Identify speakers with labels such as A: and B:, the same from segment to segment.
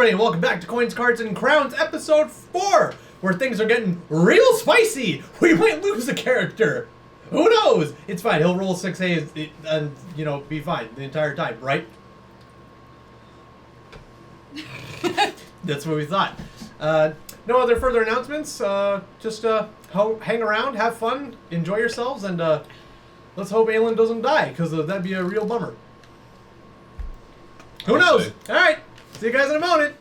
A: everybody, and welcome back to Coins, Cards, and Crowns, episode 4, where things are getting real spicy. We might lose a character. Who knows? It's fine. He'll roll 6A and, you know, be fine the entire time, right? That's what we thought. No other further announcements. Just hang around, have fun, enjoy yourselves, and let's hope Aelin doesn't die, because that'd be a real bummer. Who knows? All right. See you guys in a moment.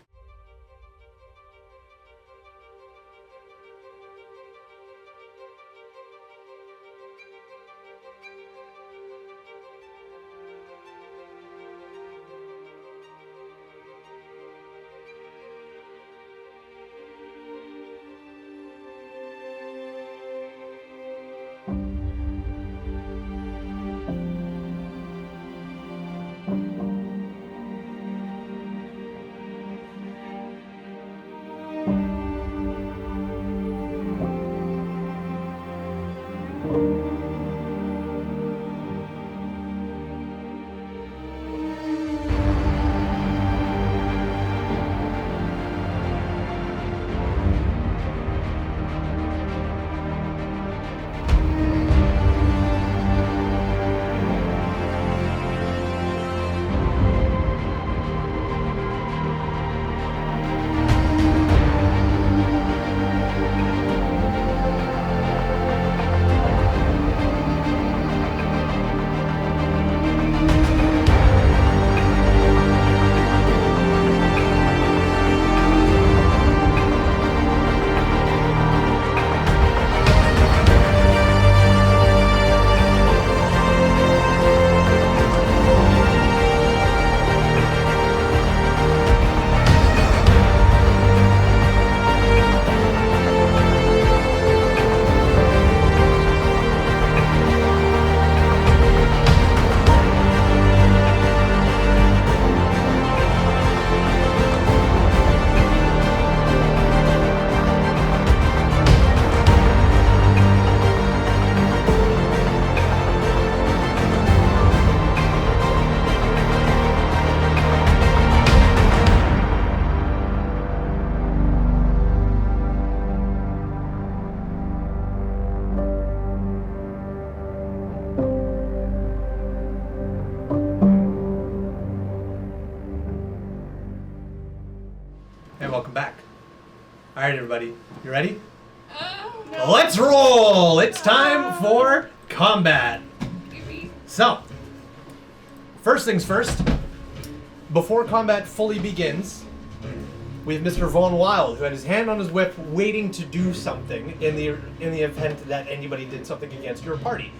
A: Welcome back. All right, everybody. You ready?
B: No.
A: Let's roll! It's time for combat. So, first things first. Before combat fully begins, we have Mr. Von Wild, who had his hand on his whip, waiting to do something in the event that anybody did something against your party.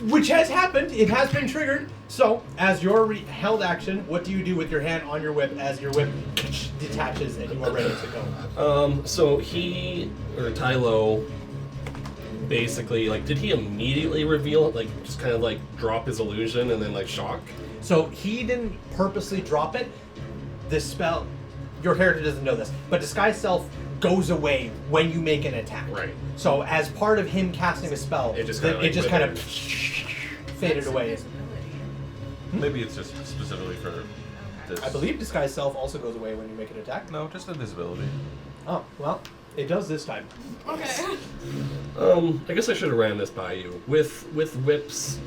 A: Which has happened. It has been triggered. So, as your held action, what do you do with your hand on your whip as your whip detaches and you are ready to go?
C: So he, or Tylo, basically, like, did he immediately reveal it? Like, just kind of, like, drop his illusion and then, like, shock?
A: So, he didn't purposely drop it. This spell, your character doesn't know this, but Disguise Self goes away when you make an attack.
C: Right.
A: So, as part of him casting a spell,
C: It just kind of
A: faded away.
D: Maybe it's just specifically for this.
A: I believe Disguise Self also goes away when you make an attack.
D: No, just invisibility.
A: Oh, well, it does this time.
B: Okay.
C: I guess I should have ran this by you. With whips,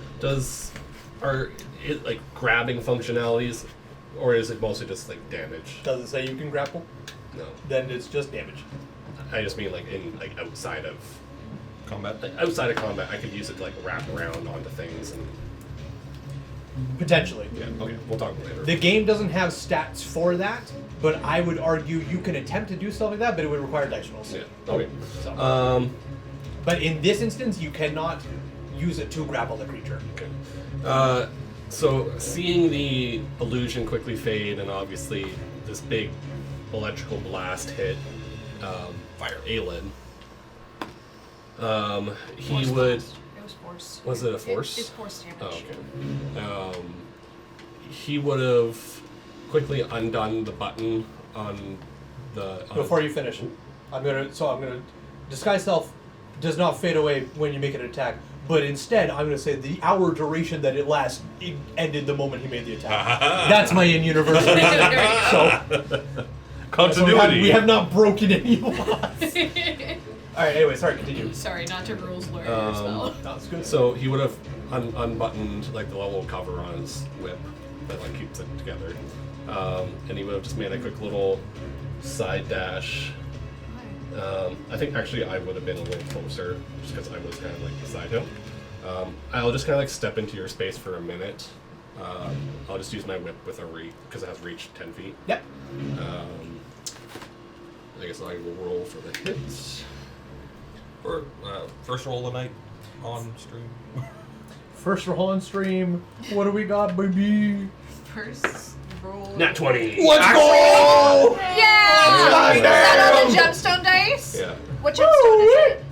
C: are it like grabbing functionalities, or is it mostly just like damage?
A: Does it say you can grapple?
C: No.
A: Then it's just damage.
C: I just mean like outside of
D: Combat?
C: outside of combat, I could use it to like wrap around onto things and
A: Potentially.
C: yeah. Okay, we'll talk later.
A: The game doesn't have stats for that, but I would argue you can attempt to do something like that, but it would require dice rolls.
C: Yeah. Okay.
A: So. But in this instance, you cannot use it to grapple the creature.
C: Okay. So seeing the illusion quickly fade, and obviously this big electrical blast hit Aelin. He
B: Force
C: would.
B: damage. It was force.
C: Was it a force?
B: It's force damage.
C: Oh, okay. He would have quickly undone the button on the.
A: Before you finish, I'm gonna Disguise Self does not fade away when you make an attack, but instead I'm gonna say the hour duration that it lasts ended the moment he made the attack. That's my in-universe reason. So
D: Continuity.
A: We have not broken any laws. Alright, anyway, sorry, continue.
B: Sorry, not to rules lawyer your spell.
A: That's good.
C: So he would have unbuttoned like the little cover on his whip that like keeps it together, and he would have just made a quick little side dash. I think actually I would have been a little closer just because I was kind of like beside him. I'll just kind of like step into your space for a minute. I'll just use my whip with a reach because it has reach 10 feet.
A: Yep.
C: I guess I will roll for the hits.
D: Or first roll of the night on stream.
A: First roll on stream. What do we got, baby?
B: First roll.
C: Nat 20.
A: Let's go!
E: Yeah! Is that on the gemstone dice?
C: Yeah.
E: What gemstone is it?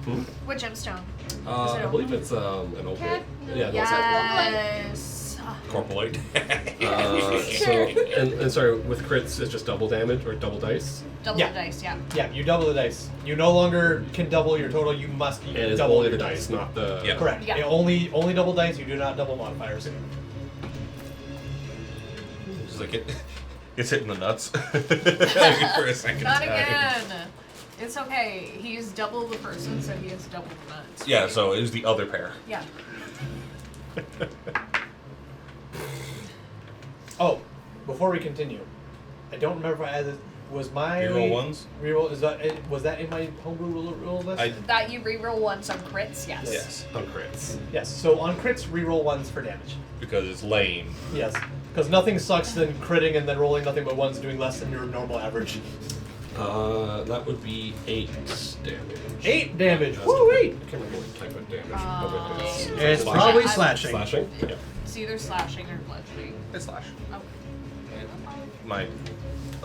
E: What gemstone?
C: I believe it's an opal.
E: Cat?
C: Yeah,
E: Yes.
D: Corpulate.
C: So, and sorry, with crits, it's just double damage or double dice.
E: Double
A: Yeah.
E: the dice, yeah.
A: Yeah, you double the dice. You no longer can double your total. You must
C: And it's
A: double
C: only
A: your
C: the dice, not the.
D: Yeah.
A: Correct.
E: Yeah.
A: Only double dice. You do not double modifiers.
D: Just like it's hitting the nuts for a second
B: Not
D: time.
B: again. It's okay. He's double the person, so he has double the nuts.
D: Yeah, so it was the other pair.
B: Yeah.
A: Oh, before we continue, I don't remember if I added. Was my
D: Reroll ones?
A: Reroll was that in my homebrew rule list?
E: That you reroll once on crits, yes.
D: Yes,
C: On crits.
A: Yes. So on crits, reroll ones for damage.
D: because it's lame.
A: Yes. Because nothing sucks than critting and then rolling nothing but ones doing less than your normal average.
C: That would be 8 damage.
A: 8 damage.
C: That's
A: Woo!
C: I can't remember what type of damage. Oh,
A: It's
C: slashing.
A: probably
B: I-
A: slashing.
C: Slashing? Yeah.
B: It's either slashing or bludgeoning.
D: It's slash.
B: Oh.
D: My.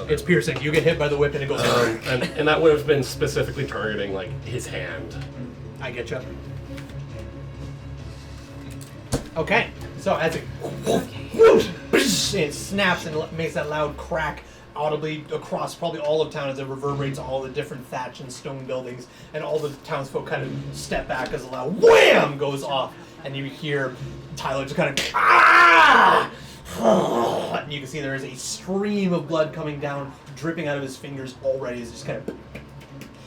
A: It's piercing. You get hit by the whip and it goes.
C: And that would have been specifically targeting like his hand.
A: I get you. Okay, so as it whoosh, it snaps and makes that loud crack audibly across probably all of town as it reverberates all the different thatch and stone buildings, and all the townsfolk kind of step back as a loud wham goes off, and you hear Tyler just kind of ah! And you can see there is a stream of blood coming down, dripping out of his fingers already. It's just kind of.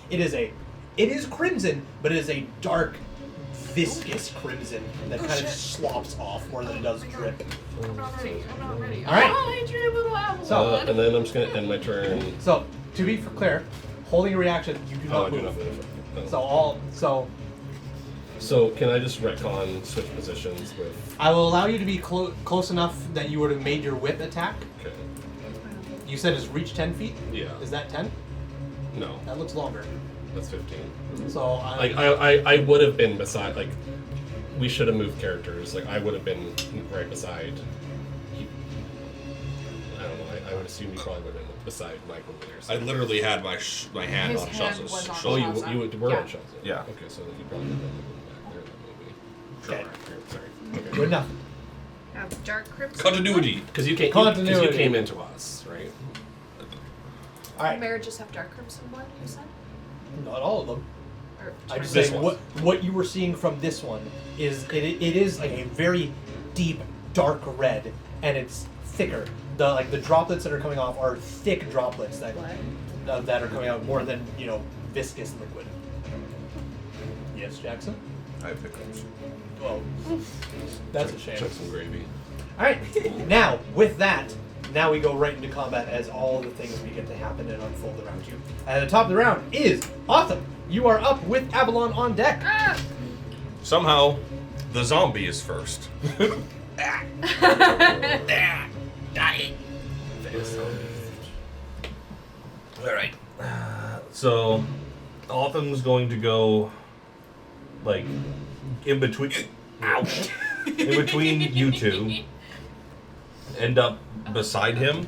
A: It is crimson, but it is a dark, viscous crimson that kind of slops off more than it does drip.
B: I'm not ready. I'm not ready.
A: All right.
B: Oh, I drew a little apple.
A: So-
C: And then I'm just gonna end my turn.
A: So, to be clear, holding a reaction, you do
C: Oh, I
A: not
C: do
A: move.
C: not move. No.
A: So
C: can I just retcon switch positions with?
A: I will allow you to be close enough that you would have made your whip attack.
C: Okay.
A: You said it's reach 10 feet?
C: Yeah.
A: Is that 10?
C: No,
A: That looks longer.
C: that's 15.
A: So,
C: Like I would have been beside. Like we should have moved characters. Like I would have been right beside. I don't know. I would assume you probably would have been beside Michael there.
D: I literally had my hand
B: His
D: on
B: hand
D: Shaz's
B: was on
D: shoulder.
C: Oh,
B: Plaza.
C: you were
B: Yeah.
C: on Chelsea.
D: Yeah.
C: Okay, so you probably would have been back there then maybe.
A: Okay.
C: Sorry. Okay.
A: good enough.
E: Have dark crimson.
D: Continuity.
C: Because you came.
A: Continuity.
C: Because you came into us, right?
A: Alright,
E: Marriages have dark crimson blood, you said?
A: not all of them.
E: Or
A: I'm just
D: This
A: saying
D: one.
A: what you were seeing from this one is it is like a very deep dark red, and it's thicker. The droplets that are coming off are thick droplets that that are coming out more than viscous liquid. Yes, Jackson.
D: I have hiccups.
A: Well, that's a shame.
C: Chuck some gravy.
A: All right, now with that, now we go right into combat as all the things begin to happen and unfold around you. At the top of the round is Autumn. You are up with Avalon on deck.
D: Somehow, the zombie is first. Alright. So, Autumn's going to go, like, in between. Ouch! In between you two. End up beside him.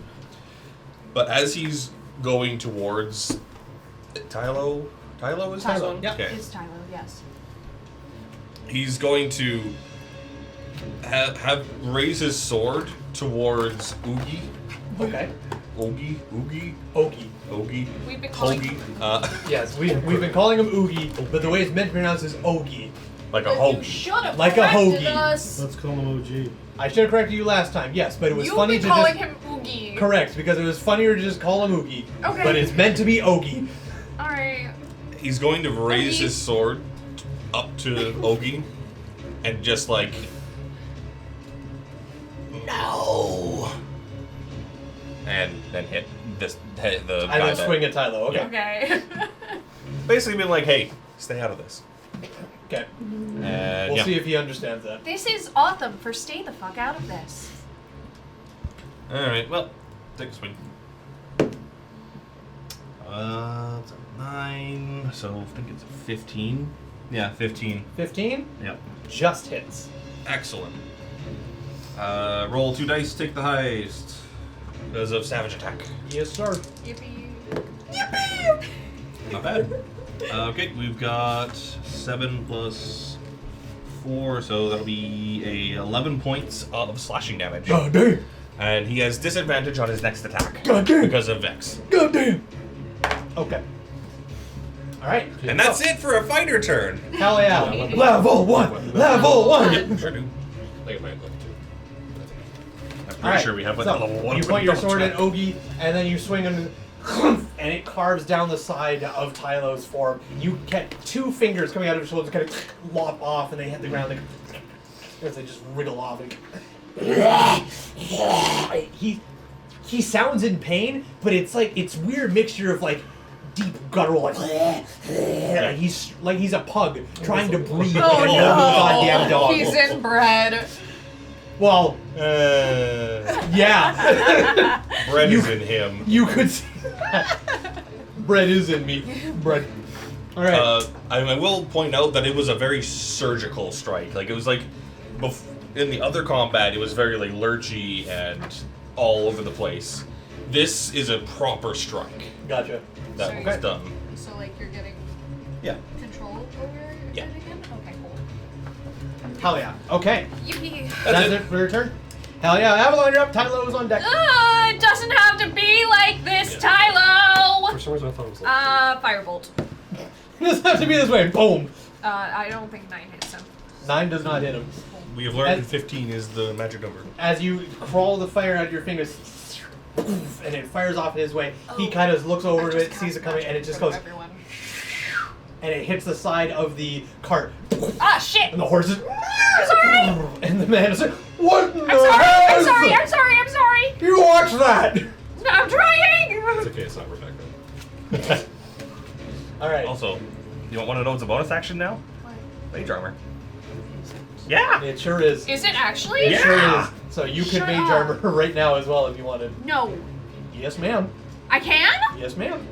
D: But as he's going towards. Tylo is his
E: Tylo.
D: one?
A: Yep.
D: Okay.
E: It's Tylo, yes.
D: He's going to have raise his sword towards Oogie.
A: Okay.
D: Oogie.
A: Ogie.
B: We've been calling
D: Hoagie.
A: Yes, we've been calling him Oogie, but the way it's meant to be pronounced is Ogie.
D: Like a
B: You
D: hoagie.
B: should have
A: Like a
B: corrected
A: hoagie.
B: us.
F: Let's call him OG.
A: I should have corrected you last time, yes, but it was
B: You've
A: funny
B: been
A: to
B: calling
A: just.
B: him Oogie.
A: Correct, because it was funnier to just call him Oogie.
B: Okay.
A: But it's meant to be Ogie.
B: Alright.
D: He's going to raise
B: Ogie.
D: his sword up to Ogie and just like, no, and then hit the
A: I
D: guy
A: don't swing at Tylo. Okay.
B: Okay.
D: basically been like, hey, stay out of this.
A: Okay.
D: And
A: We'll
D: yeah.
A: see if he understands that.
E: This is awesome for stay the fuck out of this.
D: All right, well, take a swing. It's a 9, so I think it's a 15. Yeah, 15.
A: 15
D: Yep.
A: just hits.
D: Excellent. Roll 2 dice, take the highest. Because of savage attack.
A: Yes, sir.
B: Yippee.
D: Not bad. Okay, we've got 7 plus 4, so that'll be 11 points of slashing damage.
A: God damn.
D: And he has disadvantage on his next attack.
A: God damn.
D: Because of Vex.
A: God damn. Okay. All right.
D: And that's it for a fighter turn.
A: Hell yeah. Level 1. Level 1.
C: Sure do. I think it might look too.
D: I'm pretty
A: All right,
D: sure we have like
A: so
D: a level 1.
A: you point your sword at Ogie, and then you swing him, and it carves down the side of Tylo's form. You get 2 fingers coming out of his shoulder, kind of lop off, and they hit the ground. As they just wriggle off. He sounds in pain, but it's like it's weird mixture of like deep guttural, like he's a pug trying to breathe like a normal goddamn dog.
B: He's inbred.
A: Well, yeah.
D: Bread is in him.
A: You could see that. Bread is in me. Bread. All right.
D: I will point out that it was a very surgical strike. Like, it was like, in the other combat, it was very like lurchy and all over the place. This is a proper strike
A: Gotcha.
D: that
B: Okay.
D: was done.
B: So, like, you're getting
D: Yeah.
B: control over
D: Yeah.
B: it again? Okay, cool.
A: Hell yeah. Okay.
B: Yippee.
A: That's it for your turn? Hell yeah. Avalon, you're up. Tylo is on deck.
E: It doesn't have to be like this, Tylo!
C: For some reason I thought it was like
B: Firebolt.
A: It doesn't have to be this way. Boom.
B: I don't think 9 hits him.
A: 9 does not hit him.
D: We have learned
A: And-
D: 15 is the magic number.
A: As you crawl the fire out of your fingers, and it fires off his way, he kind of looks over
B: I
A: to
B: just
A: it, sees
B: cast
A: it coming, and it
B: magic
A: just
B: from
A: goes,
B: everyone.
A: and it hits the side of the cart.
E: Ah, shit!
A: And the horse is,
E: I'm sorry!
A: and the man is like, what in the
E: I'm sorry! I'm
A: hell?
E: sorry! I'm sorry! I'm sorry!
A: You watch that!
E: I'm trying!
C: it's okay, it's not Rebecca.
A: Alright.
D: Also, you want to know what's a bonus action now?
B: What?
D: Mage armor. Yeah!
A: It sure is.
E: Is it actually?
A: It sure
D: Yeah.
A: is. So you could
E: Shut
A: mage
E: up.
A: armor right now as well if you wanted.
E: No.
A: Yes, ma'am.
E: I can?
A: Yes, ma'am.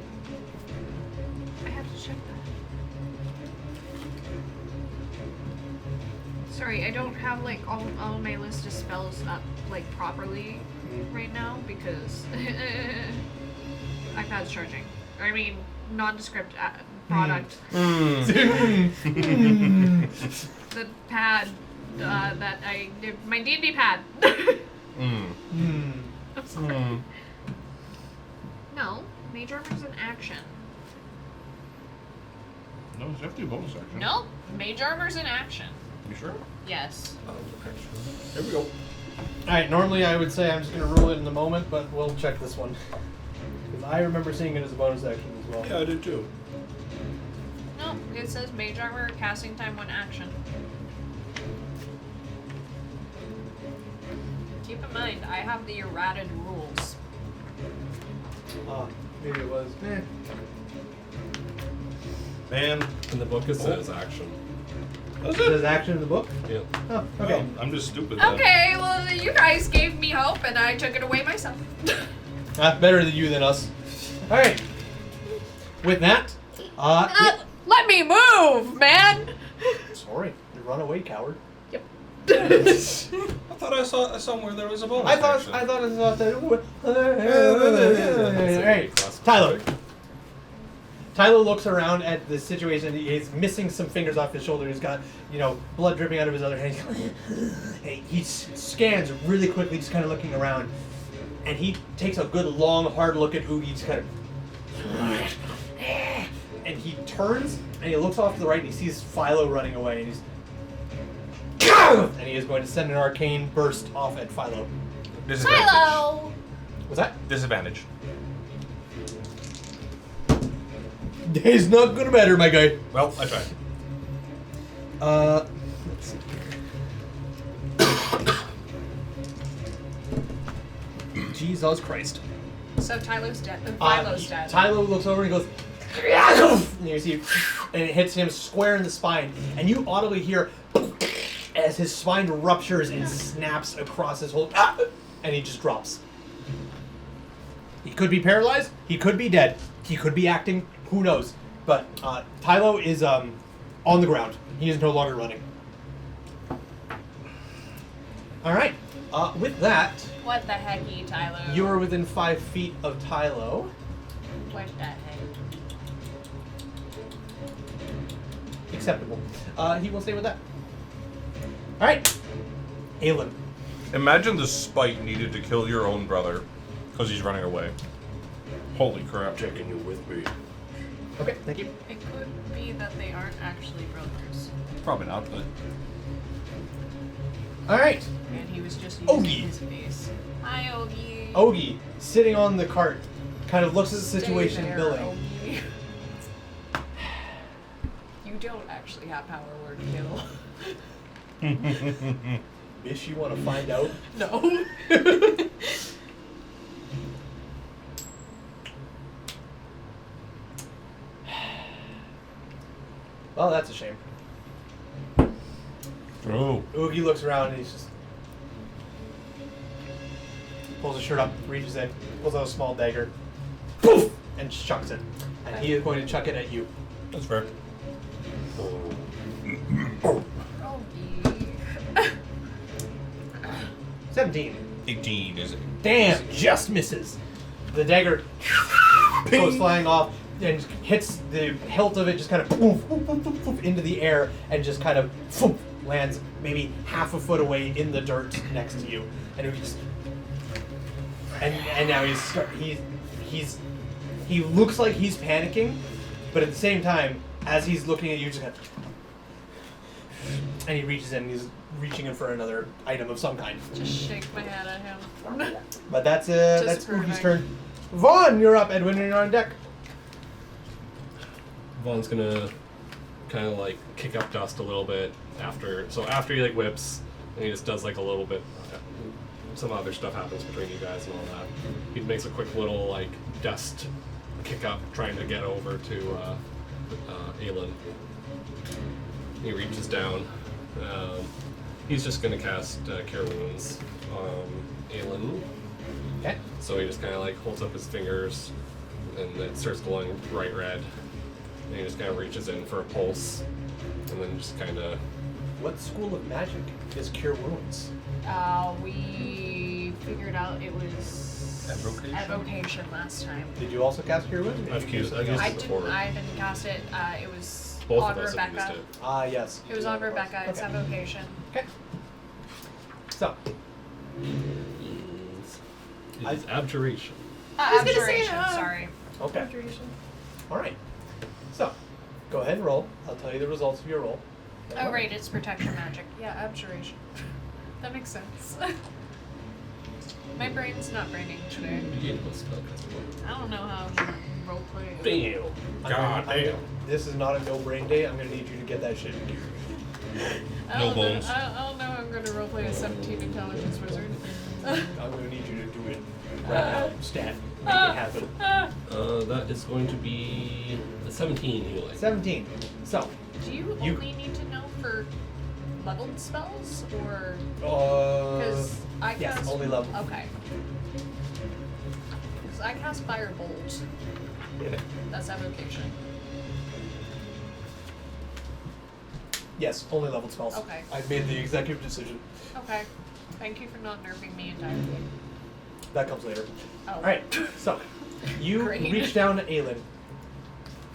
E: I have to check that. Sorry, I don't have like all my list of spells up like properly right now because iPad's charging. I mean, nondescript product. The pad that I did, my D&D pad. I'm sorry. No, Mage Armor's an action.
D: No, it's definitely a bonus action.
B: No, Mage Armor's an action.
D: You sure?
B: Yes.
C: Here we go.
A: Alright, normally I would say I'm just going to rule it in the moment, but we'll check this one. Because I remember seeing it as a bonus action as well.
C: Yeah, I did too.
B: No, it says Mage Armor, casting time 1 action. Keep in mind, I have the errated rules.
A: Maybe it was.
D: Man.
C: In the book it says action.
D: That's
A: There's
D: it.
A: action in the book?
C: Yeah.
A: Oh, okay.
D: I'm just stupid. then.
B: Okay, well, you guys gave me hope and I took it away myself.
A: Better than you than us. Alright. With that,
B: Let me move, man!
A: sorry. You run away, coward.
D: I thought I saw somewhere there was a bonus
A: I thought
D: action.
A: it was Alright, Tyler. Tyler looks around at the situation. He's missing some fingers off his shoulder. He's got, blood dripping out of his other hand. He scans really quickly, just kind of looking around. And he takes a good, long, hard look at Oogie, just kind of... And he turns, and he looks off to the right, and he sees Philo running away, and he's... And he is going to send an arcane burst off at Philo.
D: Disadvantage.
E: Philo!
A: What's that?
D: Disadvantage.
A: It's not gonna matter, my guy.
D: Well, I tried.
A: Let's see here. Jesus Christ.
B: So Tylo's dead. Philo's dead.
A: Tylo looks over and goes, and you see, and it hits him square in the spine, and you audibly hear as his spine ruptures and snaps across his whole, and he just drops. He could be paralyzed. He could be dead. He could be acting. Who knows? But Tylo is on the ground. He is no longer running. All right. With that,
B: What the hecky, Tylo?
A: you are within 5 feet of Tylo.
B: What the heck?
A: Acceptable. He will stay with that. All right. Aelin.
D: Imagine the spite needed to kill your own brother because he's running away. Holy crap.
C: Checking you with me.
A: Okay, thank you.
B: It could be that they aren't actually brothers.
D: Probably not, but...
A: All right.
B: And he was just using
A: Ogie.
B: his face. Hi, Ogie.
A: Ogie, sitting on the cart, kind of looks at the situation,
B: Stay there,
A: Billy.
B: Ogie. You don't actually have power word kill.
A: Bish, you want to find out?
B: No.
A: Well, that's a shame.
D: Oh.
A: Oogie looks around and he's just pulls his shirt up, reaches in, pulls out a small dagger, poof, and just chucks it. And he is going to chuck it at you.
D: That's fair.
B: Ogie.
A: 17.
D: 18, is it?
A: Damn, just misses. The dagger goes flying off and hits the hilt of it, just kind of poof, poof, poof, poof, poof, into the air, and just kind of poof, lands maybe half a foot away in the dirt next to you. And he just, and now he looks like he's panicking, but at the same time, as he's looking at you, just kind of, and he reaches in and he's reaching in for another item of some kind.
B: Just shake my head at him.
A: But that's Oogie's
B: Disapproving.
A: turn. Vaughn, you're up. Edwin, you're on deck.
C: Vaughn's gonna kind of like kick up dust a little bit after he like whips and he just does like a little bit. Some other stuff happens between you guys and all that. He makes a quick little like dust kick up, trying to get over to Aelin. He reaches down. He's just gonna cast Cure Wounds on Aelin.
A: Okay.
C: So he just kind of like holds up his fingers, and it starts glowing bright red. And he just kind of reaches in for a pulse, and then just kind of.
A: What school of magic is Cure Wounds?
B: We figured out it was evocation last time.
A: Did you also cast Cure Wounds?
C: I've used it before.
B: I didn't cast it. It was
C: Both
B: on
C: of us have
B: Rebecca.
C: used it.
A: Ah, yes.
B: It was on Rebecca. It's
A: Okay.
B: evocation.
A: Okay. So,
C: It's abjuration.
E: was gonna say,
B: Abjuration. Sorry.
A: okay. All right. So, go ahead and roll. I'll tell you the results of your roll.
B: Oh, right. It's protection magic. Yeah, abjuration. That makes sense. My brain's not braining today. I don't know how to roleplay.
C: Damn.
A: This is not a no brain day. I'm gonna need you to get that shit in gear.
D: No bones.
B: I don't know how I'm going to roleplay a 17 intelligence wizard.
A: I'm gonna need you to do it right now. Stat. Make it happen.
C: That is going to be a 17 healing.
A: 17. So,
B: Do you
A: You-
B: only need to know for leveled spells, or
A: yes,
B: I cast
A: only level.
B: Okay. Because I cast Firebolt. That's evocation.
A: Yes, only leveled spells.
B: Okay.
A: I've made the executive decision.
B: Okay. Thank you for not nerfing me entirely.
A: That comes later.
B: Oh.
A: Alright, so you
B: Great.
A: reach down to Aelin,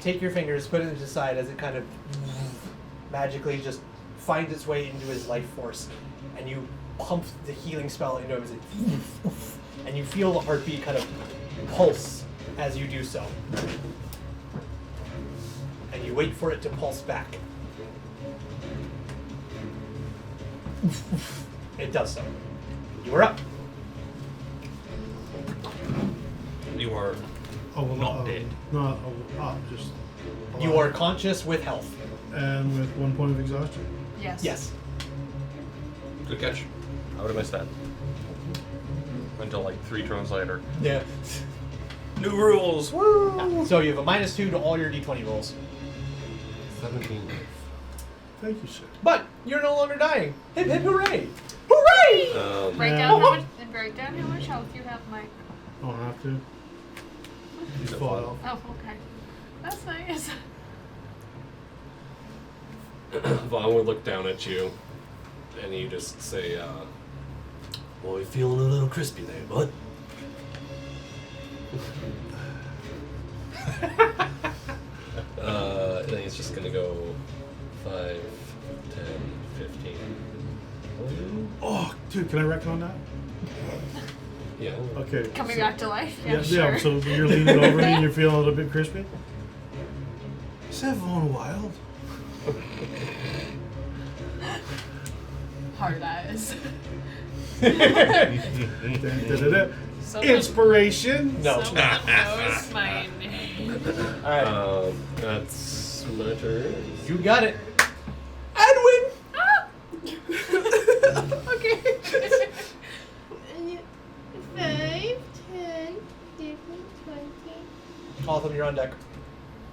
A: take your fingers, put it into his side as it kind of magically just finds its way into his life force, and you pump the healing spell into him as it, and you feel the heartbeat kind of pulse as you do so. And you wait for it to pulse back. It does so. You are up.
C: You are
F: not
C: dead.
F: Not just.
A: You are conscious with health.
F: And with 1 point of exhaustion.
B: Yes.
A: Yes.
C: Good catch.
D: I would have missed that. Until like 3 turns later.
A: Yeah.
D: New rules!
A: Woo! So you have a -2 to all your d20 rolls.
C: 17.
F: Thank you, sir.
A: But you're no longer dying. Hip hip hooray! Hooray!
E: Break down how much health you have, Mike.
F: I don't have to. He's
C: Is it
F: fall
C: fun?
F: off.
E: Oh, okay. That's nice.
C: Vaughn would look down at you, and you just say, "Well, you feeling a little crispy there, bud?" I think it's just gonna go 5, 10, 15.
F: Oh, dude, can I reckon on that?
C: Yeah.
F: Okay.
E: Coming
F: so,
E: back to life?
F: Yeah,
E: sure.
F: so you're leaning over me and you're feeling a little bit crispy? Is that Vaughn Wild?
B: Hard eyes.
F: Da-da-da.
B: Someone,
F: Inspiration?
A: No.
B: someone knows my name.
A: Alright.
C: That's my turn.
A: You got it. Edwin!
E: Okay.
G: 5, 10, 15, 20,
A: Autumn, you're on deck.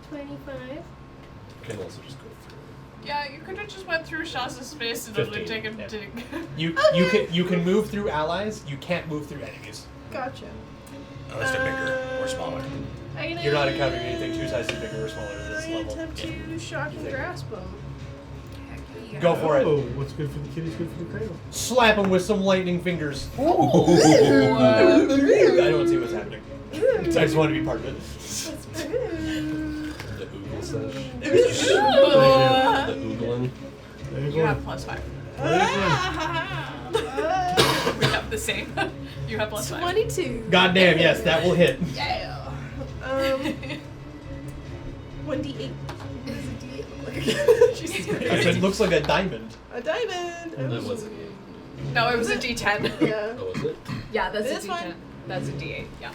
G: 25.
C: Can also just go through.
B: Yeah, you could have just went through Shaza's space and only
C: 15,
B: taken.
A: Yeah. You can move through allies. You can't move through enemies.
G: Gotcha.
D: Unless they're bigger or smaller.
A: You're not encountering anything 2 sizes bigger or smaller at this
G: I'm gonna
A: level.
G: attempt to shock and grasp him.
A: Go for
F: Oh,
A: it.
F: what's good for the kid is good for the cradle.
A: Slap him with some lightning fingers. I don't see what's happening. I just want to be part of it.
C: The oogle sesh.
F: Thank
C: The oogling.
F: There you
B: You
F: go.
B: have +5. We have the same. You have +5.
G: 22.
A: Goddamn, yes, that will hit.
G: Yeah. 1d8. What does a d8 look like?
A: It looks like a diamond.
G: A diamond.
C: That wasn't.
B: No, it was a D10.
G: Yeah.
C: Oh, was it?
B: Yeah, that's
G: This
B: a D10.
G: one?
B: That's a D8. Yeah.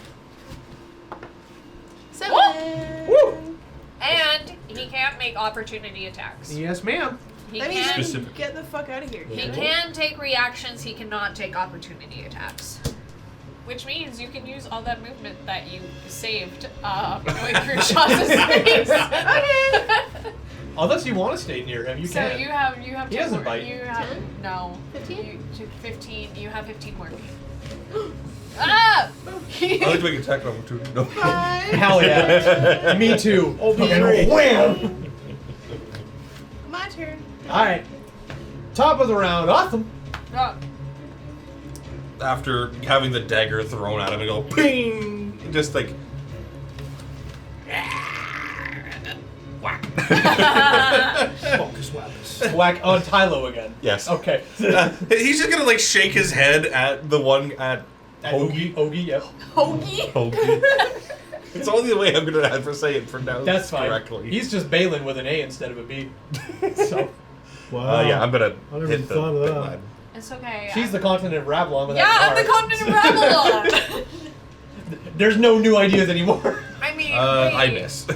G: 7.
A: Woo!
B: And he can't make opportunity attacks.
A: Yes, ma'am.
B: He
G: I mean,
B: can.
D: Specific.
G: get the fuck out of here.
B: He can take reactions. He cannot take opportunity attacks. Which means you can use all that movement that you saved going through Shaza's space.
G: Okay.
A: Unless you want to stay near him, you
B: So
A: can.
B: you have
A: He
B: 10
A: doesn't
B: more.
A: bite.
B: You have
G: 10?
B: no
G: 15?
B: You, 15. You have 15 more. Ah!
D: I like to make attack opportunity. No.
G: 5.
A: Hell yeah. Me too. Fucking wham!
G: My turn.
A: Alright. Top of the round. Awesome.
B: Ah.
D: After having the dagger thrown at him and go ping, just like whack.
F: Focus weapons.
A: Whack on Tylo again.
D: Yes.
A: Okay.
D: He's just gonna like shake his head at the one at Hoagie.
A: Ogie, yep.
B: Hoagie.
D: Hoagie. It's only the way I'm gonna have to say it pronounced
A: That's fine.
D: correctly.
A: He's just Balin with an A instead of a B. So
F: Wow.
D: yeah, I'm gonna
F: I never
D: hit the
F: thought of
D: big
F: that.
D: line.
B: It's okay.
A: she's the continent of Ravlon without
B: Yeah, I'm
A: an
B: the
A: R.
B: continent of Ravelon.
A: There's no new ideas anymore.
B: I mean,
D: I
B: wait.
D: miss.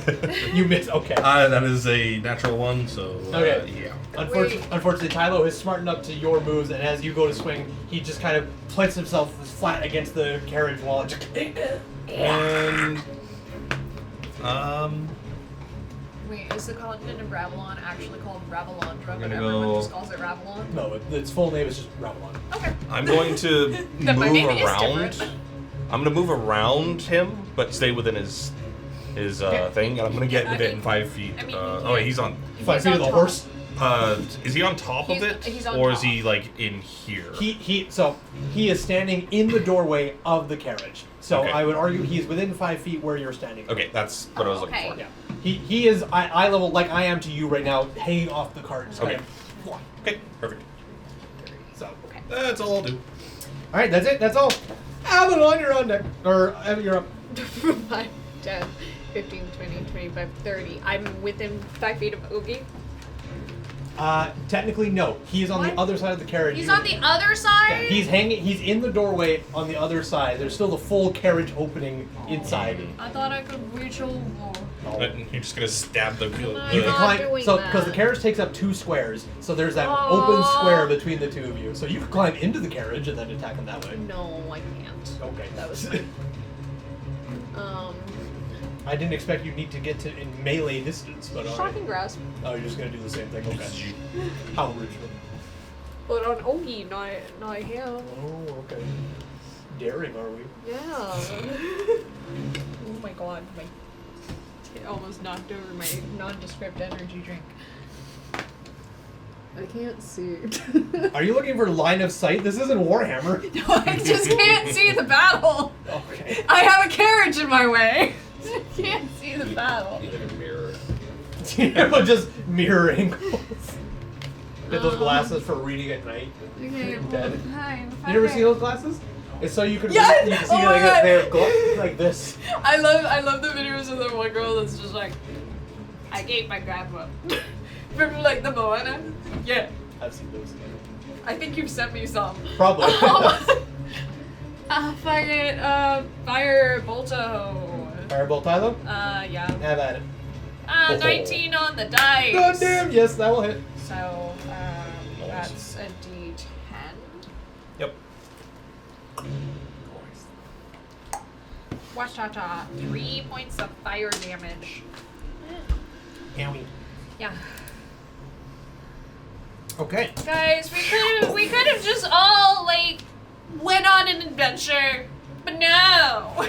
A: You miss. Okay.
D: That is a natural one, so
A: Okay.
D: yeah.
A: Unfortunately, Tylo is smartened up to your moves, and as you go to swing, he just kind of plants himself flat against the carriage wall.
D: And
B: Wait, is the continent of Ravelon actually called Ravelondra, but
D: gonna
B: everyone
D: go-
B: just calls it Ravelon?
A: No, its full name is just Ravlon.
B: Okay.
D: I'm going to
B: Then my name
D: move
B: is
D: around.
B: different.
D: I'm gonna move around him, but stay within his
A: Okay.
D: thing, and I'm gonna get
B: I
D: within
B: mean-
D: 5 feet.
B: I mean,
D: Oh, wait, he's on.
A: 5 feet of the
B: on
A: horse.
D: Is he on top of
B: He's-
D: it,
B: he's on
D: or is
B: top.
D: he like in here?
A: He is standing in the doorway of the carriage. So
D: Okay.
A: I would argue he is within 5 feet where you're standing.
D: Okay, that's what I was looking
B: Okay.
D: for.
A: Yeah. He is eye level like I am to you right now, hanging off the cart. Just
D: Okay.
A: kind of,
D: Okay, perfect.
A: so.
B: Okay.
D: That's all I'll do.
A: All right, that's it. That's all. Avalon, you're on deck. Or you're up.
B: 5, 10, 15, 20, 25, 30. I'm within 5 feet of Oogie.
A: Technically, no. He is on the
E: What?
A: other side of the carriage.
E: He's on the other side?
A: Yeah, he's hanging. He's in the doorway on the other side. There's still the full carriage opening inside.
E: I thought I could reach over.
A: Oh.
D: You're just gonna stab the.
A: You can
E: Not
A: climb,
E: doing
A: so
E: that.
A: because the carriage takes up 2 squares, so there's that
E: Oh.
A: open square between the 2 of you. So you can climb into the carriage and then attack him that way.
E: No, I can't.
A: Okay.
E: That was
A: I didn't expect you need to get to in melee distance, but alright.
E: shocking grasp.
A: Oh, you're just gonna do the same thing. Okay. How original.
E: But on Ogi, not him.
A: Oh, okay. Daring, are we?
E: Yeah. Oh my god, it almost knocked over my nondescript energy drink. I can't see.
A: Are you looking for line of sight? This isn't Warhammer.
E: No, I just can't see the battle.
A: Okay.
E: I have a carriage in my way. I can't see the battle.
C: You like a mirror.
A: But just mirror angles. Get those glasses for reading at night.
E: Okay,
A: Dead.
E: well, hi.
A: You ever see those glasses? It's so you can
E: Yes!
A: you can see
E: Oh my
A: like
E: God.
A: they're like this.
E: I love the videos of the one girl that's just like, I gave my grandma. From like the Moana. Yeah,
A: I've seen those.
E: I think you've sent me some.
A: Probably.
E: Fucking fire bolto.
A: Firebolt Tylo?
E: Yeah.
A: Have at it.
E: 19 on the dice.
A: God damn, yes, that will hit.
E: So, that's a D10.
D: Yep.
E: Wacha-cha. 3 points of fire damage.
A: Owie.
E: Yeah.
A: Okay.
E: Guys, we could have just all like went on an adventure, but no.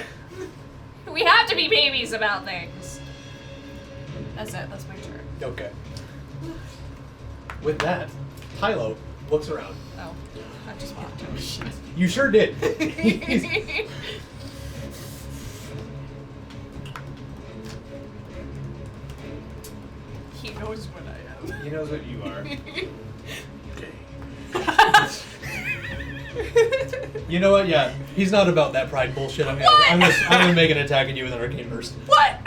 E: We have to be babies about things. That's it. That's my turn.
A: Okay. With that, Tylo looks around.
E: Oh, I just walked.
A: You sure did.
E: He knows what I am.
A: He knows what you are. You know what? Yeah, he's not about that pride bullshit. I'm gonna make an attack at you with an arcane burst.
E: What?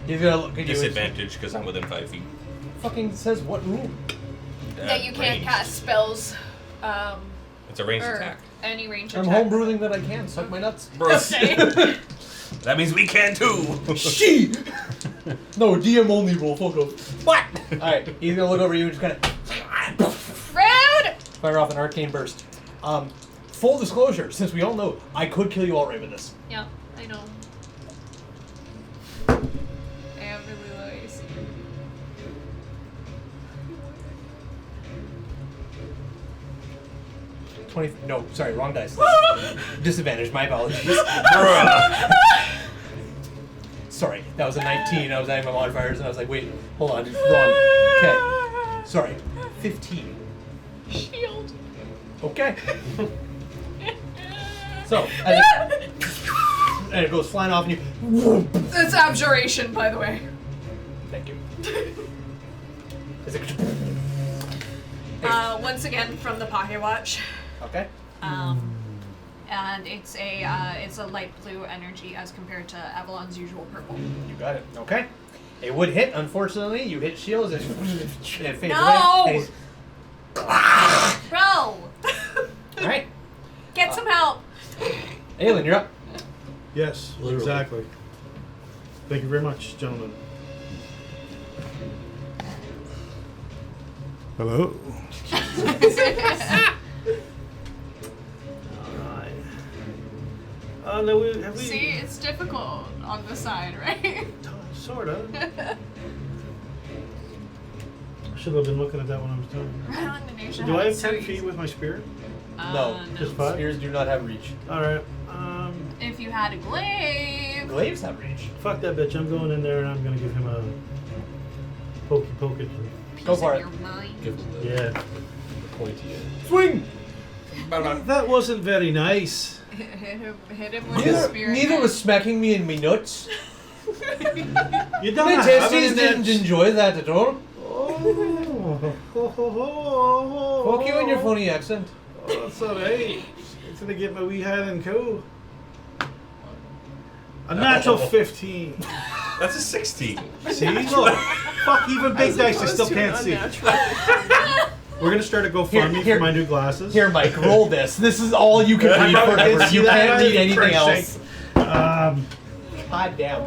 A: He's gonna look at you.
D: Disadvantage because I'm within 5 feet.
A: Fucking says what rule?
E: That you can't
D: Ranged.
E: cast spells.
D: It's a ranged
E: Or
D: attack.
E: any range
A: I'm
E: attack.
A: homebrewing that I can. Suck my nuts.
E: Okay.
D: That means we can too.
A: She. No, DM only rule. Fuck off.
D: What?
A: All right, he's gonna look over you and just kind of
E: Rude!
A: fire off an arcane burst. Full disclosure, since we all know, I could kill you all right with this.
E: Yeah, I know. I have really low AC.
A: 20. No, sorry, wrong dice. Disadvantage. My apologies. Sorry, that was a 19. I was adding my modifiers, and I was like, wait, hold on, wrong. Okay, sorry, 15.
E: Shield.
A: Okay. So, and it goes flying off, and you.
E: That's abjuration, by the way.
A: Thank you. Is it?
E: Once again from the Pocket Watch.
A: Okay.
E: And it's a light blue energy as compared to Avalon's usual purple.
A: You got it. Okay. It would hit, unfortunately. You hit shields, and it fades
E: No!
A: away. and
E: Bro!
A: Alright.
E: Get some help!
A: Aelin, you're up.
F: Yes,
C: Literally.
F: exactly. Thank you very much, gentlemen. Hello. Alright. No, have we?
E: See, it's difficult on the side, right?
F: Sort of. I should have been looking at that when I was doing it. Do I have 10 feet with my spear?
A: No,
F: Just 5?
A: Spears do not have reach.
F: Alright.
E: If you had a glaive.
A: Glaives have reach.
F: Fuck that bitch. I'm going in there and I'm gonna give him a pokey poke it.
A: Go for it.
E: Your mind.
C: Give him the,
F: Yeah.
C: the pointy end.
A: Swing!
F: That wasn't very nice.
E: Hit him with the spear.
A: Neither was smacking me in me nuts.
F: You don't
A: My
F: have
A: testes
F: it
A: didn't enjoy that at all.
F: Oh.
A: Fuck you and your funny accent.
F: Oh, that's alright. It's gonna get my wee head and cool. A natural 15.
D: That's a 16.
F: See? Look. Fuck, even big
G: As
F: dice, I
G: opposed
F: still
G: to
F: can't
G: an
F: see.
G: unnatural.
F: We're gonna start a GoFundMe
A: Here.
F: for my new glasses.
A: Here, Mike, roll this. This is all you can read forever. You can't read anything else. God damn.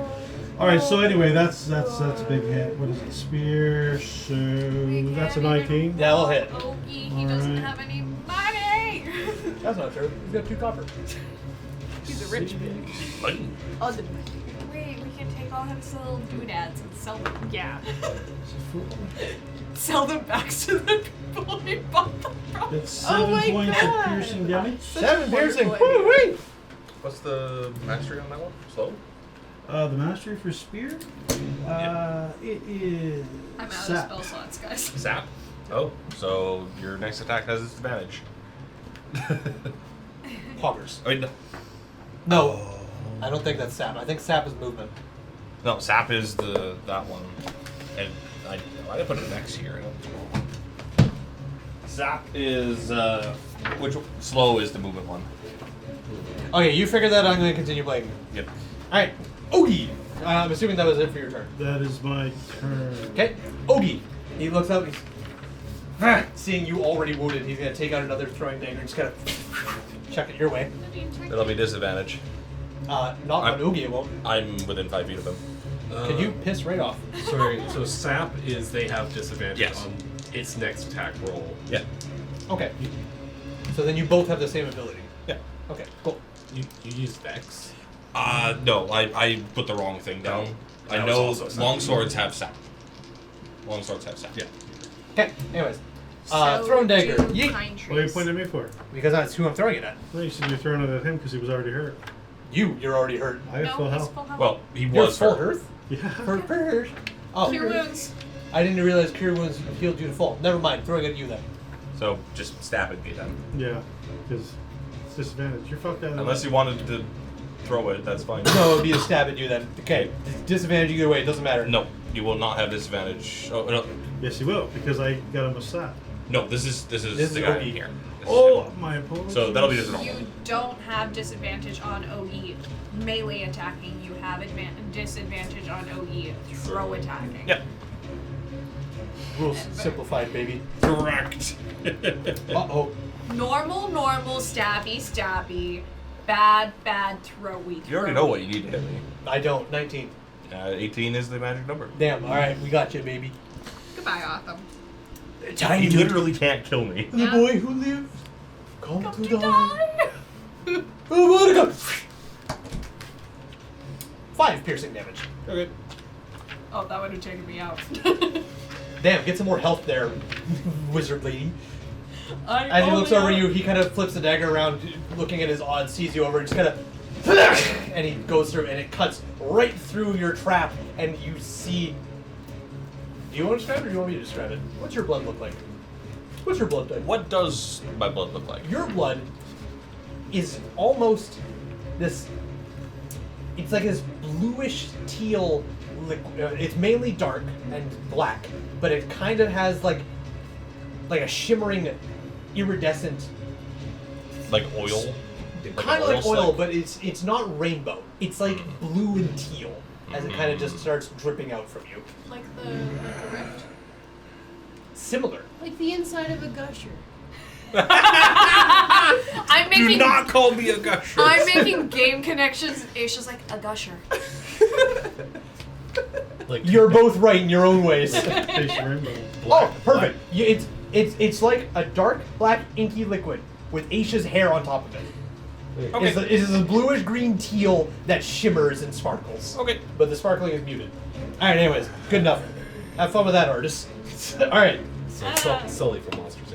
F: All right, so anyway, that's a big hit. What is it? Spear. So that's a 19.
A: That'll hit.
B: Ogie, he doesn't
F: Alright.
B: have any money.
A: That's not true. He's got 2 copper.
G: He's a rich bitch.
D: Money.
G: Other
B: Wait, we can take all his little doodads and sell them.
G: Yeah. Sell them back to the people he bought them from.
F: That's 7
G: my
F: points
G: God.
F: of piercing damage.
G: Such
A: 7
G: a
A: piercing.
G: wonderful idea.
A: Woo-wee.
D: What's the mastery on that one? Slow?
F: The mastery for spear. It is.
B: I'm out
F: sap.
B: of spell slots, guys.
D: Sap. Oh, so your next attack has disadvantage.
A: Poggers.
D: I mean,
A: No. I don't think that's sap. I think sap is movement.
D: no, sap is that one, and why did I put it next here? Sap is which slow is the movement one.
A: Okay, you figure that. I'm going to continue playing.
D: Yep.
A: Alright. Ogie. I'm assuming that was it for your turn.
F: That is my turn.
A: Okay. Ogie. He looks up. He's seeing you already wounded. He's going to take out another throwing dagger and just kind of chuck it your way.
D: That'll be disadvantage.
A: Not on Oogie, it won't.
D: I'm within 5 feet of him.
A: Can you piss right off?
C: Sorry, so sap is they have disadvantage
D: Yes.
C: on its next attack roll.
D: Yeah.
A: Okay. So then you both have the same ability.
D: Yeah.
A: Okay, cool.
C: You use Vex.
D: No, I put the wrong thing down. I
C: That was
D: know
C: also sap.
D: long swords have sap. Long swords have sap.
C: Yeah.
A: Okay, anyways.
B: So
A: Throwing dagger.
B: do
A: Yeet.
B: pine
F: What are you
B: trees.
F: pointing at me for?
A: Because that's who I'm throwing it at.
F: No, you said you're throwing it at him because he was already hurt.
A: You're already hurt.
F: I have
B: No,
F: full
B: he's
F: health.
B: full health.
D: Well, he
A: You're
D: was
A: full
D: hurt.
A: earth?
F: Yeah.
A: For Oh.
B: Cure wounds.
A: I didn't realize Cure Wounds healed you to full. Never mind, throwing it at you then.
D: So just stabbing me then.
F: Yeah, because it's disadvantage. You're fucked out of
D: Unless you wanted to throw it, that's fine.
A: No, it would be a stab at you then. Okay. Disadvantage either way, it doesn't matter.
D: No, you will not have disadvantage. Oh no,
F: Yes, you will, because I got him a sap.
D: no. This is
A: This
D: the
A: is
D: guy
A: OE.
D: in here. This is
F: Oh,
D: him.
F: my apologies.
D: So that'll be disadvantage.
B: You don't have disadvantage on OE. Melee attacking, you have disadvantage on OE. Throw attacking.
D: Yeah.
A: Rules simplified, baby.
D: Correct.
A: Uh-oh.
B: Normal, stabby. Bad, throwy.
D: You already know what you need to hit me.
A: I don't. 19.
D: 18 is the magic number.
A: Damn, alright, we got you, baby.
B: Goodbye, Autumn.
A: Tiny
D: You literally can't kill me.
A: The boy who lived. Come to die. Oh, go. 5 piercing damage.
D: Okay.
B: Oh, that would have taken me out.
A: Damn, get some more health there, wizard lady.
B: I
A: As he looks over
B: only
A: you, he kind of flips the dagger around, looking at his odds, sees you over, and just kind of, and he goes through, and it cuts right through your trap, and you see. Do you want to describe it, or do you want me to describe it? What's your blood look like? What's your blood type?
D: What does my blood look like?
A: Your blood is almost this. It's like this bluish teal liquid. It's mainly dark and black, but it kind of has like a shimmering, iridescent.
D: Like oil?
A: Kind of
D: an
A: like oil,
D: slick?
A: but it's not rainbow. It's like blue and teal as it kind of just starts dripping out from you.
B: like the rift.
A: Similar.
G: Like the inside of a gusher.
B: I'm
D: Do
B: making
D: not call me a gusher.
B: I'm making game connections. Aisha's like a gusher.
C: Like
A: You're both right in your own ways.
F: Taste rainbow.
A: Oh, perfect. It's like a dark black inky liquid with Aisha's hair on top of it.
D: Okay.
A: It's a bluish green teal that shimmers and sparkles.
D: Okay.
A: But the sparkling is muted. Alright, anyways, good enough. Have fun with that, artist. Alright.
C: So Sully from Monsters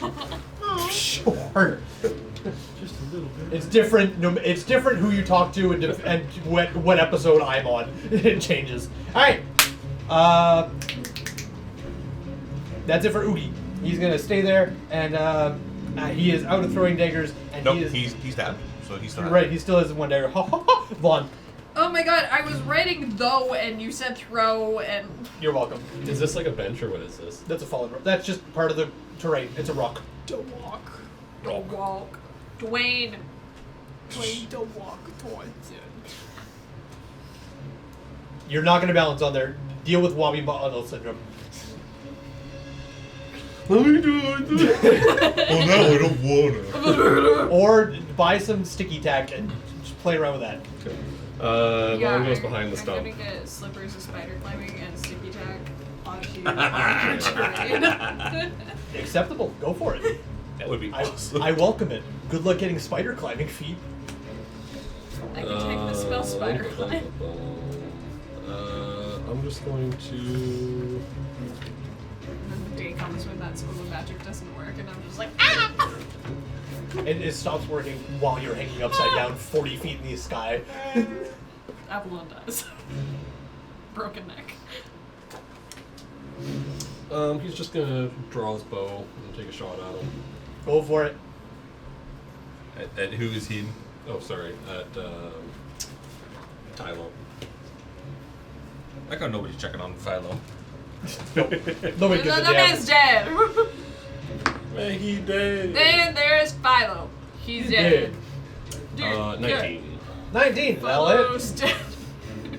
C: Inc.
A: Sure.
F: Just a little bit.
A: It's different. It's different who you talk to and what episode I'm on. It changes. All right. That's it for Oogie. He's gonna stay there, and he is out of throwing daggers. And
D: Nope,
A: he is,
D: he's stabbed, so he's
A: you're
D: not.
A: right. He still has one dagger. Vaughn,
B: Oh my god, I was writing though and you said throw and
A: you're welcome.
C: Is this like a bench or what is this?
A: That's a fallen rock. That's just part of the terrain. It's a rock.
B: don't walk. Dwayne.
G: Don't walk towards it.
A: You're not gonna balance on there. deal with Wabi Bottle syndrome.
C: Let me do it. Oh no, I don't wanna.
A: Or buy some sticky tack and just play around with that.
C: Okay. Vaughn goes behind the stump.
B: I'm gonna get slippers of spider climbing and sticky tack onto terrain.
A: Acceptable. Go for it.
D: That would be awesome.
A: I welcome it. Good luck getting spider climbing feet.
B: I can take the spell spider climb.
C: I'm just going to.
B: And then the day comes when that school of magic doesn't work, and I'm just like, ah!
A: It stops working while you're hanging upside down 40 feet in the sky.
B: Avalon does. Broken neck.
C: He's just gonna draw his bow and take a shot at him.
A: Go for it.
D: At who is he?
C: Oh, sorry, at Tylo.
D: I got nobody's checking on Philo.
A: Nobody gives a
B: The
A: damn.
B: man's dead.
C: Maggie dead.
B: Then there's Philo. He's dead. Dude,
C: 19.
A: 19. That'll hit.
B: Philo's dead.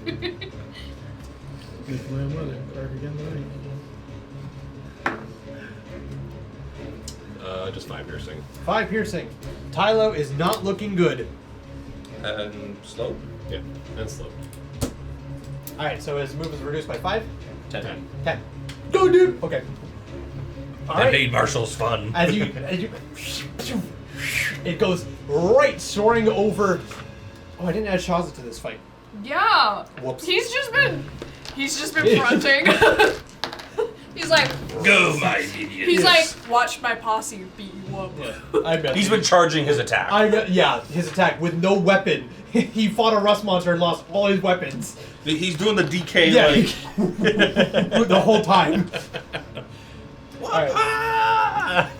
F: Good plan weather. Card again tonight.
C: Just 5 piercing.
A: 5 piercing. Tylo is not looking good.
D: And slow?
C: Yeah, and slow.
A: Alright, so his move is reduced by 5?
C: 10.
A: 10. Go, dude! Okay.
D: That
A: Alright.
D: made marshals fun.
A: As you, it goes right soaring over. Oh, I didn't add Shaza to this fight.
B: Yeah.
A: Whoops.
B: He's just been fronting. He's like,
D: Go, my idiot.
B: he's like, watch my posse beat you up.
A: I bet.
D: He's been charging his attack.
A: Yeah, his attack with no weapon. He fought a rust monster and lost all his weapons.
D: He's doing the DK
A: Yeah,
D: like.
A: the whole time. Alright.
D: Ah!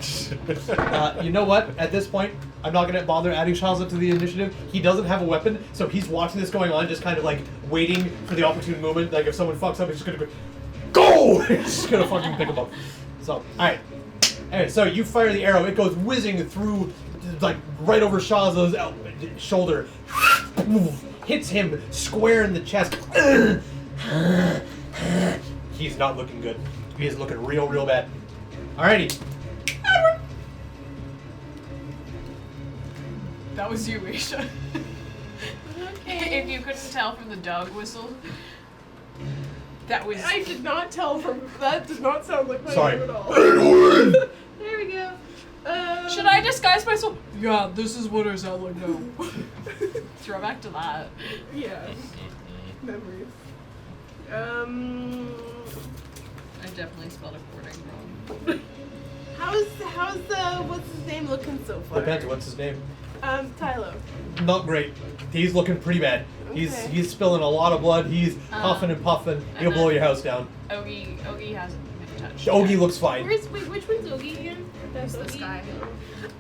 A: You know what? At this point, I'm not gonna bother adding Shaza to the initiative. He doesn't have a weapon, so he's watching this going on, just kind of like waiting for the opportune moment. Like if someone fucks up, he's just gonna go. He's just gonna fucking pick him up. So, alright. Alright, so you fire the arrow. It goes whizzing through, like right over Shaza's shoulder. Hits him square in the chest. He's not looking good. He is looking real, real bad. Alrighty.
B: That was you, Aisha.
G: Okay.
B: If you couldn't tell from the dog whistle, that was.
G: I did not tell from that. Does not sound like my
A: Sorry.
G: name at all. There we go.
B: Should I disguise myself? Yeah, this is what I sound like now. Throw back to that.
G: Yeah. Memories.
B: I definitely spelled according wrong.
G: How's what's his name looking so far?
A: Depends. What's his name?
G: Tylo.
A: Not great. He's looking pretty bad.
G: Okay.
A: He's spilling a lot of blood. He's huffing and puffing. He'll blow your house down.
B: Ogie hasn't been touched.
A: Ogie looks fine.
G: Which one's Ogie again? That's
B: This
G: Ogie.
B: guy.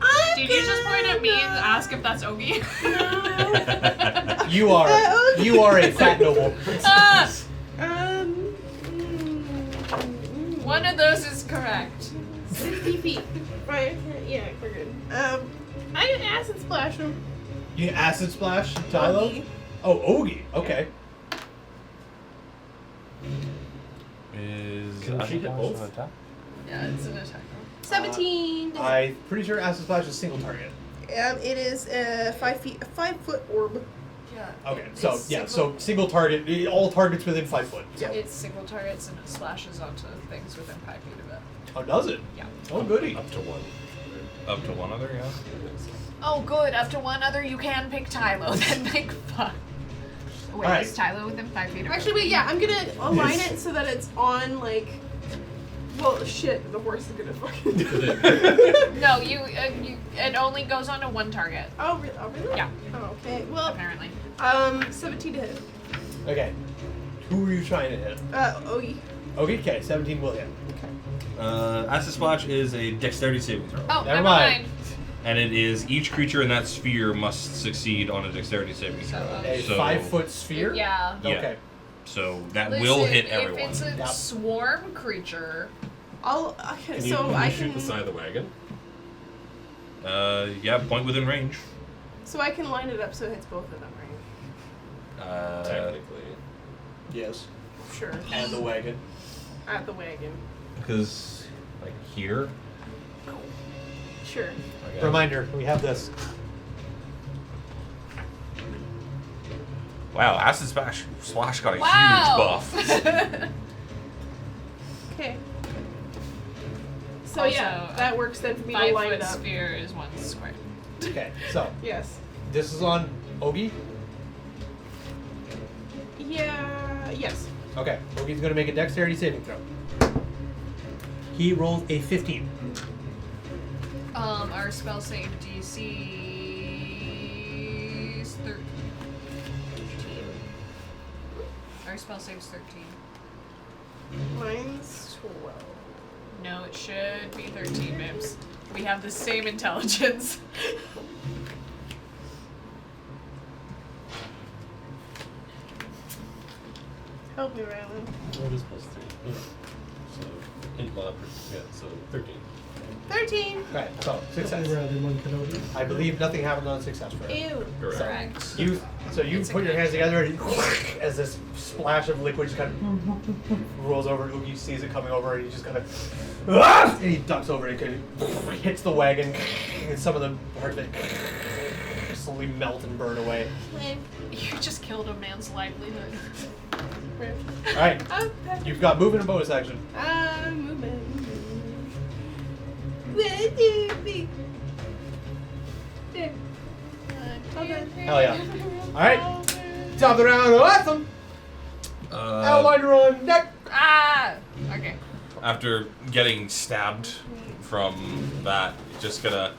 G: I'm
B: Did you just point at me and
G: gonna-
B: ask if that's Ogie?
G: No.
A: You are a fat noble.
B: Ah,
G: Mm,
B: one of those is correct.
G: 60 feet. Right, yeah, we're good. I can acid splash him.
A: You acid splash, Tylo?
G: Ogie.
A: Oh, Ogie. Okay.
C: Can she hit both?
B: Yeah, it's an attack.
G: 17.
A: I'm pretty sure acid splash is single target.
G: It is a 5-foot orb.
B: Yeah.
A: Okay. So
B: it's
A: yeah.
B: single-
A: So single target. All targets within 5 foot. So.
B: It's single targets and it slashes onto things within 5 feet of it.
A: Oh, does it?
B: Yeah.
A: Oh, goody.
C: Up to 1.
D: Up to one other, yeah.
B: Oh, good. Up to one other, you can pick Tylo. Then make fun. Wait,
A: Alright.
B: is Tylo within 5 feet of it?
G: Actually, wait, yeah, I'm gonna align it so that it's on, like. Well, shit, the horse is gonna fucking.
B: No, it only goes on to one target,
G: Oh, really?
B: Yeah.
G: Oh, okay. Well,
B: apparently.
G: 17 to hit.
A: Okay. Who are you trying to hit?
G: Ogie.
A: Okay. 17 will hit.
D: Acid Splash is a dexterity saving throw.
B: Oh,
A: Never
B: never
A: mind.
B: mind.
D: And it is each creature in that sphere must succeed on a dexterity saving throw.
A: A
D: So-
A: 5 foot sphere.
B: Yeah.
D: Yeah.
A: Okay.
D: So that
B: Listen,
D: will hit
B: if
D: everyone.
B: it's a
A: Yep.
B: swarm creature,
G: Okay,
C: Can you,
G: so
C: can
G: I
C: you
G: can.
C: shoot the side of the wagon?
D: Yeah, point within range.
G: So I can line it up so it hits both of them, right?
C: Technically.
A: Yes.
G: Sure.
A: And the wagon.
G: At the wagon.
D: Because, like, here?
G: Sure.
D: Okay.
A: Reminder, we have this.
D: Wow, Acid Splash got a
E: Wow.
D: huge buff.
G: Okay. So
E: Also,
G: yeah, that works then for me to
E: 5
G: line
E: foot
G: it up.
E: sphere is 1 square.
A: Okay, so
G: Yes.
A: this is on Ogie.
G: Yeah. Yes.
A: Okay, Ogie's gonna make a dexterity saving throw. He rolled a 15.
E: Our spell save DC is 13. Our spell save's 13.
G: Mine's 12.
E: No, it should be 13, Mims. We have the same intelligence.
G: Help me, Rylan.
C: What is plus 3? Yeah. So, so 13.
G: 13.
A: Okay, so success.
F: Rather than one Kenobi.
A: I believe nothing happened on success for him.
G: Ew.
D: Correct.
E: Correct.
A: You
E: It's a
A: put your
E: good
A: hands
E: thing.
A: together and as this splash of liquid just kind of rolls over, Oogie sees it coming over and he just kind of and he ducks over and kind of hits the wagon and some of the parts of it slowly melt and burn away.
E: You just killed a man's livelihood.
A: Alright, you've got movement and bonus action.
G: Movement.
A: Hell yeah. Alright, top of the round, awesome! Outliner on deck!
E: Ah! Okay.
D: After getting stabbed from that, just gonna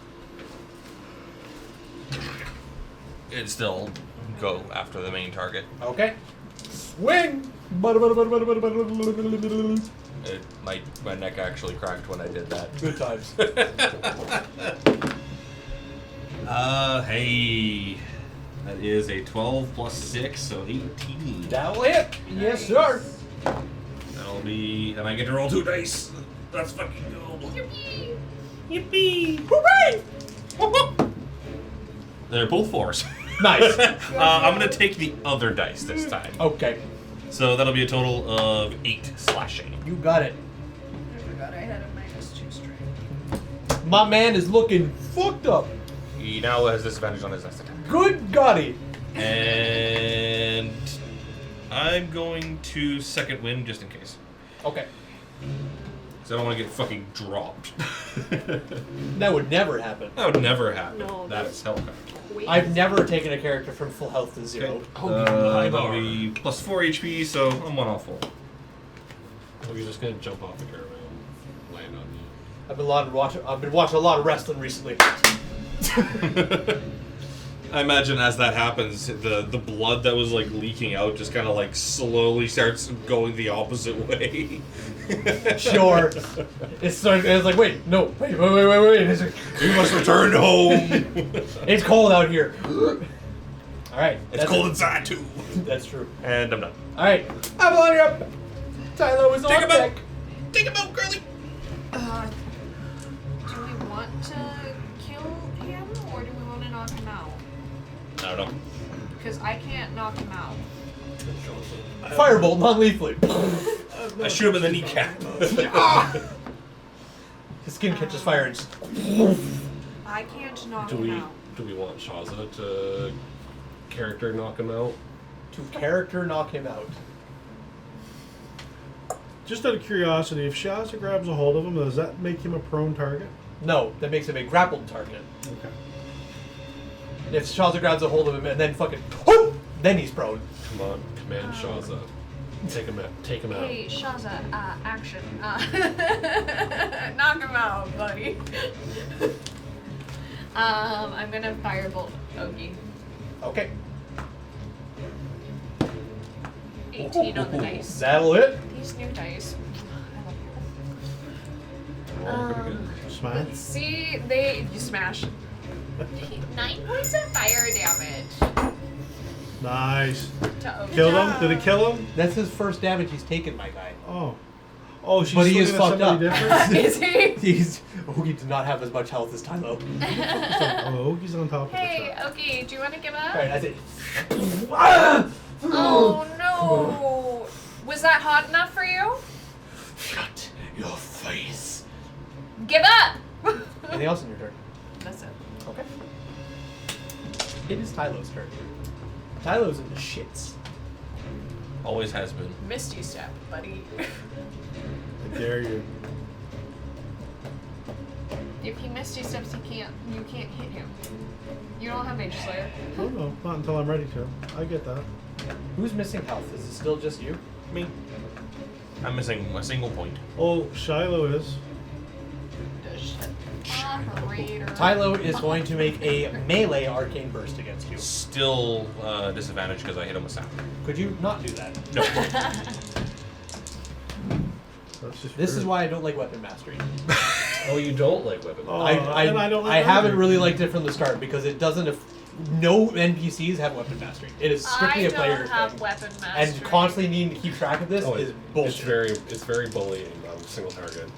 D: and still go after the main target.
A: Okay. Swing!
D: My neck actually cracked when I did that.
A: Good times.
D: Hey, that is a 12 plus 6, so 18.
A: That'll hit! Yes, sir!
D: That'll be, and I get to roll 2 dice. Let's fucking go.
E: Yippee!
A: Yippee! Hooray!
D: They're both 4s.
A: Nice.
D: I'm gonna take the other dice this time.
A: Okay,
D: So that'll be a total of 8 slashing.
A: you got it.
E: I forgot I had a -2 strength.
A: My man is looking fucked up.
D: He now has disadvantage on his next attack.
A: Good golly.
D: And I'm going to second wind just in case.
A: Okay.
D: Because I don't want to get fucking dropped.
A: That would never happen.
D: That would never happen.
G: No,
D: That is hellfire.
A: I've never taken a character from full health to 0.
D: That'll be plus 4 HP, so I'm 1 off full.
C: Well, you're just gonna jump off the caravan, land on you.
A: I've been watching a lot of wrestling recently.
D: I imagine as that happens, the blood that was like leaking out just kind of like slowly starts going the opposite way.
A: Sure. It's like, wait. It's, like,
D: You must return home.
A: it's cold out here. Alright.
D: It's cold inside too.
A: That's true.
D: And I'm done.
A: Alright. Avalon, you're up. Tylo is
D: Take
A: on
D: him out.
A: deck.
D: Take him out, girly.
E: Do we want to kill him or do we want to knock him out?
D: I don't know.
E: Because I can't knock him out.
A: Firebolt, non-lethally.
D: I shoot him in the kneecap.
A: His skin catches fire and just...
E: I can't knock
C: Do
E: him
C: we
E: out.
C: want Shaza to character knock him out?
A: To character knock him out.
F: Just out of curiosity, if Shaza grabs a hold of him, does that make him a prone target?
A: No, that makes him a grappled target.
F: Okay.
A: If Shaza grabs a hold of him and then fucking... whoop, then he's prone.
C: Come on, command Shaza. Take him out. Take him out.
E: Hey, Shaza, action. Knock him out, buddy. I'm gonna firebolt Ogie.
A: Okay.
E: 18 on the dice.
A: That'll hit.
E: These new dice.
F: Smash.
E: Let's see, you smash. 9 points of fire damage
F: Nice.
E: to Ogie.
F: Killed him? Did it kill him?
A: That's his first damage he's taken, my guy.
F: Oh. Oh, she's
A: But he is
F: swinging at
A: fucked
F: somebody
A: up.
F: different?
E: Is he?
A: Oogie did not have as much health as Tylo.
F: Oh, Oogie's on top of the
E: Hey,
F: truck.
E: okay, do you want to give up?
A: Alright, that's it.
E: Oh no! Was that hot enough for you?
A: Shut your face.
E: Give up!
A: Anything else in your turn?
B: That's it.
A: Okay. It is Tylo's turn. Tylo's in the shits.
D: Always has been.
B: Misty step, buddy.
F: I dare you.
B: If he misty steps, you can't hit him. You don't have Mage Slayer.
F: Oh no, not until I'm ready to. I get that.
A: Who's missing health? Is it still just you?
D: Me. I'm missing a single point.
F: Oh, Shiloh is.
B: Operator.
A: Tylo is going to make a melee arcane burst against you.
D: Still disadvantage because I hit him with sound.
A: Could you not do that?
D: No.
F: That's just
A: This is
F: weird.
A: why I don't like weapon mastery.
C: Oh, you don't like weapon.
F: Oh,
A: I
F: then I don't like
A: I haven't
F: either.
A: really liked it from the start because it doesn't. No NPCs have weapon mastery. It is strictly
E: I
A: a player
E: don't have
A: thing.
E: weapon mastery.
A: And constantly needing to keep track of this
C: Oh,
A: is bullshit.
C: It's very bullying on single target.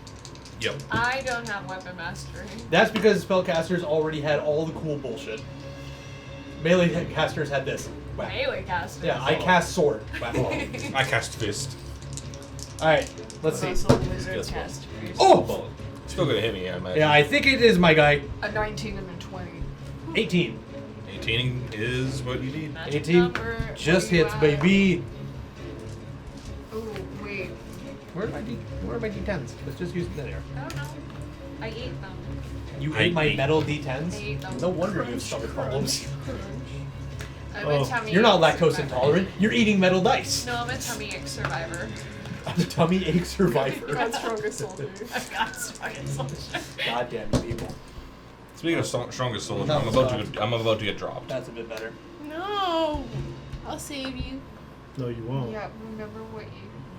D: Yep.
B: I don't have weapon mastery.
A: That's because spellcasters already had all the cool bullshit. Melee casters had this. Whack.
B: Melee caster.
A: Yeah, I cast sword. Whack.
D: I cast fist.
A: Alright, let's see.
B: Also, wizard
C: Guess what?
B: cast. priest.
A: Oh!
D: Still gonna hit me, I imagine.
A: Yeah, I think it is my guy.
B: A 19 and a 20.
A: 18.
D: 18 is what you need.
B: Magic
A: 18
B: number,
A: just
B: where you
A: hits,
B: at?
A: baby.
B: Oh, wait.
A: Where are my D10s? Let's just use them there.
B: I don't know. I ate them.
A: You
D: I
A: ate my
D: ate-
A: metal
B: I
A: D10s?
B: ate them.
A: No wonder you have
B: Crunch,
A: stomach
B: crunch,
A: problems.
B: crunch. I'm
F: Oh,
B: a tummy
A: You're not
B: ache
A: lactose
B: survivor.
A: intolerant. You're eating metal dice.
B: No, I'm a tummy ache survivor.
A: A tummy ache survivor.
G: God's strongest soldier.
B: I've got fucking soldier.
A: Goddamn people.
D: Speaking of strongest soldier,
A: No,
D: I'm about to get dropped.
A: That's a bit better.
G: No! I'll save you.
F: No, you won't.
B: Yeah, remember what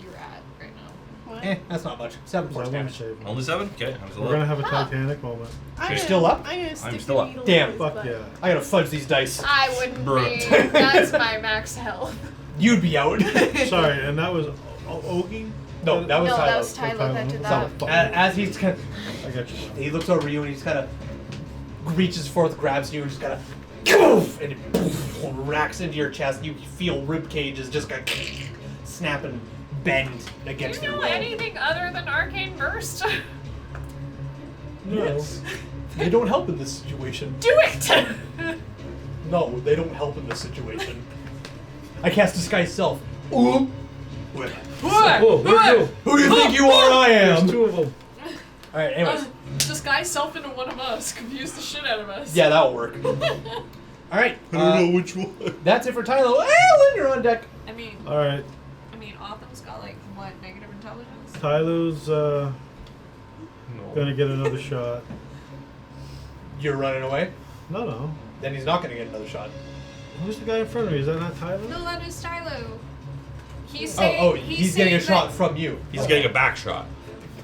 B: you're at right now.
G: What?
A: That's not much. 7
F: 'Cause I
A: force
F: want
A: damage.
F: to save you.
D: Only 7? Okay, I'm still
F: We're gonna
D: up.
F: have a Titanic moment.
G: I'm
A: You're
G: gonna-
A: still up?
G: I'm gonna stick
D: still
G: the
D: up.
G: needle
A: Damn.
G: in his
F: Fuck
G: butt.
F: yeah.
A: I gotta fudge these dice.
B: I wouldn't
D: Bruh.
B: be. That's my max health.
A: You'd be out.
F: Sorry, and that was Ogie?
A: No, that was
B: No,
A: Tylo.
B: that was Tylo that did that.
A: So, as he's kind of,
F: I got you.
A: he looks over you and he's kind of reaches forth, grabs you, and just kind of, poof, and it poof, racks into your chest. You feel rib cages just kind of snap and bend
E: Do
A: against
E: you
A: your
E: know
A: will.
E: anything other than Arcane Burst?
F: No.
A: Yes. They don't help in this situation.
E: Do it!
A: No, they don't help in this situation. I cast Disguise Self. Ooh. Wait.
F: Whoa, where'd you go?
A: Who do you think you are? I am.
F: There's 2 of them.
A: Alright, anyways.
B: Disguise self into one of us. Confuse the shit out of us.
A: Yeah, that'll work. Alright.
C: which one.
A: That's it for Tylo. Lynn, you're on deck.
B: I mean,
F: Alright,
B: Otham's got like what, negative intelligence?
F: Tylo's
C: No.
F: gonna get another shot.
A: You're running away?
F: No.
A: Then he's not gonna get another shot.
F: Who's the guy in front of me? Is that not Tylo?
B: No, that is Tylo. He's
A: Oh,
B: saying.
A: he's getting a
B: saying
A: shot
B: that-
A: from you.
D: He's getting a back shot.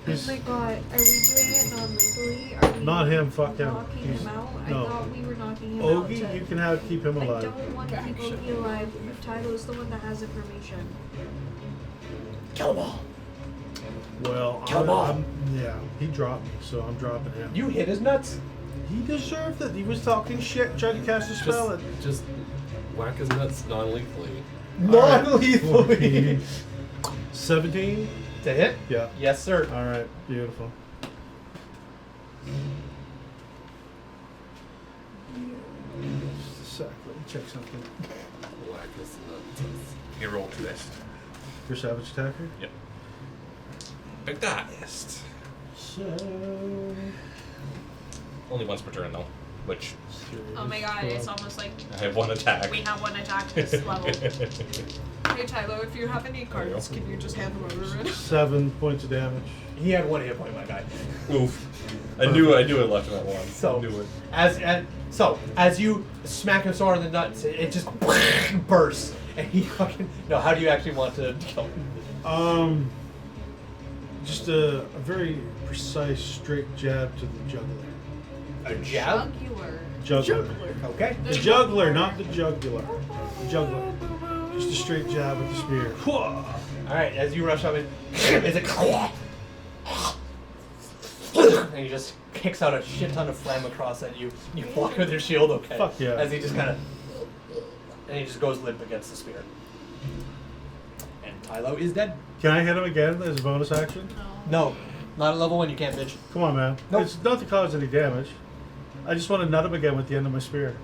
H: Oh my god, are we doing it non-legally? Are we
F: Not him, fuck him.
H: knocking
F: He's-
H: him out? I
F: no.
H: thought we were knocking him out.
F: Ogie,
H: to-
F: you can keep him
H: I
F: alive.
H: don't want to keep Ogie alive. Tylo's the one that has information.
A: Kill them all.
F: Well,
A: Kill 'em all.
F: yeah, he dropped me, so I'm dropping him.
A: You hit his nuts.
F: He deserved it. He was talking shit, trying to cast a spell.
C: Just whack his nuts non-lethally.
A: Non-lethally.
F: 17?
A: To hit?
F: Yeah.
A: Yes, sir.
F: Alright, beautiful. Just a sec, let me check something.
C: Whack his nuts.
D: You roll 2 dice.
F: Your savage attacker?
D: Yep. Big dice.
F: So.
D: Only once per turn though, which
B: Oh my god, it's almost like
D: I have 1 attack.
B: we have one attack this level. Hey Tylo, if you have any cards, can you just hand them over?
F: 7 points of damage.
A: He had 1 hit point, my guy.
D: Oof. I knew I left him at 1.
A: So
D: I knew it.
A: as you smack him so hard in the nuts, it just bursts, and he fucking. No, how do you actually want to kill him?
F: Just a very precise straight jab to the juggler.
A: A jab?
B: Jugular.
F: Juggler.
A: Okay.
F: The juggler, not the jugular. The juggler. Just a straight jab with the spear.
A: All right, as you rush up, is it? And he just kicks out a shit ton of phlegm across at you. You block with your shield, okay?
F: Fuck yeah.
A: As he just kind of, and he just goes limp against the spear. And Tylo is dead.
F: Can I hit him again as a bonus action?
A: No, not at level 1. You can't, bitch.
F: Come on, man.
A: Nope.
F: It's not to cause any damage. I just want to nut him again with the end of my spear.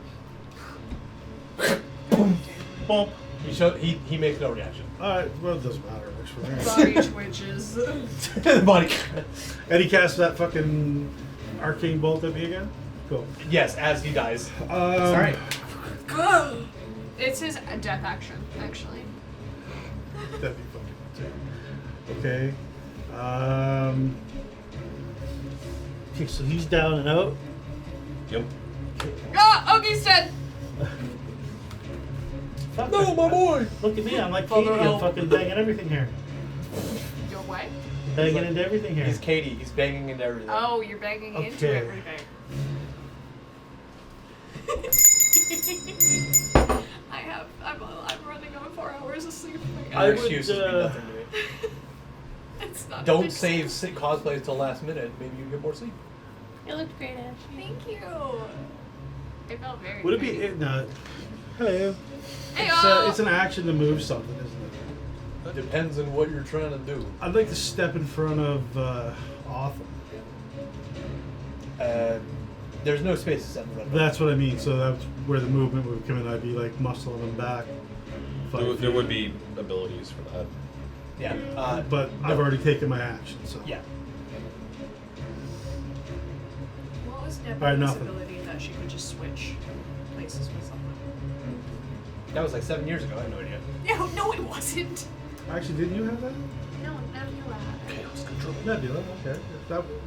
F: Bump.
A: He makes no reaction.
F: Alright, well, it doesn't matter. It works for me.
B: Body twitches.
A: The body.
F: And he casts that fucking arcane bolt at me again? Cool.
A: Yes, as he dies.
F: All
A: right.
B: It's his death action, actually.
F: That'd be fucking okay. Okay, so he's down and out.
C: Yep.
B: Ah, Ogie's dead.
F: Fuck
A: No,
F: it.
A: my boy.
F: Look at me, I'm like
A: Father
F: Katie. I'm
A: help.
F: fucking banging everything here.
B: Your what?
F: Banging into everything here.
A: He's Katie. He's banging into everything.
B: Oh, you're banging into
F: Okay.
B: everything. I'm running on 4 hours of sleep.
F: I
A: Your
F: would,
A: excuses mean nothing to me.
B: It's not. a
A: Don't
B: big
A: save cosplays till last minute. Maybe you get more sleep.
E: It looked great, Ashley.
B: Thank you. It felt very.
F: Would it be
B: great.
F: no? Hello.
B: Hey,
F: It's an action to move something, isn't it?
A: Depends on what you're trying to do.
F: I'd like to step in front of Otham.
A: There's no space to set in front of it.
F: That's what I mean. So that's where the movement would come in. I'd be like muscling him back.
C: There would be abilities for that.
A: Yeah.
F: But I've already taken my action. So
A: Yeah.
B: What was
F: Alright,
B: Nebula's
F: nothing.
B: ability that she could just switch places with someone?
A: That was like 7 years ago. I have no idea.
B: No, it wasn't.
F: Actually, didn't you have that?
B: No, Nebula.
C: Chaos control.
F: Nebula. Okay.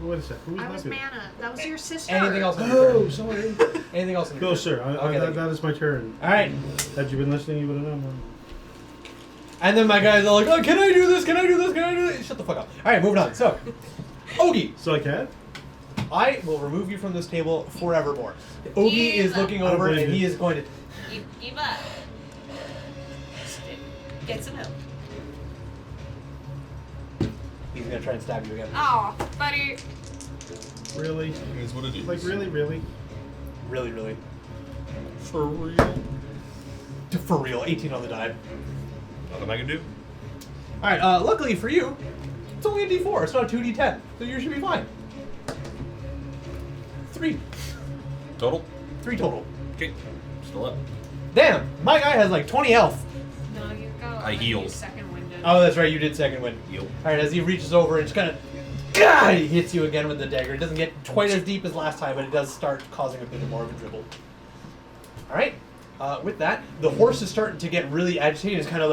F: Wait a sec. Who was
B: I was
F: Nebula?
B: Mana. That was your sister.
A: Anything else? On your
F: Oh,
A: turn?
F: sorry.
A: Anything else? On your
F: Go,
A: turn?
F: sir.
A: Okay, thank you.
F: That is my turn.
A: All right.
F: Had you been listening, you would have known. Man.
A: And then my guys are like, "Oh, can I do this? Can I do this? Can I do this?" Shut the fuck up. All right, moving on. So, Ogie,
F: So I can?
A: I will remove you from this table forevermore. Ogie is
E: Eva.
A: looking over,
F: blame
A: and
F: you.
A: he is going to.
E: Eva. Get some help.
A: He's gonna try and stab you again.
B: Oh, buddy.
F: Really?
C: Is what it is.
F: Like, really?
A: Really, really.
C: For real?
A: For real. 18 on the die.
C: Nothing I can do.
A: All right. Luckily for you, it's only a D4. It's not a 2D10, so you should be fine. 3.
C: Total?
A: 3 total.
C: Okay. Still up.
A: Damn, my guy has like 20 health.
B: No, you go.
C: I healed.
B: Second winded.
A: Oh, that's right. You did second wind.
C: Yep.
A: All right. As he reaches over and just kind of, he hits you again with the dagger. It doesn't get quite as deep as last time, but it does start causing a bit more of a dribble. All right. With that, the horse is starting to get really agitated. It's kind of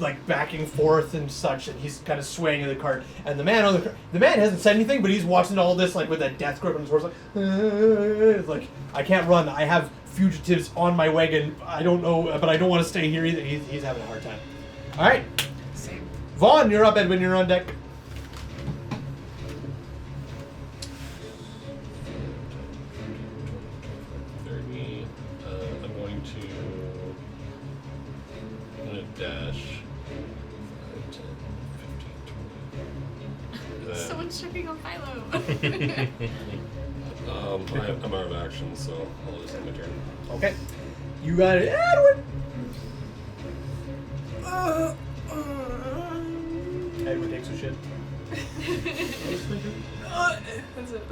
A: like backing forth and such, and he's kind of swaying in the cart. And the man on the man hasn't said anything, but he's watching all this like with that death grip on his horse. Like, it's like, I can't run. I have fugitives on my wagon. I don't know, but I don't want to stay here either. He's having a hard time. All right,
B: Same.
A: Vaughn, you're up, Edwin. You're on deck.
C: I'm going to dash 5, 10, 15, 20.
B: Someone's checking on Philo.
C: I'm out of action, so I'll just end my turn.
A: Okay, you got it, Edwin. Edwin takes a shit.
B: That's it.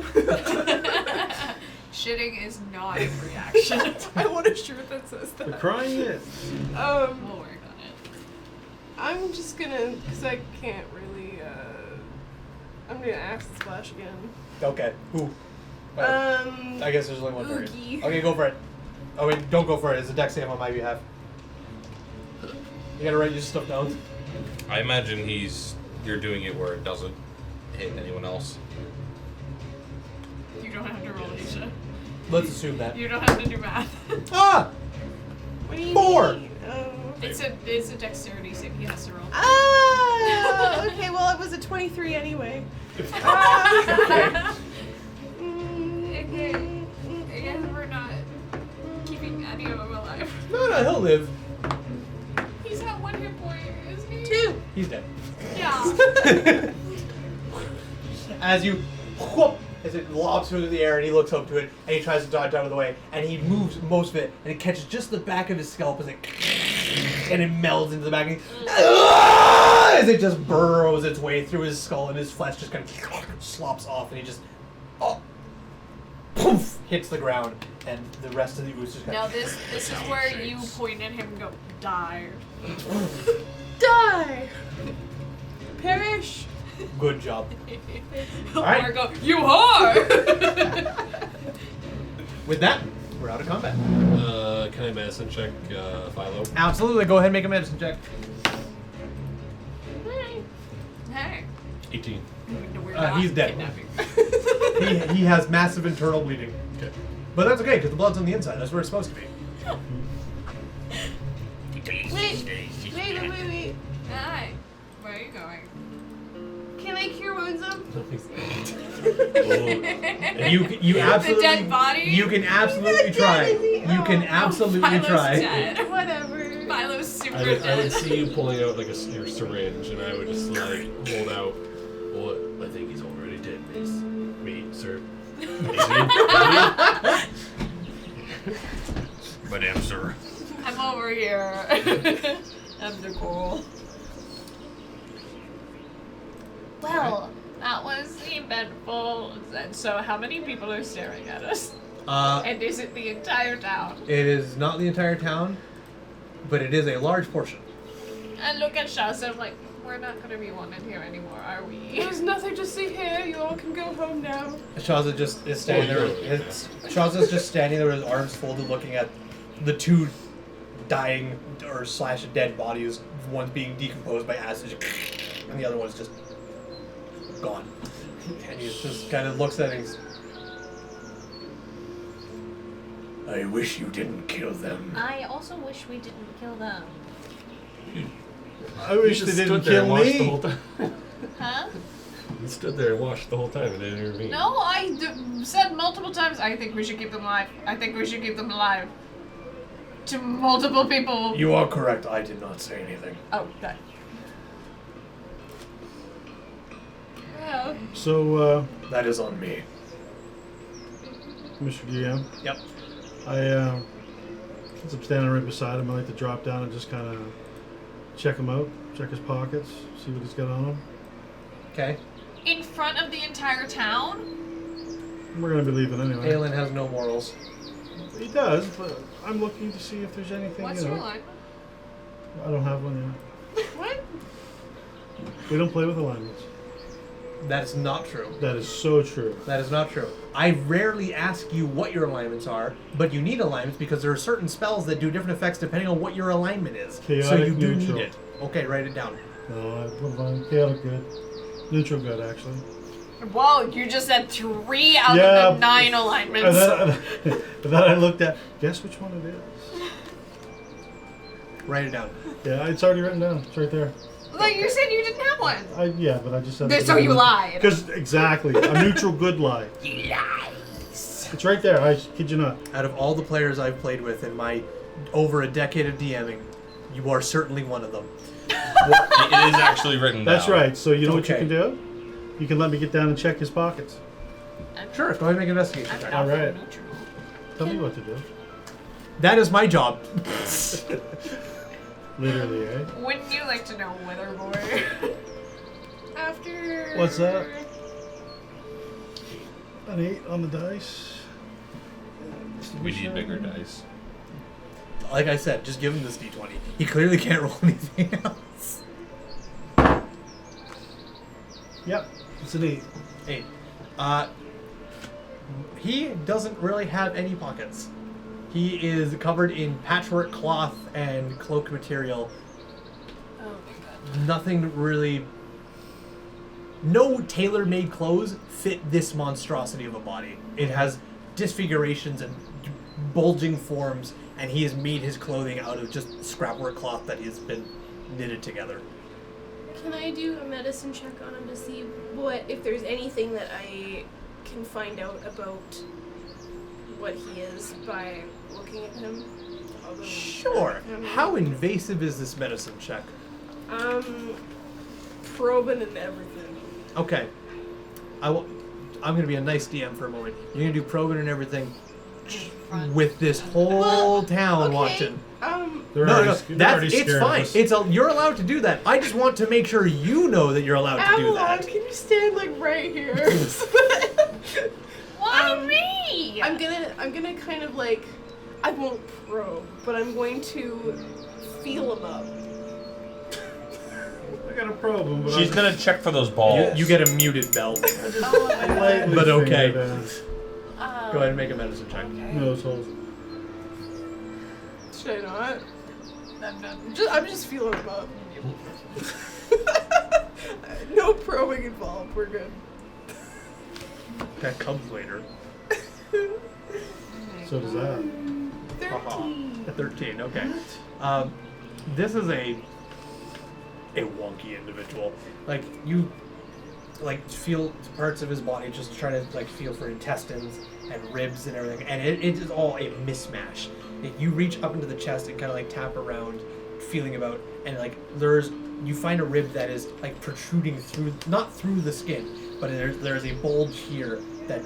B: Shitting is not a reaction. I want a shirt that says that.
F: The crying is.
B: We'll work on it.
G: I'm just gonna, because I can't really, I'm gonna Acid Splash again.
A: Okay, who? I guess there's only one target.
G: Oogie.
A: Okay, go for it. Oh wait, don't go for it. It's a dex save on my behalf. You gotta write your stuff down.
D: I imagine you're doing it where it doesn't hit anyone else.
B: You don't have to roll Alicia.
A: Let's assume that.
B: You don't have to do math.
A: Ah!
G: What do you
A: 4!
G: mean?
B: It's a dexterity save he has to roll.
G: Ah! Okay, well, it was a 23 anyway.
B: Okay. Again, we're not keeping any of them alive.
A: No, he'll live.
B: He's at 1 hit point, isn't he?
G: 2.
A: He's dead.
B: Yeah.
A: As you whoop, as it lobs through the air, and he looks up to it, and he tries to dodge out of the way, and he moves most of it, and it catches just the back of his scalp as it, and it melds into the back. And as it just burrows its way through his skull, and his flesh just kind of slops off, and he just poof, hits the ground, and the rest of the ooze just kind
B: Now
A: of...
B: this is where you point at him and go, die.
G: Die! Perish!
A: Good job.
B: Or
A: Alright.
B: go, you whore!
A: With that, we're out of combat.
C: Can I medicine check Philo?
A: Absolutely, go ahead and make a medicine check.
B: Hey.
C: 18.
B: We're not
A: He's dead.
B: kidnapping.
A: He has massive internal bleeding.
C: Okay.
A: But that's okay, because the blood's on the inside. That's where it's supposed to be.
G: Wait.
B: Hi. Where are you going?
G: Can I cure wounds him?
A: You absolutely...
B: dead body?
A: You can absolutely
G: He's not
A: try.
G: dead, is he?
A: You can absolutely
B: Philo's
A: try.
B: dead.
G: Whatever.
B: Philo's super
C: I
B: dead.
C: would see you pulling out like your syringe, and I would just like hold out. Well, I think he's already dead, miss. Me, sir.
D: Madam, sir.
B: I'm over here. I'm the goal. Well, that was eventful. And so how many people are staring at us? And is it the entire town?
A: It is not the entire town, but it is a large portion.
B: And look at Shasta, I'm like, we're not going to be wanted here anymore, are we?
G: There's nothing to see here. You all can go home now.
A: Shaza just is standing there. Shaza's just standing there with his arms folded, looking at the two dying or slash dead bodies. One's being decomposed by acid, and the other one's just gone. And he just kind of looks at it. I wish you didn't kill them.
E: I also wish we didn't kill them.
F: I wish they didn't kill me.
C: The whole time.
B: Huh?
C: You stood there and watched the whole time and didn't intervene.
B: No, I said multiple times, I think we should keep them alive. I think we should keep them alive. To multiple people.
A: You are correct. I did not say anything.
B: Oh, good. Well,
F: So,
A: That is on me.
F: Mr. DM,
A: Yep.
F: since I'm standing right beside him, I like to drop down and just kind of check him out, check his pockets, see what he's got on him.
A: Okay.
B: in front of the entire town?
F: We're gonna be leaving anyway.
A: Aelin has no morals.
F: He does, but I'm looking to see if there's anything.
B: What's
F: you know.
B: your alignment?
F: I don't have one yet.
B: What?
F: We don't play with alignments.
A: That is not true.
F: That is so true.
A: That is not true. I rarely ask you what your alignments are, but you need alignments because there are certain spells that do different effects depending on what your alignment is. So
F: Chaotic,
A: you do
F: neutral.
A: need it. Okay, write it down.
F: No, I put mine chaotic good. Neutral good, actually.
B: Whoa, you just said 3 out
F: Yeah,
B: of the 9 alignments.
F: And then I looked at, guess which one it is?
A: Write it down.
F: Yeah, it's already written down. It's right there.
B: Like you said you didn't have one.
F: Yeah, but I just said
B: So you lied.
F: Because, exactly, a neutral good lie.
B: You lies.
F: It's right there, I kid you not.
A: Out of all the players I've played with in my over a decade of DMing, you are certainly one of them.
D: It is actually written
F: That's
D: down.
F: right, so you know what you
A: Okay.
F: can do? You can let me get down and check his pockets.
A: Sure, go ahead and make an investigation
B: I'm
A: check.
B: not
F: Alright.
B: neutral.
F: Tell me what to do.
A: That is my job.
F: Literally, eh?
B: Wouldn't you like to know, Wither Boy?
G: After.
F: What's that? An 8 on the dice.
D: We need bigger dice.
A: Like I said, just give him this d20. He clearly can't roll anything else.
F: Yep, it's an 8.
A: 8. He doesn't really have any pockets. He is covered in patchwork cloth and cloak material.
B: Oh my god.
A: Nothing really... No tailor-made clothes fit this monstrosity of a body. It has disfigurations and bulging forms, and he has made his clothing out of just scrapwork cloth that has been knitted together.
G: Can I do a medicine check on him to see if there's anything that I can find out about what he is by looking at him? Although-
A: Sure. How invasive is this medicine check?
G: Probing and everything.
A: Okay. I'm going to be a nice DM for a moment. You're going to do probing and everything with this whole town watching.
F: They're
A: No,
F: already, they're already
A: it's
F: scared of
A: fine.
F: us.
A: You're allowed to do that. I just want to make sure you know that you're allowed to do
G: Avalon,
A: that.
G: can you stand like right here?
E: Why me?
G: I'm gonna kind of like, I won't probe, but I'm going to feel him up.
F: I gotta probe him, but
D: She's
F: I'm
D: gonna check for those balls.
A: You get a muted belt.
F: lightly
A: But okay.
F: finger down.
A: Go ahead and make a medicine check.
F: Nose holes.
G: Should I not?
B: I'm done.
G: I'm just feeling him up. No probing involved. We're good.
A: That comes later.
F: So does that.
G: 13.
A: 13, okay. This is a wonky individual. Like, you feel parts of his body, just trying to feel for intestines and ribs and everything, and it is all a mismatch. You reach up into the chest and kind of tap around, feeling about, and you find a rib that is protruding through, not through the skin, but there's a bulge here that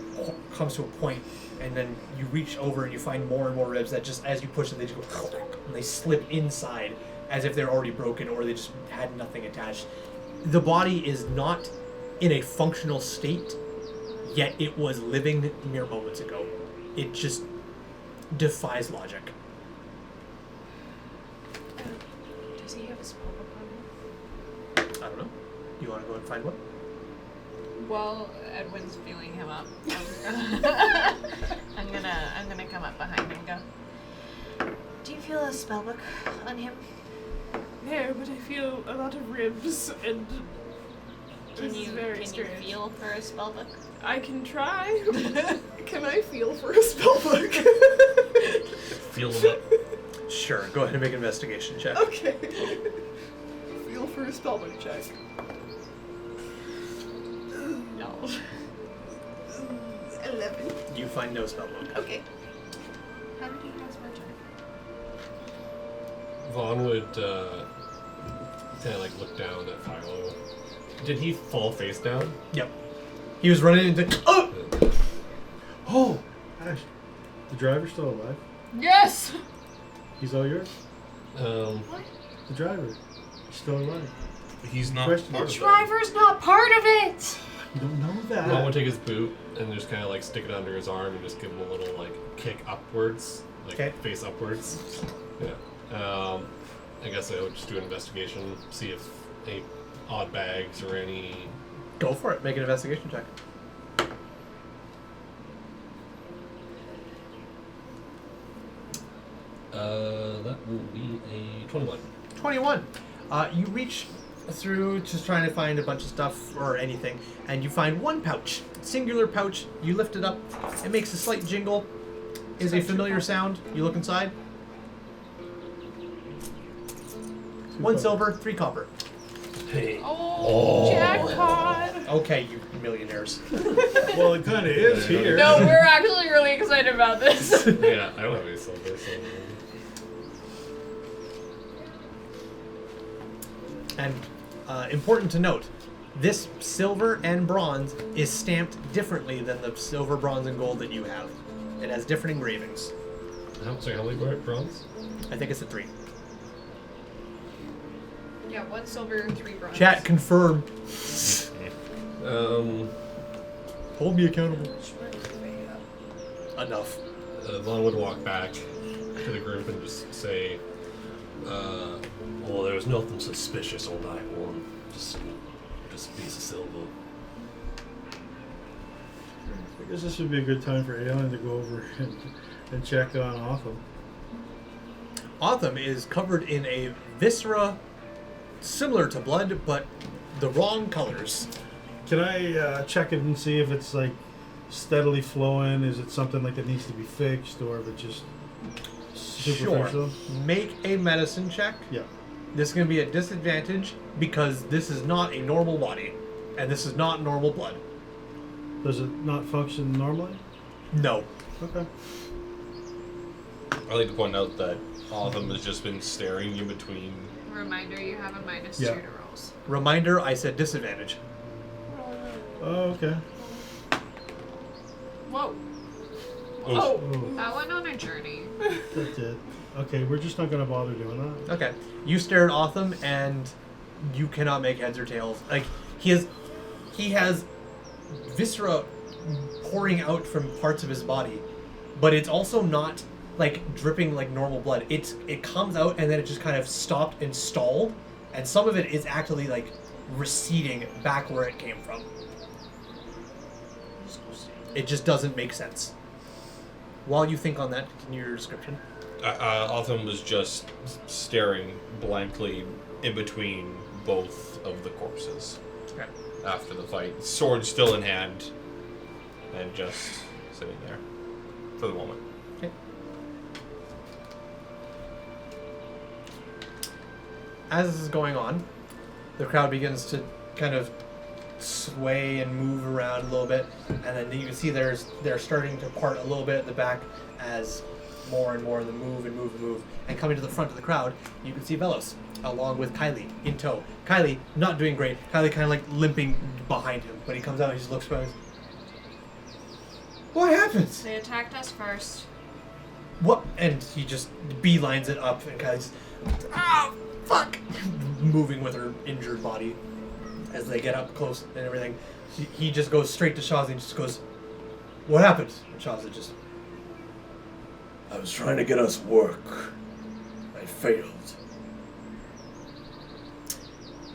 A: comes to a point, and then you reach over and you find more and more ribs that just as you push them, they just go and they slip inside as if they're already broken or they just had nothing attached. The body is not in a functional state, yet it was living mere moments ago. It just defies logic.
B: Does he have a spell book on him?
A: I don't know. You want to go and find one?
B: While Edwin's feeling him up, I'm gonna come up behind him and go.
E: Do you feel a spellbook on him?
G: No, but I feel a lot of ribs and
E: Can
G: this
E: you
G: is very
E: can
G: strange.
E: you feel for a spellbook?
G: I can try. Can I feel for a spellbook?
D: Feel them up.
A: Sure. Go ahead and make an investigation check.
G: Okay. Feel for a spellbook check.
B: No.
G: 11.
A: You find no spellbook.
G: Okay.
B: How did he pass my check?
C: Vaughn would kind of look down at Philo. Did he fall face down?
A: Yep. He was running into. Oh!
F: Oh! Ash, the driver's still alive?
B: Yes.
F: He's all yours?
C: Um,
F: The driver. He's still alive.
D: He's not
F: Question.
D: part
E: The
D: of
E: driver's not part of it.
F: You don't know that.
C: Vaughn would take his boot and just kind of stick it under his arm and just give him a little kick upwards,
A: Okay.
C: face upwards. Yeah. I guess I would just do an investigation, see if any odd bags or any.
A: Go for it. Make an investigation check.
C: That will be a 21.
A: 21. You reach through just trying to find a bunch of stuff or anything, and you find one pouch. Singular pouch. You lift it up. It makes a slight jingle. Is a familiar sound. You look inside. 1 silver, 3 copper.
C: Hey.
B: Oh,
G: Jackpot!
A: Okay, you millionaires.
F: Well, it kind of is here.
B: no, we're actually really excited about this.
C: Yeah, I don't have any silver, so.
A: And important to note, this silver and bronze is stamped differently than the silver, bronze, and gold that you have. It has different engravings.
C: Sorry, how many bronze?
A: I think it's a 3.
B: Yeah, 1 silver, 3 bronze.
A: Chat, confirm. Hold me accountable. Enough.
C: Vaughn would walk back to the group and just say, well, there was nothing suspicious on night one. Just a piece of silver.
F: I guess this would be a good time for Aeon to go over and check on Otham.
A: Otham is covered in a viscera similar to blood, but the wrong colors.
F: Can I check it and see if it's steadily flowing? Is it something that needs to be fixed, or if it's just superficial?
A: Sure. Make a medicine check.
F: Yeah.
A: This is going to be a disadvantage because this is not a normal body, and this is not normal blood.
F: Does it not function normally?
A: No.
F: Okay.
D: I'd like to point out that Autumn has just been staring you between.
B: Reminder, you have a -2
F: Yeah.
B: to rolls.
A: Reminder, I said disadvantage.
F: Oh, okay.
B: Whoa.
D: Oh.
F: Oh,
B: I went on a journey.
F: that's it. Okay, we're just not gonna bother doing that.
A: Okay. You stare at Otham, and you cannot make heads or tails. Like, he has viscera pouring out from parts of his body, but it's also not like dripping like normal blood. It comes out and then it just kind of stopped and stalled, and some of it is actually like receding back where it came from. It just doesn't make sense. While you think on that, continue your description.
D: Otham was just staring blankly in between both of the corpses
A: Okay.
D: after the fight, sword still in hand, and just sitting there for the moment.
A: Okay. As this is going on, the crowd begins to kind of sway and move around a little bit, and then you can see they're starting to part a little bit at the back as more and more of them move and move and move. And coming to the front of the crowd, you can see Velos, along with Kylie in tow. Kylie not doing great. Kylie kind of like limping behind him. When he comes out, he just looks around. What happens?
E: They attacked us first.
A: What? And he just beelines it up, and Kylie's, oh, fuck! Moving with her injured body as they get up close and everything. He just goes straight to Shazi and just goes, what happened? And Shazi just, I was trying to get us work. I failed.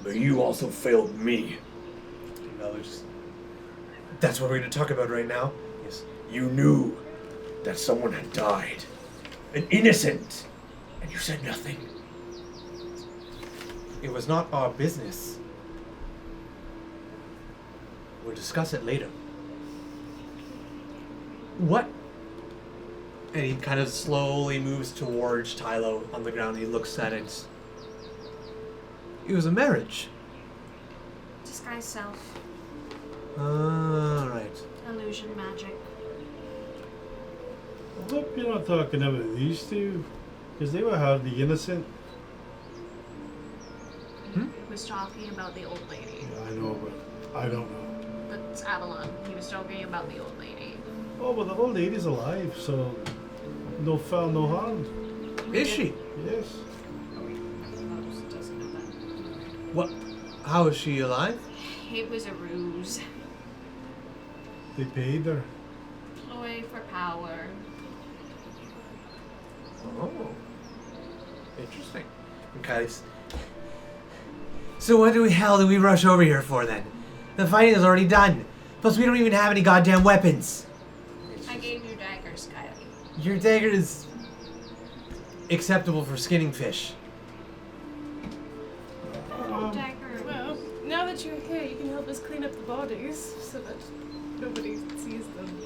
A: But you also failed me. And Valor just, that's what we're going to talk about right now? Yes. You knew that someone had died. An innocent. And you said nothing. It was not our business. We'll discuss it later. What? And he kind of slowly moves towards Tylo on the ground. He looks at it. It was a marriage.
E: Disguise self.
A: Alright.
E: Illusion magic.
F: I hope you're not talking about these two, because they were hardly innocent.
E: He was talking about the old lady.
F: Yeah, I know, but I don't know.
E: That's Avalon. He was talking about the old lady.
F: Oh, but the old lady's alive, so no foul, no harm.
A: Is she?
F: Yes.
E: Doesn't know that.
A: What? How is she alive?
E: It was a ruse.
F: They paid her.
E: Ploy for power.
A: Oh. Interesting. Okay. So what the hell do we rush over here for then? The fighting is already done. Plus we don't even have any goddamn weapons.
E: I gave you daggers, Kylie.
A: Your dagger is acceptable for skinning fish.
E: Dagger.
G: Well, now that you're here, you can help us clean up the bodies so that nobody sees them.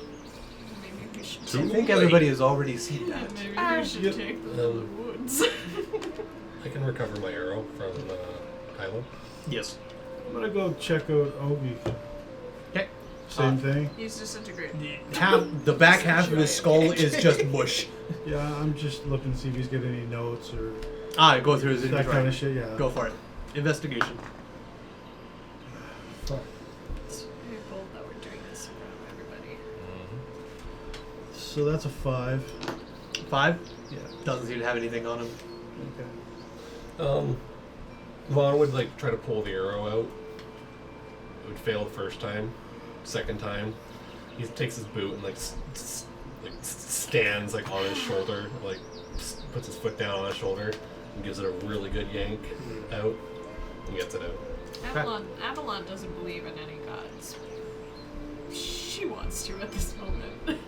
E: Maybe we should.
A: I think everybody has already seen that.
B: Maybe we should take them to the woods.
C: I can recover my arrow from Kylo.
A: Yes.
F: I'm gonna go check out Obi.
A: Okay.
F: Same thing.
B: He's disintegrated.
A: The back half of his skull is just mush.
F: Yeah, I'm just looking to see if he's got any notes or
A: Go through his
F: that
A: inventory.
F: kind of shit. Yeah.
A: Go for it. Investigation.
F: Fuck.
B: It's very bold that we're doing this in front of everybody.
F: So that's a 5.
A: 5?
F: Yeah.
A: Doesn't seem to have anything on him.
F: Okay.
C: Vaughn would like try to pull the arrow out. It would fail the first time. Second time, he takes his boot and stands like on his shoulder, like puts his foot down on his shoulder and gives it a really good yank out and gets it out.
B: Avalon doesn't believe in any gods. She wants to at this moment.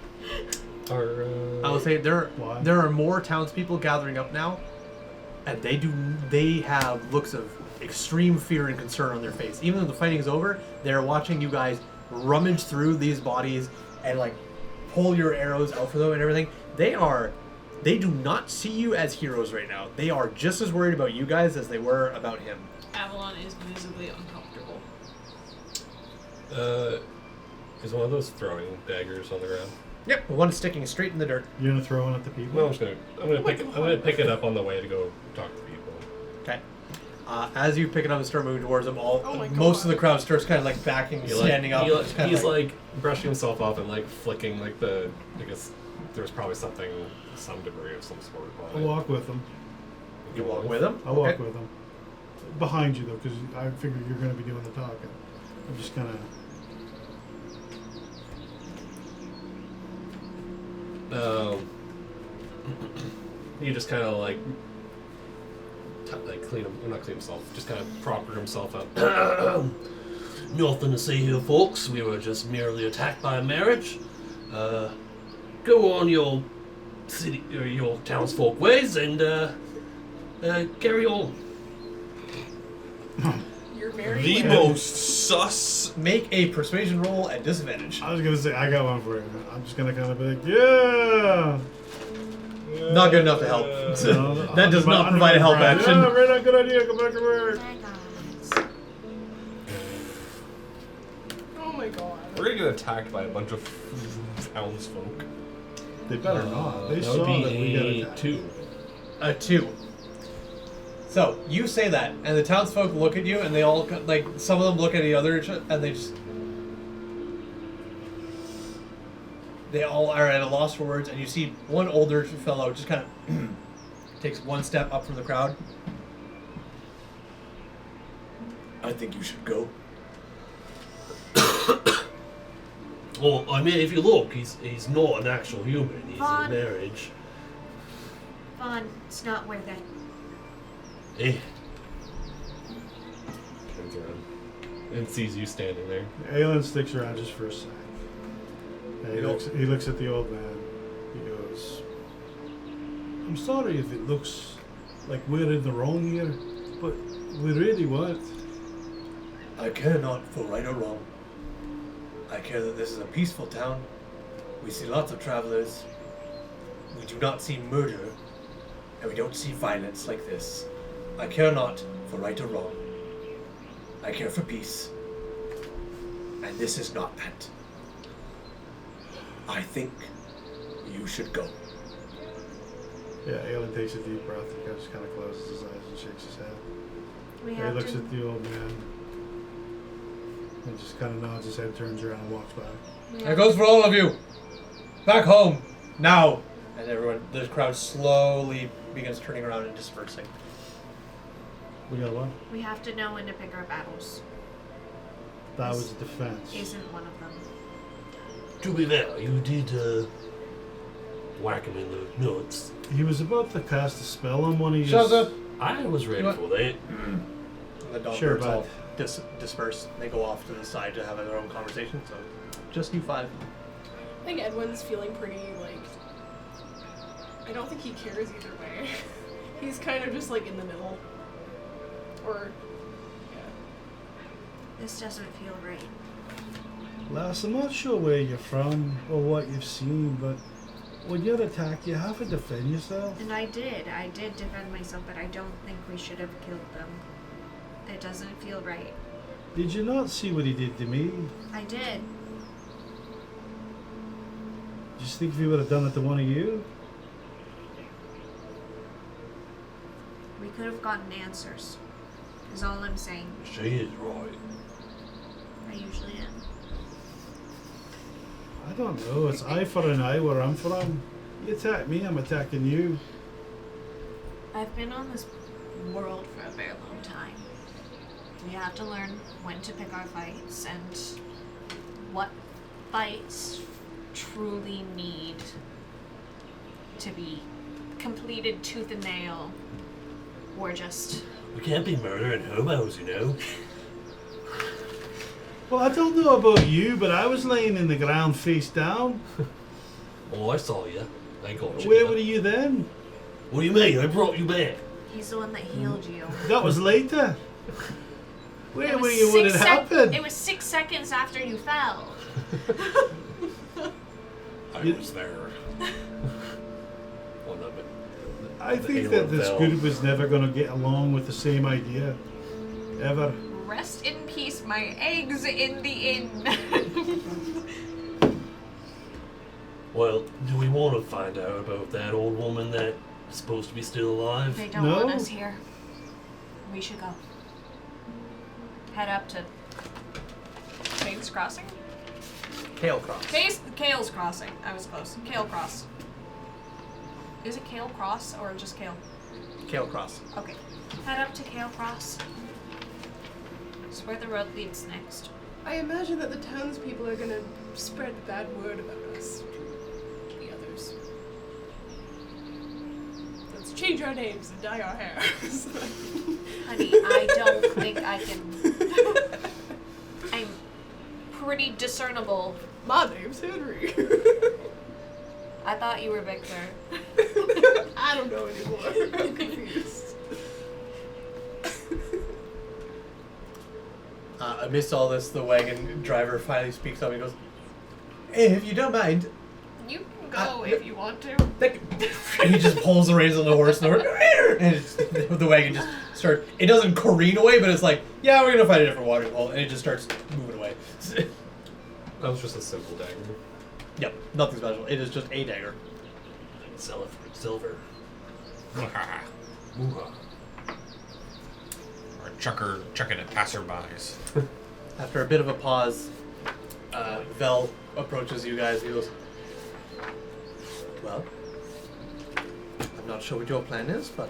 A: I will say
F: Why?
A: there are more townspeople gathering up now, and they have looks of extreme fear and concern on their face. Even though the fighting is over, they're watching you guys rummage through these bodies and like pull your arrows out for them and everything. They do not see you as heroes right now. They are just as worried about you guys as they were about him.
B: Avalon is visibly uncomfortable.
C: Is one of those throwing daggers on the ground?
A: Yep, one sticking straight in the dirt.
F: You're gonna throw one at the people?
C: No, I'm gonna pick it up on the way to go talk to people.
A: Okay. As you pick it up and start moving towards them,
B: Oh my
A: most of
B: God.
A: the crowd starts kind of like backing, standing up. just kinda
C: He's like brushing himself off and like flicking like the. I guess there's probably something, some degree of some sort.
F: I'll walk with him.
A: You walk with him.
F: I'll walk with him. Behind you though, because I figure you're going to be doing the talking. I'm just gonna.
C: He just kind of like clean him, or not clean himself, just kind of proper himself up.
I: Nothing to see here, folks. We were just merely attacked by a marriage. Go on your city or your townsfolk ways and carry on.
B: You're very
D: The most sus.
A: Make a persuasion roll at disadvantage.
F: I was going to say, I got one for you. I'm just going to kind of be like, yeah!
A: Not good enough to help. That does not provide a help action.
F: Yeah, right, good idea. Come back to work.
B: Oh my god.
D: We're gonna get attacked by a bunch of townsfolk.
F: They better not. They
C: That
F: saw
C: would
F: that we got
C: be
F: attacked.
C: 2.
A: A 2. So you say that, and the townsfolk look at you, and they all like some of them look at the other, and they all are at a loss for words. And you see one older fellow just kind of takes one step up from the crowd. I think you should go.
I: Well, I mean, if you look, he's not an actual human. He's a
E: Vaughn.
I: marriage.
E: Vaughn, it's not worth it.
I: Eh.
C: Turns around and sees you standing there.
F: Aelin sticks around just for a sec. And he looks at the old man. He goes, I'm sorry if it looks like we're in the wrong here, but we really weren't.
A: I care not for right or wrong. I care that this is a peaceful town. We see lots of travelers. We do not see murder, and we don't see violence like this. I care not for right or wrong. I care for peace. And this is not that. I think you should go.
F: Yeah, Aelin takes a deep breath and just kind of closes his eyes and shakes his head.
E: We
F: He
E: have
F: looks
E: to.
F: at the old man and just kind of nods his head, turns around, and walks back.
A: That goes for all of you. Back home now. And everyone, the crowd slowly begins turning around and dispersing.
F: We got one.
E: We have to know when to pick our battles.
F: That was defense.
E: Isn't one of them.
I: To be fair, you did whack him in the nuts.
F: He was about to cast a spell on one of you.
A: Shut up.
I: I was ready
A: You
I: for that.
A: And the dog
F: Sure,
A: birds all
F: bud.
A: disperse. They go off to the side to have their own conversation. So, just you 5.
B: I think Edwin's feeling pretty, like... I don't think he cares either way. He's kind of just, like, in the middle. Or... yeah.
E: This doesn't feel right.
F: Lass, I'm not sure where you're from or what you've seen, but when you're attacked, you have to defend yourself.
E: And I did defend myself, but I don't think we should have killed them. It doesn't feel right.
F: Did you not see what he did to me?
E: I did.
F: Just think if he would have done it to one of you?
E: We could have gotten answers. Is all I'm saying.
I: She is right.
E: I usually am.
F: I don't know. It's eye for an eye where I'm from. You attack me, I'm attacking you.
E: I've been on this world for a very long time. We have to learn when to pick our fights and what fights truly need to be completed tooth and nail, or just...
I: We can't be murdering hobos, you know.
F: Well, I don't know about you, but I was laying in the ground face down.
I: Oh, I saw you. I got you.
F: Where were you then?
I: What do you mean? I brought you back.
E: He's the one that healed you.
F: That was later. Where
E: It
F: were
E: was
F: you when it
E: 6
F: happened?
E: It was 6 seconds after you fell.
C: I
F: You-
C: was there. Well, no, but
F: I
C: the
F: think
C: Halo
F: that this
C: fell.
F: group is never going to get along with the same idea. Ever.
E: Rest in peace, my eggs in the inn.
I: Well, do we want to find out about that old woman that's supposed to be still alive?
E: They don't
F: No.
E: want us here. We should go. Head up to Kane's Crossing?
A: Kale Cross.
E: Kale's Crossing. I was close. Kale Cross. Is it Kale Cross or just Kale?
A: Kale Cross.
E: Okay. Head up to Kale Cross. It's where the road leads next.
G: I imagine that the townspeople are gonna spread the bad word about us. The others. Let's change our names and dye our hair.
E: Honey, I don't think I can. I'm pretty discernible.
G: My name's Henry.
E: I thought you were Victor.
G: I don't know anymore. I'm confused.
A: Amidst all this, the wagon driver finally speaks up and goes, "Hey, if you don't mind,
B: You can go if you want to.
A: and he just pulls the reins on the horse and the wagon just starts. It doesn't careen away, but it's like, yeah, we're gonna find a different water hole, and it just starts moving away.
C: That was just a simple dagger.
A: Yep, nothing special. It is just a dagger.
I: Sell it for silver.
D: Or chucking at passerbys.
A: After a bit of a pause, Vel approaches you guys. He goes, "Well, I'm not sure what your plan is, but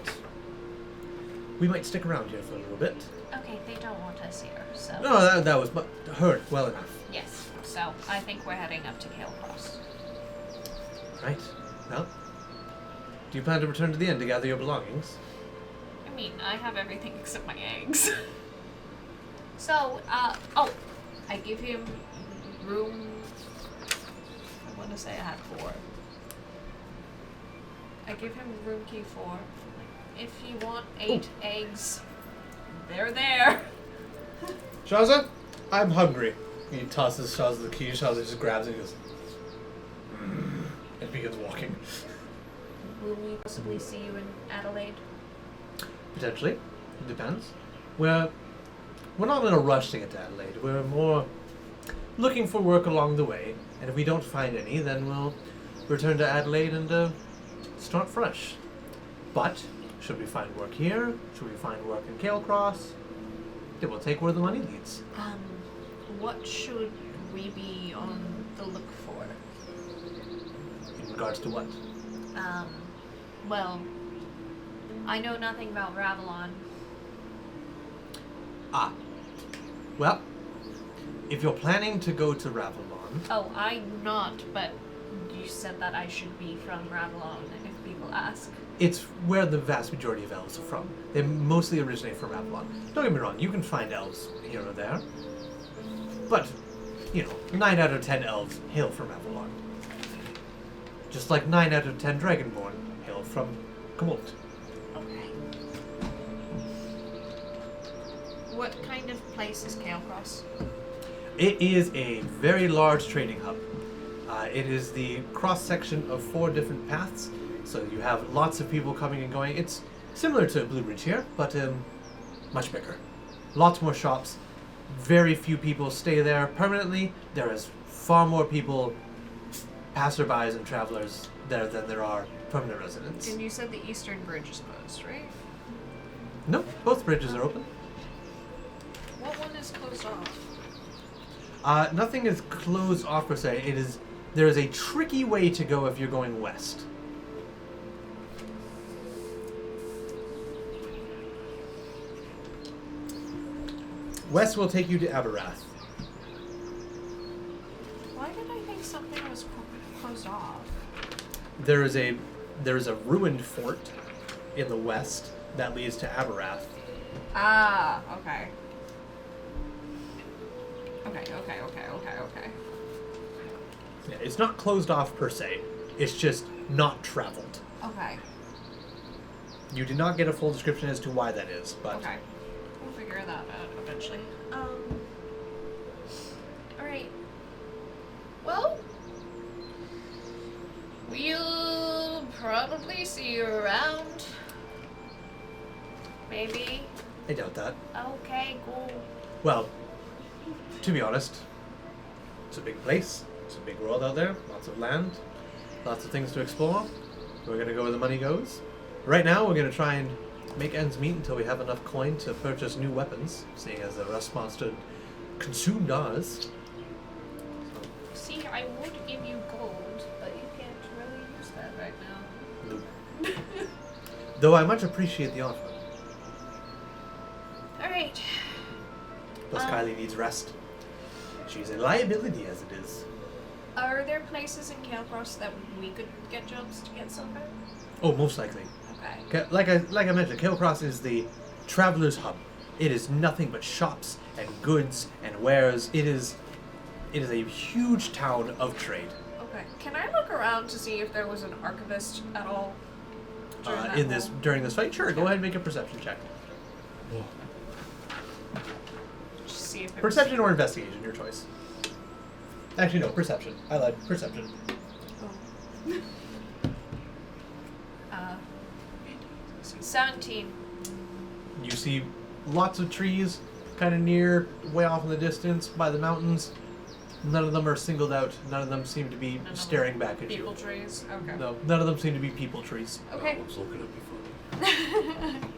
A: we might stick around here for a little bit."
E: Okay, they don't want us here, so.
A: No, that was heard well enough.
E: Yes, so I think we're heading up to Kale Cross.
A: Right. Well, do you plan to return to the inn to gather your belongings?
B: I mean, I have everything except my eggs.
E: So, I give him room. I want to say I had 4. I give him room key 4. If you want 8 eggs, they're there.
A: Shaza, I'm hungry. He tosses Shaza the key. Shaza just grabs it and goes, and begins walking.
E: Will we possibly see you in Adelaide?
A: Potentially. It depends. We're not in a rush to get to Adelaide. We're more looking for work along the way. And if we don't find any, then we'll return to Adelaide and start fresh. But should we find work here? Should we find work in Kale Cross? Then we'll take where the money leads.
E: What should we be on the look for?
A: In regards to what?
E: Well, I know nothing about Ravelon.
A: Ah. Well, if you're planning to go to Ravelon,
E: Oh, I'm not, but you said that I should be from Ravelon if people ask.
A: it's where the vast majority of elves are from. They mostly originate from Ravelon. Don't get me wrong, you can find elves here or there. But, 9 out of 10 elves hail from Ravelon. Just like 9 out of 10 Dragonborn hail from Kamult.
E: Okay. What kind of place is Kale Cross?
A: It is a very large trading hub. It is the cross-section of 4 different paths, so you have lots of people coming and going. It's similar to Blue Ridge here, but much bigger. Lots more shops. Very few people stay there permanently. There is far more people, passerbys and travelers there than there are permanent residents.
B: And you said the Eastern Bridge is closed, right?
A: No, both bridges are open.
B: What one is closed off?
A: Nothing is closed off per se. There is a tricky way to go if you're going west. West will take you to Aberath.
B: Why did I think something was closed off?
A: There is a ruined fort in the west that leads to Aberath.
B: Ah, okay. Okay.
A: Yeah, it's not closed off per se. It's just not traveled.
B: Okay.
A: You did not get a full description as to why that is, but
B: Okay. We'll figure that out eventually.
E: Alright.
G: Well,
E: We'll probably see you around. Maybe.
A: I doubt that.
E: Okay, cool.
A: Well, to be honest, it's a big place. It's a big world out there. Lots of land. Lots of things to explore. We're going to go where the money goes. Right now, we're going to try and make ends meet until we have enough coin to purchase new weapons, seeing as the rust monster consumed ours.
E: See, I would give you gold, but you can't really use that right now.
A: Nope. Though I much appreciate the offer.
E: Alright.
A: Plus Kylie needs rest. She's a liability as it is.
E: Are there places in Kelowna that we could get jobs to get silver?
A: Oh, most likely.
E: Okay.
A: Like I mentioned, Kelowna is the traveler's hub. It is nothing but shops and goods and wares. It is a huge town of trade.
E: Okay. Can I look around to see if there was an archivist at all?
A: During this fight? Sure, go ahead and make a perception check.
E: Just see if it
A: Perception or investigation, your choice. Actually, no, perception. I lied. Perception.
E: Was... 17.
A: You see lots of trees kind of near, way off in the distance by the mountains. None of them are singled out. None of them seem to be staring back at
E: People
A: you.
E: trees? Okay.
A: No, none of them seem to be people trees.
E: Okay.
I: I was looking at before.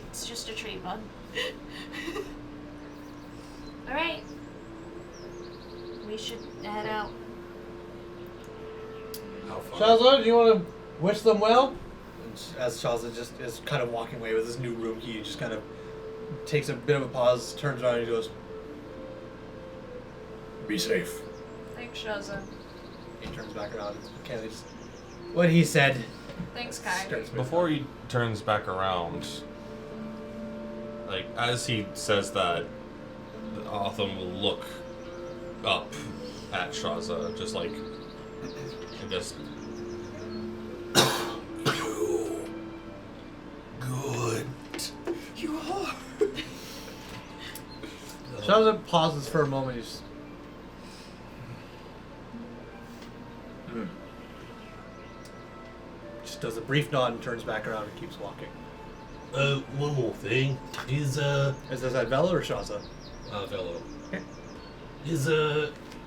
E: It's just a tree, bud. Alright. We should head out.
I: How far?
A: Shazza, do you want to wish them well? And as Shazza just is kind of walking away with his new room key, he just kind of takes a bit of a pause, turns around and he goes, "Be safe."
E: Thanks, Shaza.
A: He turns back around. Kaylee just, what he said.
E: Thanks, Kai.
A: Starts with-
D: Before he turns back around, like as he says that, Otham will look up at Shaza, just like, I guess.
I: Good.
D: You are.
A: Shazza pauses for a moment. He's just does a brief nod and turns back around and keeps walking.
I: One more thing.
A: Is that Vela or Shazza?
I: Velo.
A: Okay.
I: Is,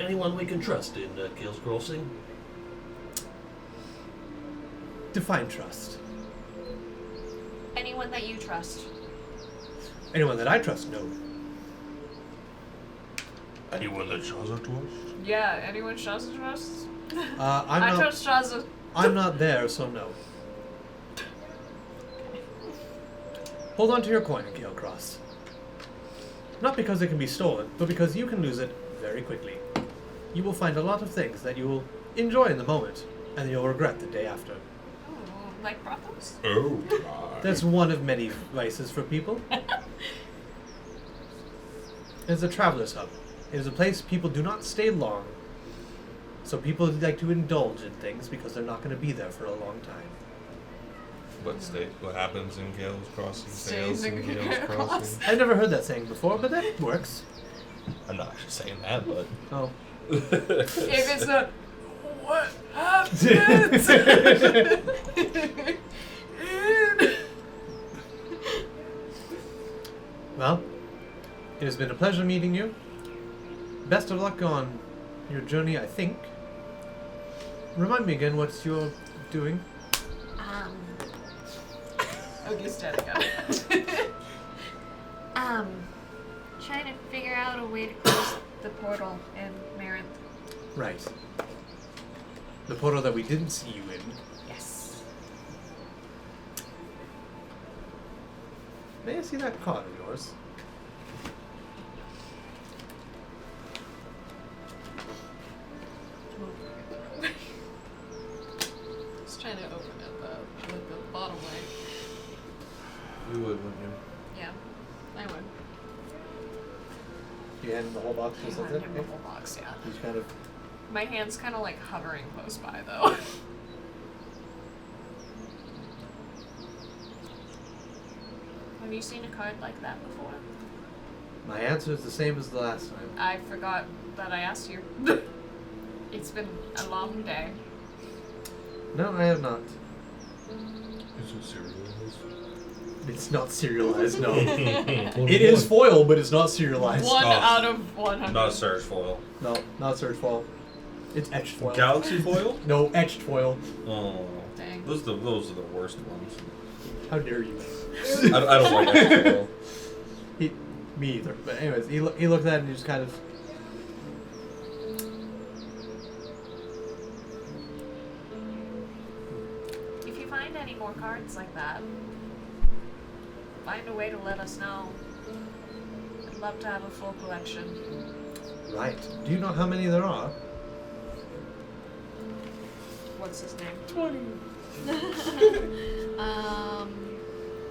I: anyone we can trust in, Kale's Crossing?
A: Define trust.
E: Anyone that you trust.
A: Anyone that I trust, no.
D: Anyone that Shaza trusts?
E: Yeah, anyone Shaza trusts?
A: I
E: trust Shaza.
A: I'm not there, so no. Hold on to your coin, Gale Cross. Not because it can be stolen, but because you can lose it very quickly. You will find a lot of things that you will enjoy in the moment, and you'll regret the day after.
E: Oh, like brothels?
D: Oh, God.
A: That's one of many vices for people. It's a traveler's hub. It is a place people do not stay long. So people like to indulge in things because they're not going to be there for a long time.
D: What happens in Gale's Crossing
E: Stays in
D: Gale's
E: Gale's
D: Crossing?
E: Crossing.
A: I've never heard that saying before, but that works.
D: I'm not actually saying that, but.
A: Oh.
E: If it's not, what happens?
A: Well, it has been a pleasure meeting you. Best of luck on your journey, I think. Remind me again what you're doing.
E: Okay, standing up.
H: Trying to figure out a way to close the portal in Marinth.
A: Right. The portal that we didn't see you in.
E: Yes.
A: May I see that card of yours?
B: Just trying to open it the bottom way.
C: You would, wouldn't you?
B: Yeah, I would.
A: You hand him the whole box just like
B: Hand
A: that?
B: him the whole box, yeah.
A: He's kind of...
B: My hand's kind of like hovering close by, though.
E: Have you seen a card like that before?
A: My answer is the same as the last time.
B: I forgot that I asked you. It's been a long day.
A: No, I have not.
C: Is it serialized?
A: It's not serialized, no. It is foil, but it's not serialized.
B: One
D: Oh.
B: out of 100.
D: Not a surge foil.
A: No, not surge foil. It's etched foil.
D: Galaxy foil?
A: No, etched foil.
D: Oh.
B: Dang.
D: Those are the worst ones.
A: How dare you?
D: I don't like that.
A: Me either. But anyways, he looked at it and he just kind of.
E: If you find any more cards like that, find a way to let us know. I'd love to have a full collection.
A: Right. Do you know how many there are?
E: What's his name? 20.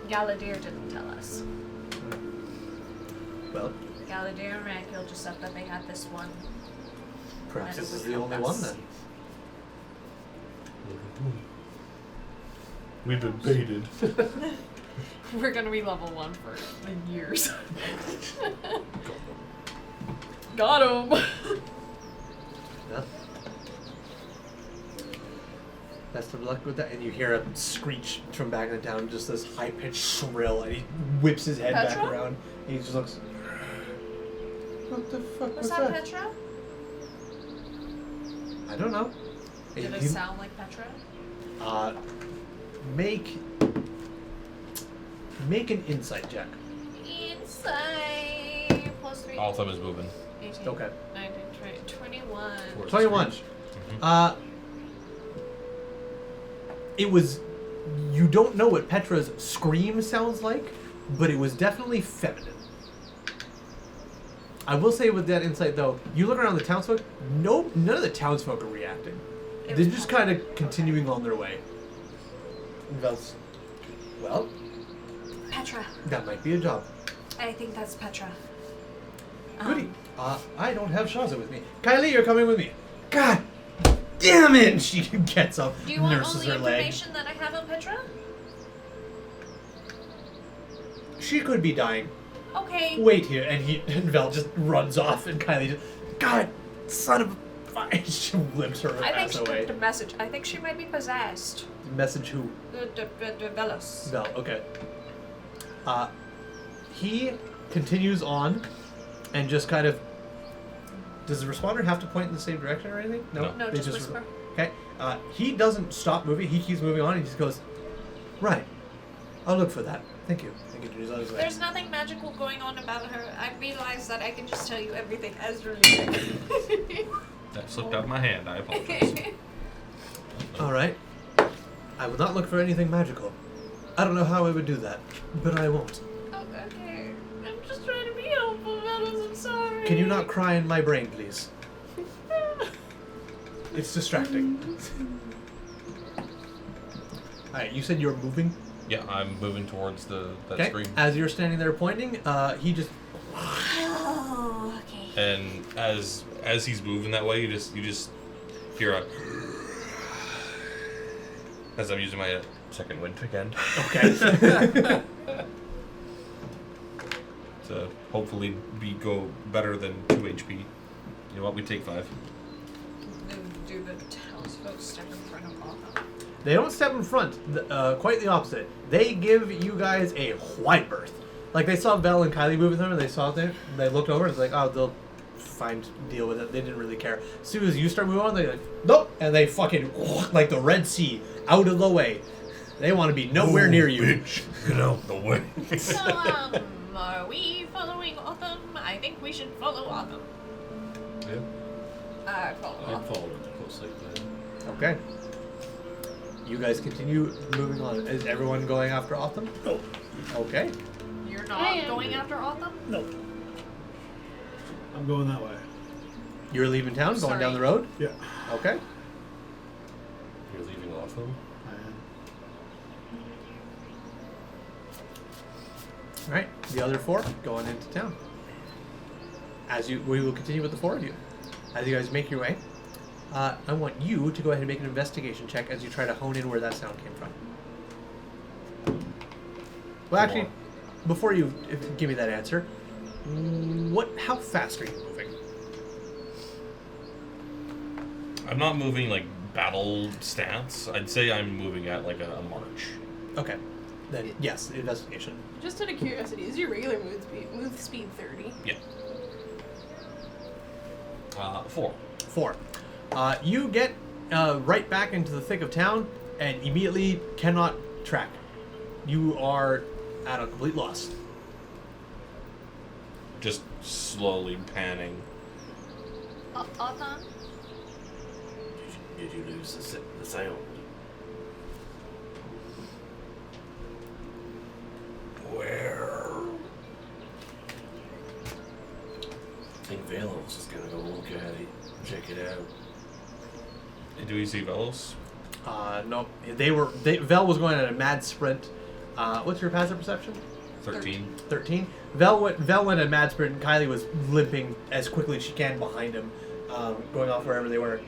E: Galadir didn't tell us.
A: Well,
E: Galadir and Rankil just said that they had this one.
A: perhaps
E: And it
A: this is
E: would
A: the
E: help
A: only one
E: us.
A: then.
F: We've been baited.
B: We're gonna be level 1 for years. Got him.
A: Yeah. Best of luck with that. And you hear a screech from back in the town, just this high-pitched shrill, and he whips his head back
B: Petra?
A: around. And he just looks. What the fuck
E: Was
A: was
E: that Petra?
A: I don't know.
B: Did it
A: You-
B: sound like Petra?
A: Make an insight check.
E: Inside. +3.
D: Altham is moving.
B: 18,
A: Okay.
B: 19, 20, 21.
A: 21.
D: Mm-hmm.
A: It was. You don't know what Petra's scream sounds like, but it was definitely feminine. I will say with that insight though, you look around the townsfolk. None of the townsfolk are reacting.
E: It
A: They're
E: was
A: just
E: Petra.
A: kind of continuing on their way. Well,
E: Petra.
A: that might be a job.
E: I think that's Petra.
A: Goody. I don't have Shaza with me. Kylie, you're coming with me. God damn it! She gets up,
E: Do you want all
A: nurses
E: the
A: her leg.
E: information that I have on Petra?
A: She could be dying.
E: Okay.
A: Wait here, and Vel just runs off, and Kylie just, God, son of a fire! She limps her
E: I think
A: ass away.
E: the message. I think she might be possessed.
A: Message who?
E: The Velos.
A: Vel. Okay. He continues on, and just kind of. Does the responder have to point in the same direction or anything?
D: No.
E: No,
A: They
E: just whisper.
A: Okay. He doesn't stop moving. He keeps moving on. And he just goes, right. I'll look for that. Thank you. And continues on his way.
E: There's nothing magical going on about her. I realize that I can just tell you everything as related.
D: That slipped out of my hand. I apologize.
A: All right. I will not look for anything magical. I don't know how I would do that, but I won't.
E: Okay. I'm just trying to be helpful, Velos. I'm sorry.
A: Can you not cry in my brain, please? It's distracting. Alright, you said you were moving?
D: Yeah, I'm moving towards that
A: Okay.
D: screen.
A: As you're standing there pointing, he just.
E: Oh, okay.
D: And as he's moving that way, you just hear a. As I'm using my second wind again.
A: Okay.
D: To hopefully go better than 2 HP. You know what? We take 5.
B: Do the townsfolk step in front of Altham?
A: They don't step in front. Quite the opposite. They give you guys a wide berth. Like, they saw Vel and Kylie moving them, and they saw it. They looked over, and it's like, oh, they'll deal with it. They didn't really care. As soon as you start moving on, they're like, nope. And they fucking, like the Red Sea, out of the way. They want to be nowhere near you.
C: Bitch, get out the way.
E: So, are we following Autumn? I think we should follow Autumn.
C: Yeah.
E: I follow
I: I'd
E: Autumn.
I: follow it closely then.
A: Okay. You guys continue moving on. Is everyone going after Autumn?
F: No.
A: Okay.
E: You're
G: I
E: not
G: am.
E: going after Autumn?
F: No. I'm going that way.
A: You're leaving town, going
B: Sorry.
A: down the road?
F: Yeah.
A: Okay.
I: You're leaving off them?
F: I am.
A: Alright. The other 4 going into town. We will continue with the 4 of you. As you guys make your way, I want you to go ahead and make an investigation check as you try to hone in where that sound came from. Well, actually, before you give me that answer, how fast are you moving?
D: I'm not moving like battle stance. I'd say I'm moving at like a march.
A: Okay. Then, yes, investigation.
G: Just out of curiosity, is your regular move speed 30?
D: Yeah. 4.
A: 4. You get right back into the thick of town and immediately cannot track. You are at a complete loss.
D: Just slowly panning.
H: Autumn?
I: Did you lose the sound? Where? I think Velos is gonna go look at it, check it out.
D: Do we see Velos?
A: No, Vel was going at a mad sprint. What's your passive perception?
D: 13.
A: 13. Vel went at a mad sprint, and Kylie was limping as quickly as she can behind him, going off wherever they were.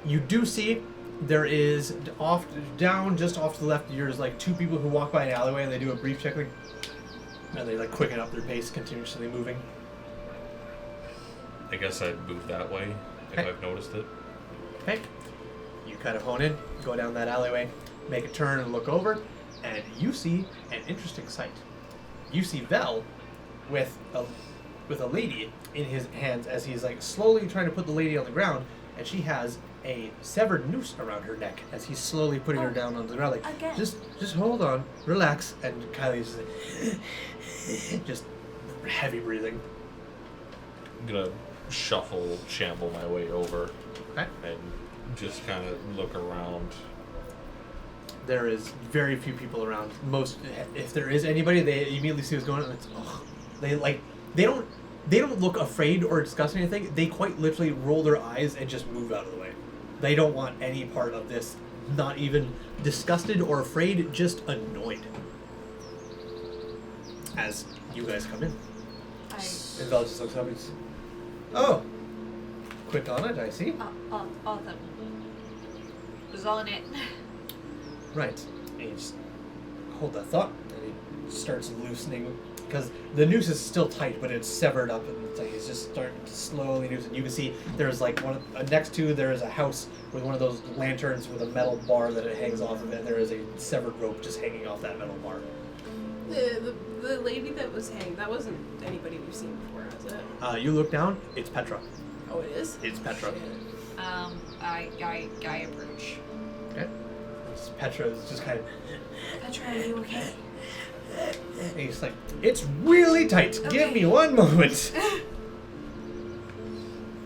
A: You do see there is just off to the left. There's like two people who walk by an alleyway, and they do a brief check, and they like quicken up their pace, continuously moving.
D: I guess I'd move that way if
A: Okay.
D: I've noticed it.
A: Okay. You kind of hone in, go down that alleyway, make a turn and look over, and you see an interesting sight. You see Vel with a lady in his hands as he's like slowly trying to put the lady on the ground, and she has a severed noose around her neck as he's slowly putting her down on the ground. Like,
H: Again.
A: just hold on, relax. And Kylie's like, just heavy breathing.
D: I'm gonna shamble my way over
A: Okay.
D: and just kind of look around.
A: There is very few people around. Most, if there is anybody, they immediately see what's going on. And it's, they don't look afraid or discuss anything. They quite literally roll their eyes and just move out of the way. They don't want any part of this. Not even disgusted or afraid, just annoyed. As you guys come in, and Vel just looks up and says, "Oh, quick on it, I see."
H: Autumn. Was on it.
A: Right. And you just hold that thought, and he starts loosening, because the noose is still tight, but it's severed up, and it's like he's just starting to slowly loosen. You can see there's like next to there is a house with one of those lanterns with a metal bar that it hangs off of it, and there is a severed rope just hanging off that metal bar.
G: The lady that was hanged, that wasn't anybody we've seen before, was it?
A: You look down, it's Petra.
G: Oh, it is?
A: It's Petra.
H: I approach.
A: Okay. Petra is just kind of,
H: Petra, are you okay?
A: and he's like, "It's really tight. Give me one moment."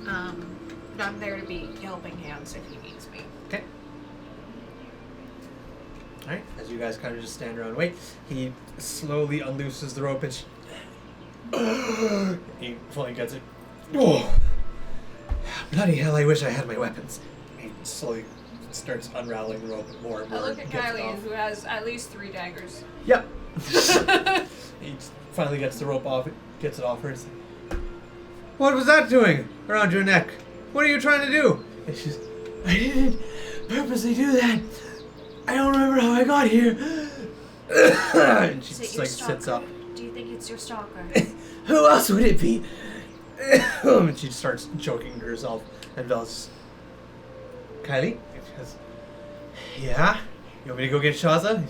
H: I'm there to be helping hands if he needs me.
A: Okay. Alright, as you guys kind of just stand around and wait, he slowly unlooses the rope and he finally gets it. Oh! Bloody hell, I wish I had my weapons. He slowly starts unraveling the rope more and more.
B: I look at
A: and gets it
B: Kylie,
A: off.
B: who has at least 3 daggers.
A: Yep. He finally gets the rope off, gets it off her. And says, "What was that doing around your neck? What are you trying to do?" And she's, "I didn't purposely do that. I don't remember how I got here." And she
H: Is it
A: just
H: your
A: like sits up.
H: stalker? Do you think it's your stalker?
A: Who else would it be? And she starts choking herself. And Vel's, "Kylie?" And she goes, "Yeah? You want me to go get Shaza?"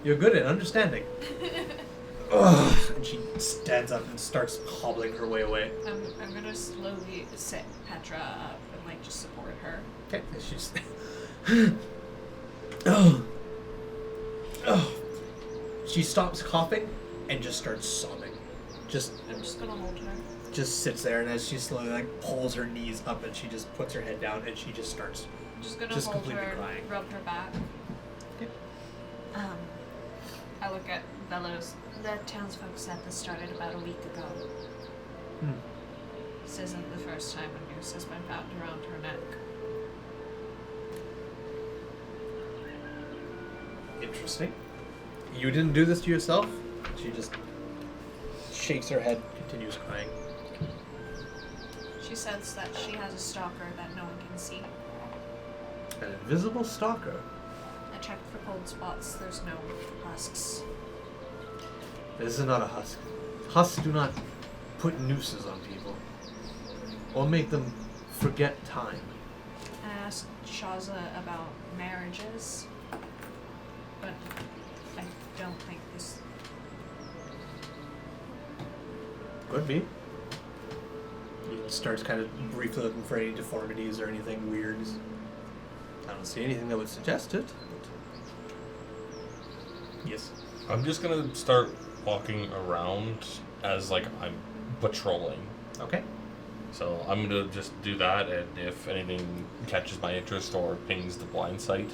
A: "You're good at understanding." Ugh. And she stands up and starts hobbling her way away.
B: I'm gonna slowly sit Petra up and like just support her.
A: Okay. And she's oh. She stops coughing and just starts sobbing.
B: I'm just gonna hold her.
A: Just sits there, and as she slowly like pulls her knees up and she just puts her head down and she just starts.
B: I'm just gonna
A: Just
B: hold
A: completely
B: her,
A: crying.
B: rub her back. I look at Velos.
H: The townsfolk said this started about a week ago.
B: This isn't the first time a noose has been found around her neck.
A: Interesting. You didn't do this to yourself? She just shakes her head, continues crying.
B: She says that she has a stalker that no one can see.
A: An invisible stalker.
B: I checked for cold spots. There's no husks.
A: This is not a husk. Husks do not put nooses on people. Or make them forget time.
B: I asked Shaza about marriages, but I don't think this.
A: Could be. He starts kind of briefly looking for any deformities or anything weird. I don't see anything that would suggest it. But yes.
D: I'm just gonna start walking around as like I'm patrolling.
A: Okay.
D: So I'm gonna just do that, and if anything catches my interest or pings the blind sight,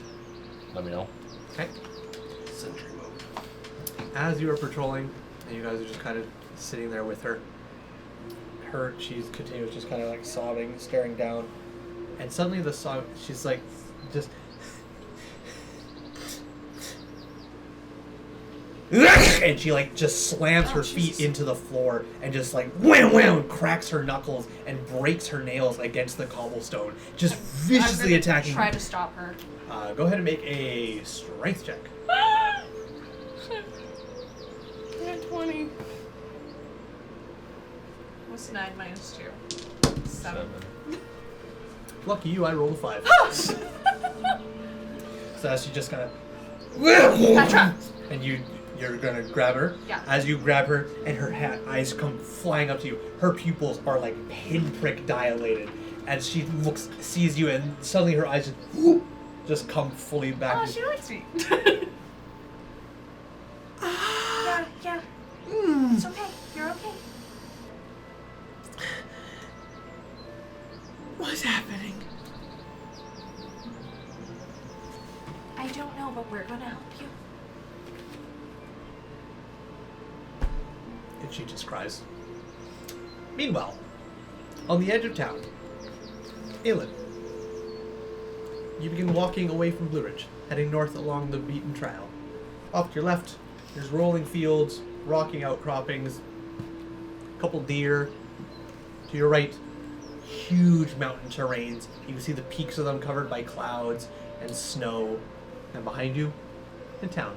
D: let me know.
A: Okay.
I: Sentry mode.
A: As you are patrolling, and you guys are just kind of sitting there with her, she's continues just kind of like sobbing, staring down, and suddenly the sob, she's like, just. And she like just slams her feet into the floor and just like wham wham cracks her knuckles and breaks her nails against the cobblestone, just viciously attacking.
B: Try to stop her.
A: Go ahead and make a strength check.
B: 20. What's 9 minus 2? 7.
A: Lucky you, I rolled a 5. So as she just kind of, and you're gonna grab her.
B: Yeah.
A: As you grab her, and her eyes come flying up to you. Her pupils are like pinprick dilated, as she sees you, and suddenly her eyes just come fully back.
B: Oh, she likes me.
H: Yeah. It's okay. You're okay.
A: What's happening?
H: I don't know, but we're gonna help you.
A: And she just cries. Meanwhile, on the edge of town, Aelin, you begin walking away from Blue Ridge, heading north along the beaten trail. Off to your left, there's rolling fields, rocky outcroppings, a couple deer. To your right, huge mountain terrains. You can see the peaks of them covered by clouds and snow. And behind you, in town.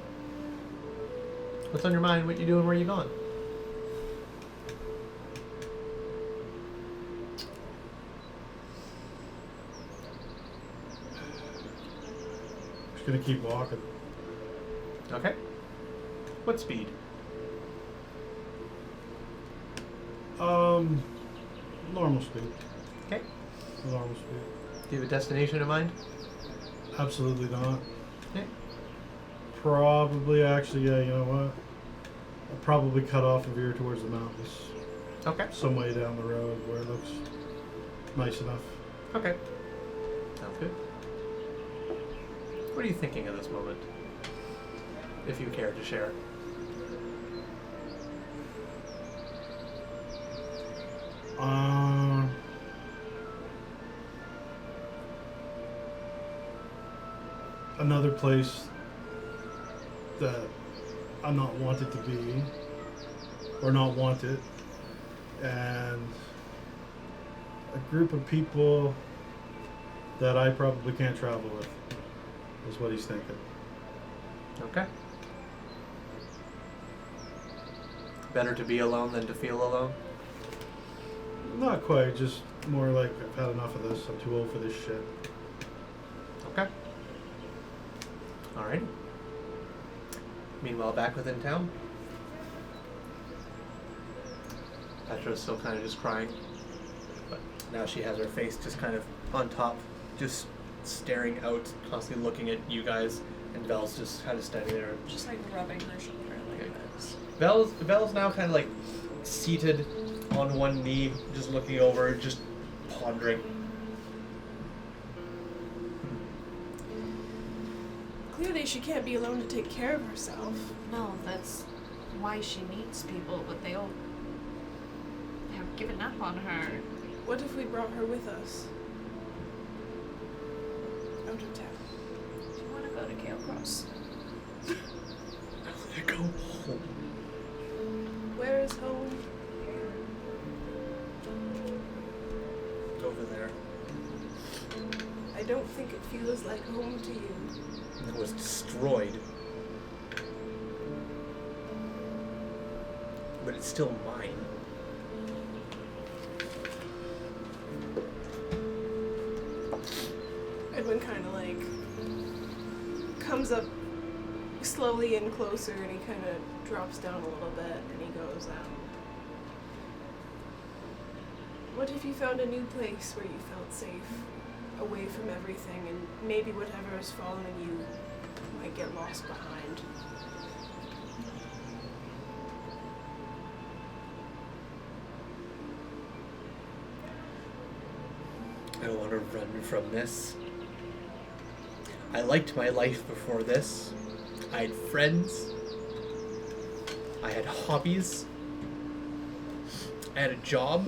A: What's on your mind? What you doing? Where you going?
F: Just gonna keep walking.
A: Okay. What speed?
F: Normal speed.
A: Okay.
F: Normal speed.
A: Do you have a destination in mind?
F: Absolutely not.
A: Okay.
F: Probably, actually, yeah, you know what? I'll probably cut off and veer towards the mountains.
A: Okay.
F: Some way down the road where it looks nice enough.
A: Okay. Sounds good. What are you thinking at this moment? If you care to share.
F: Another place that I'm not wanted to be, or not wanted, and a group of people that I probably can't travel with, is what he's thinking.
A: Okay. Better to be alone than to feel alone?
F: Not quite, just more like I've had enough of this, I'm too old for this shit.
A: Okay. Alright. Meanwhile, back within town, Petra's still kind of just crying, but now she has her face just kind of on top, just staring out, constantly looking at you guys, and Vel's just kind of standing there.
B: Just like rubbing their shoulder like this.
A: Vel's now kind of like seated on one knee, just looking over, just pondering.
G: Clearly, she can't be alone to take care of herself.
B: No, that's why she needs people, but they all have given up on her.
G: What if we brought her with us? Out of town.
B: Do you want to go to Kale Cross?
A: I want to go home.
G: Where is home?
A: Over there.
G: I don't think it feels like home to you.
A: It was destroyed. But it's still mine.
G: Edwin kind of like comes up slowly and closer, and he kind of drops down a little bit, and he goes, what if you found a new place where you felt safe, away from everything, and maybe whatever is following you might get lost behind?
A: I want to run from this. I liked my life before this. I had friends. I had hobbies. I had a job.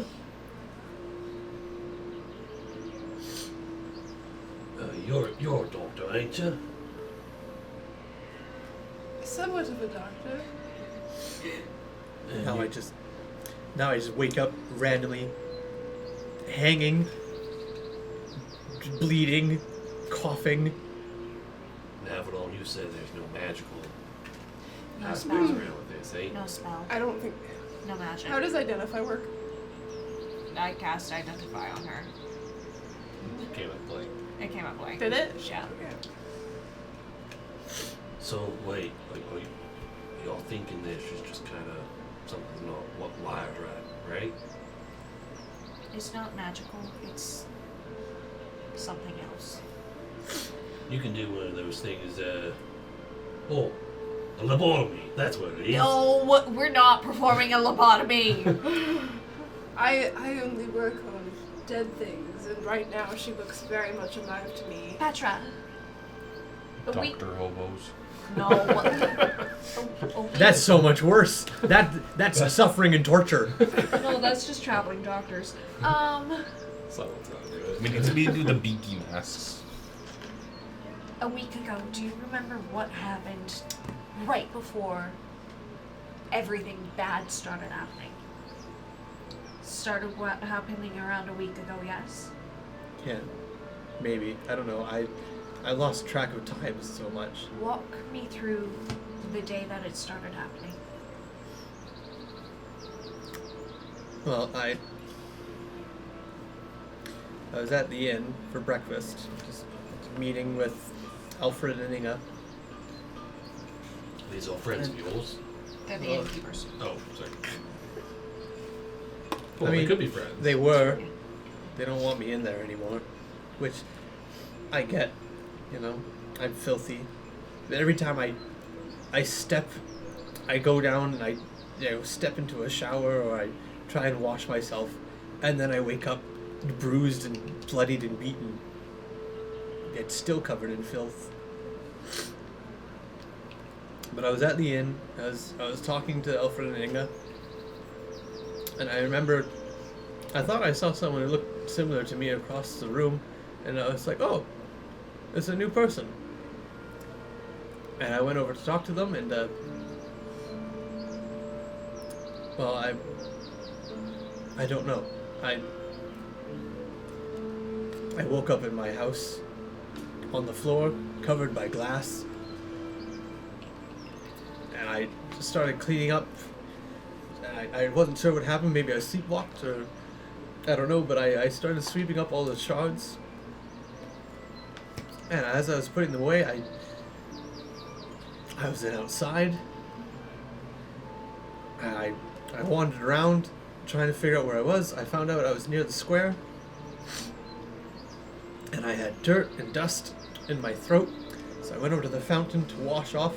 I: You're a doctor, ain't you?
G: Somewhat of a doctor.
A: Now I just wake up randomly, hanging, bleeding, coughing.
I: Avalon, you said there's no magical
E: No
I: aspects
E: spell.
I: around with this, eh?
E: No spell.
G: I don't think.
E: No magic.
G: How does identify work?
E: I cast Identify on her.
C: Came up blank.
E: It came up blank.
G: Did it?
E: Yeah.
I: So wait, like, y'all thinking this is just kind of something not what wired right?
E: It's not magical. It's something else.
I: You can do one of those things. A lobotomy. That's what it is.
E: No, we're not performing a lobotomy.
G: I only work on dead things, and right now she looks very much alive to me.
E: Petra. We
D: Dr. Hobos.
E: no.
A: That's so much worse. That's suffering and torture.
E: No, that's just traveling doctors.
C: So that's not good.
D: We need to do the beaky masks.
E: A week ago, do you remember what happened right before everything bad started happening? Started what happening around a week ago, yes?
A: Yeah, maybe. I don't know. I lost track of time so much.
E: Walk me through the day that it started happening.
A: Well, I was at the inn for breakfast, just meeting with Alfred and Inga.
I: These are friends of yours.
E: They're the
A: Well,
E: innkeepers.
I: Oh, sorry.
A: I
I: Well,
A: mean,
I: they could be friends.
A: They were. They don't want me in there anymore, which I get. You know, I'm filthy. But every time I go down and I step into a shower or I try and wash myself, and then I wake up bruised and bloodied and beaten. Yet still covered in filth. But I was at the inn. I was talking to Alfred and Inga, and I remember I thought I saw someone who looked similar to me across the room, and I was like, oh, it's a new person. And I went over to talk to them, and well, I don't know. I woke up in my house on the floor, covered by glass, and I just started cleaning up. I wasn't sure what happened. Maybe I sleepwalked, or I don't know, but I started sweeping up all the shards. And as I was putting them away, I was then outside. And I wandered around, trying to figure out where I was. I found out I was near the square. And I had dirt and dust in my throat. So I went over to the fountain to wash off.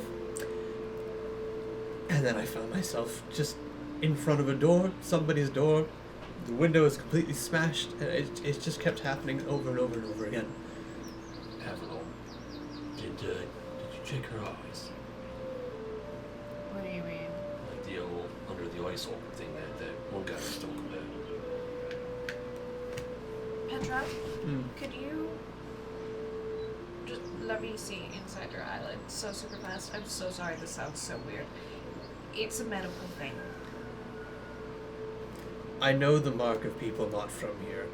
A: And then I found myself just in front of a door, somebody's door. The window is completely smashed, and it just kept happening over and over and over again.
I: Avalon, did you check her eyes?
E: What do you mean?
I: Like the old under the eye socket thing that one guy was talking about.
E: Petra,
A: Mm.
E: could you just let me see inside your eyelid so super fast? I'm so sorry, this sounds so weird. It's a medical thing.
A: I know the mark of people not from here.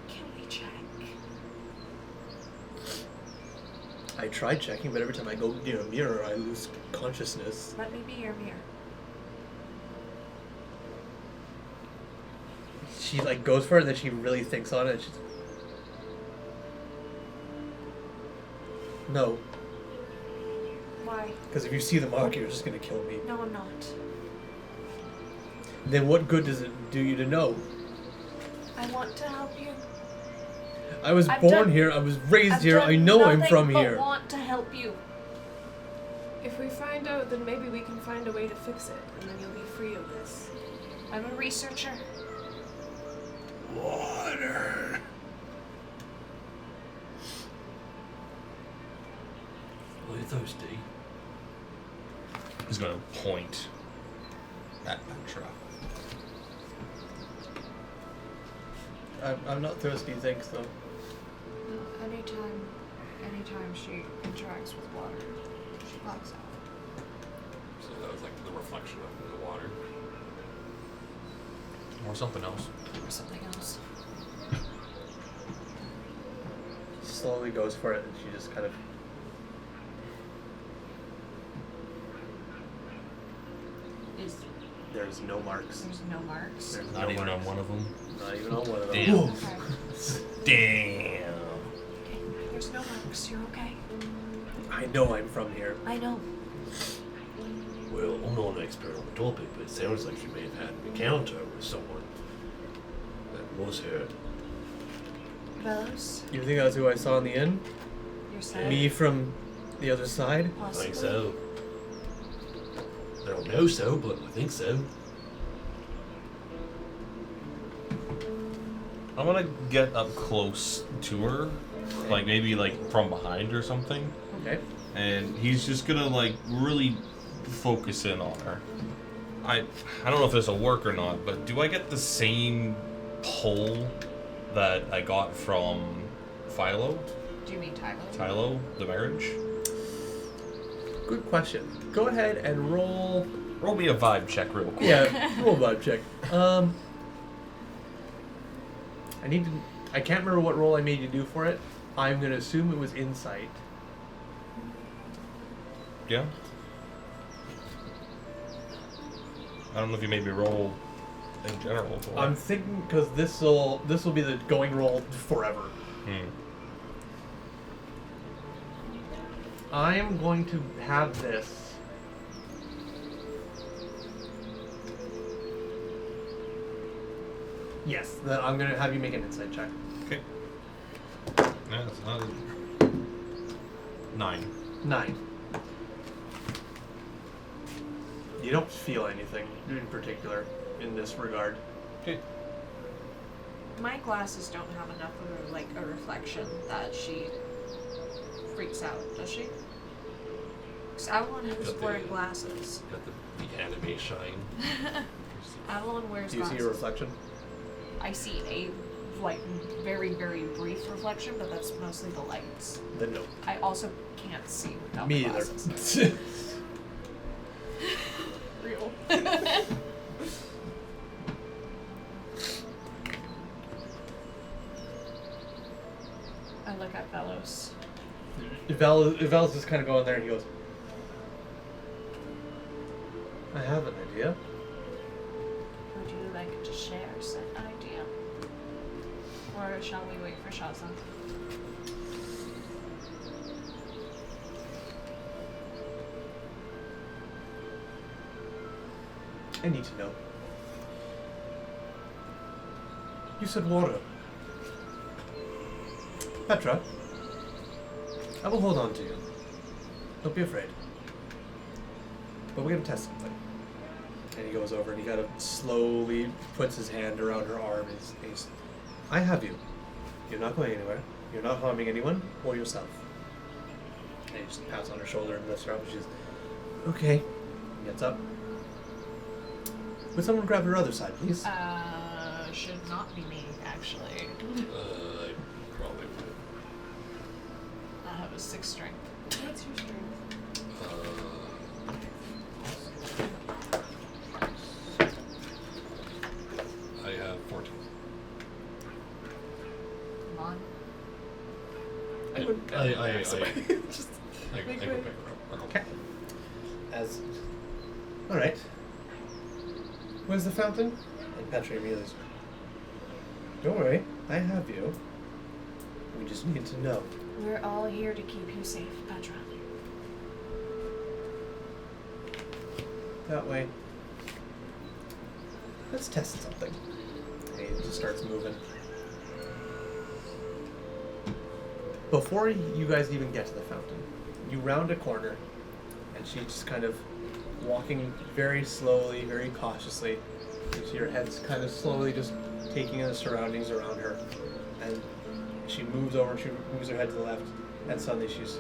E: Can we check?
A: I tried checking, but every time I go near a mirror, I lose consciousness.
E: Let me be your mirror.
A: She like goes for it, and then she really thinks on it. And she's... No,
E: Why?
A: because if you see the mark, you're just gonna kill me.
E: No, I'm not.
A: Then what good does it do you to know?
E: I want to help you.
A: I was
E: I've
A: born
E: done-
A: here. I was raised
E: I've
A: here.
E: done
A: I know I'm
E: nothing
A: from
E: but
A: here.
E: want to help you.
G: If we find out, then maybe we can find a way to fix it, and then you'll be free of this.
E: I'm a researcher.
A: Water.
I: thirsty.
D: He's gonna point at Petra.
A: I'm not thirsty, thanks, though.
H: No, anytime she interacts with water, she blacks out.
C: So that was like the reflection of the water.
D: Or something else.
H: Or something else.
A: Slowly goes for it, and she just kind of. There's no marks.
H: There's no marks.
A: There's
D: Not
A: no
D: even
A: marks.
D: on one of them.
A: Not even on one of them.
D: Damn.
H: Okay.
D: Damn.
H: Okay. There's no marks. You're okay.
A: I know I'm from here.
H: I know.
I: Well, I'm not an expert on the topic, but it sounds like you may have had an encounter with someone that was hurt.
H: Velos,
A: You think that's who I saw in the inn?
H: yourself.
A: Me from the other side?
I: I
H: Possibly.
I: think so. I don't know so, but I think so.
D: I'm gonna get up close to her, like maybe like from behind or something,
A: Okay.
D: and he's just gonna like really focus in on her. I don't know if this will work or not, but do I get the same pull that I got from Philo?
H: Do you mean Tylo?
D: Tylo, the marriage?
A: Good question. Go ahead and roll.
D: Roll me a vibe check real quick.
A: Yeah, roll a vibe check. I can't remember what roll I made you do for it. I'm gonna assume it was insight.
D: Yeah? I don't know if you made me roll in general. For
A: I'm thinking because this will be the going roll forever. I am going to have this. Yes, I'm gonna have you make an insight check.
D: Okay. Yeah, it's not 9.
A: 9. You don't feel anything in particular in this regard.
D: Okay.
H: My glasses don't have enough of a reflection that she freaks out, does she? Because Avalon is
C: Got the-
H: wearing glasses.
C: Got the anime shine.
H: Avalon wears
A: Do you
H: glasses.
A: see a reflection?
H: I see a very, very brief reflection, but that's mostly the lights.
A: Then no.
H: I also can't see without
A: Me
H: the
A: either.
H: glasses. Real. I look at Velos.
A: Vel's just kind of going there and he goes, I have an idea.
H: Would you like to share said idea? Or shall we wait for Shaza?
A: I need to know. You said water. Petra, I will hold on to you. Don't be afraid. But we're gonna test something. And he goes over and he kind of slowly puts his hand around her arm and he's I have you. You're not going anywhere. You're not harming anyone or yourself. And he just pats on her shoulder and lifts her up and she's okay. Gets up. Would someone grab her other side, please?
H: Should not be me, actually.
C: I probably would.
H: I have a 6 strength.
G: What's your strength?
C: I have 14.
H: Come on.
C: I go pick her up.
A: Okay. Alright. Where's the fountain? And Petra immediately says, don't worry, I have you. We just need to know.
H: We're all here to keep you safe, Petra.
A: That way. Let's test something. And he just starts moving. Before you guys even get to the fountain, you round a corner, and she's just kind of walking very slowly, very cautiously. You see her head's kind of slowly just taking in the surroundings around her. And she moves over, she moves her head to the left, and suddenly she's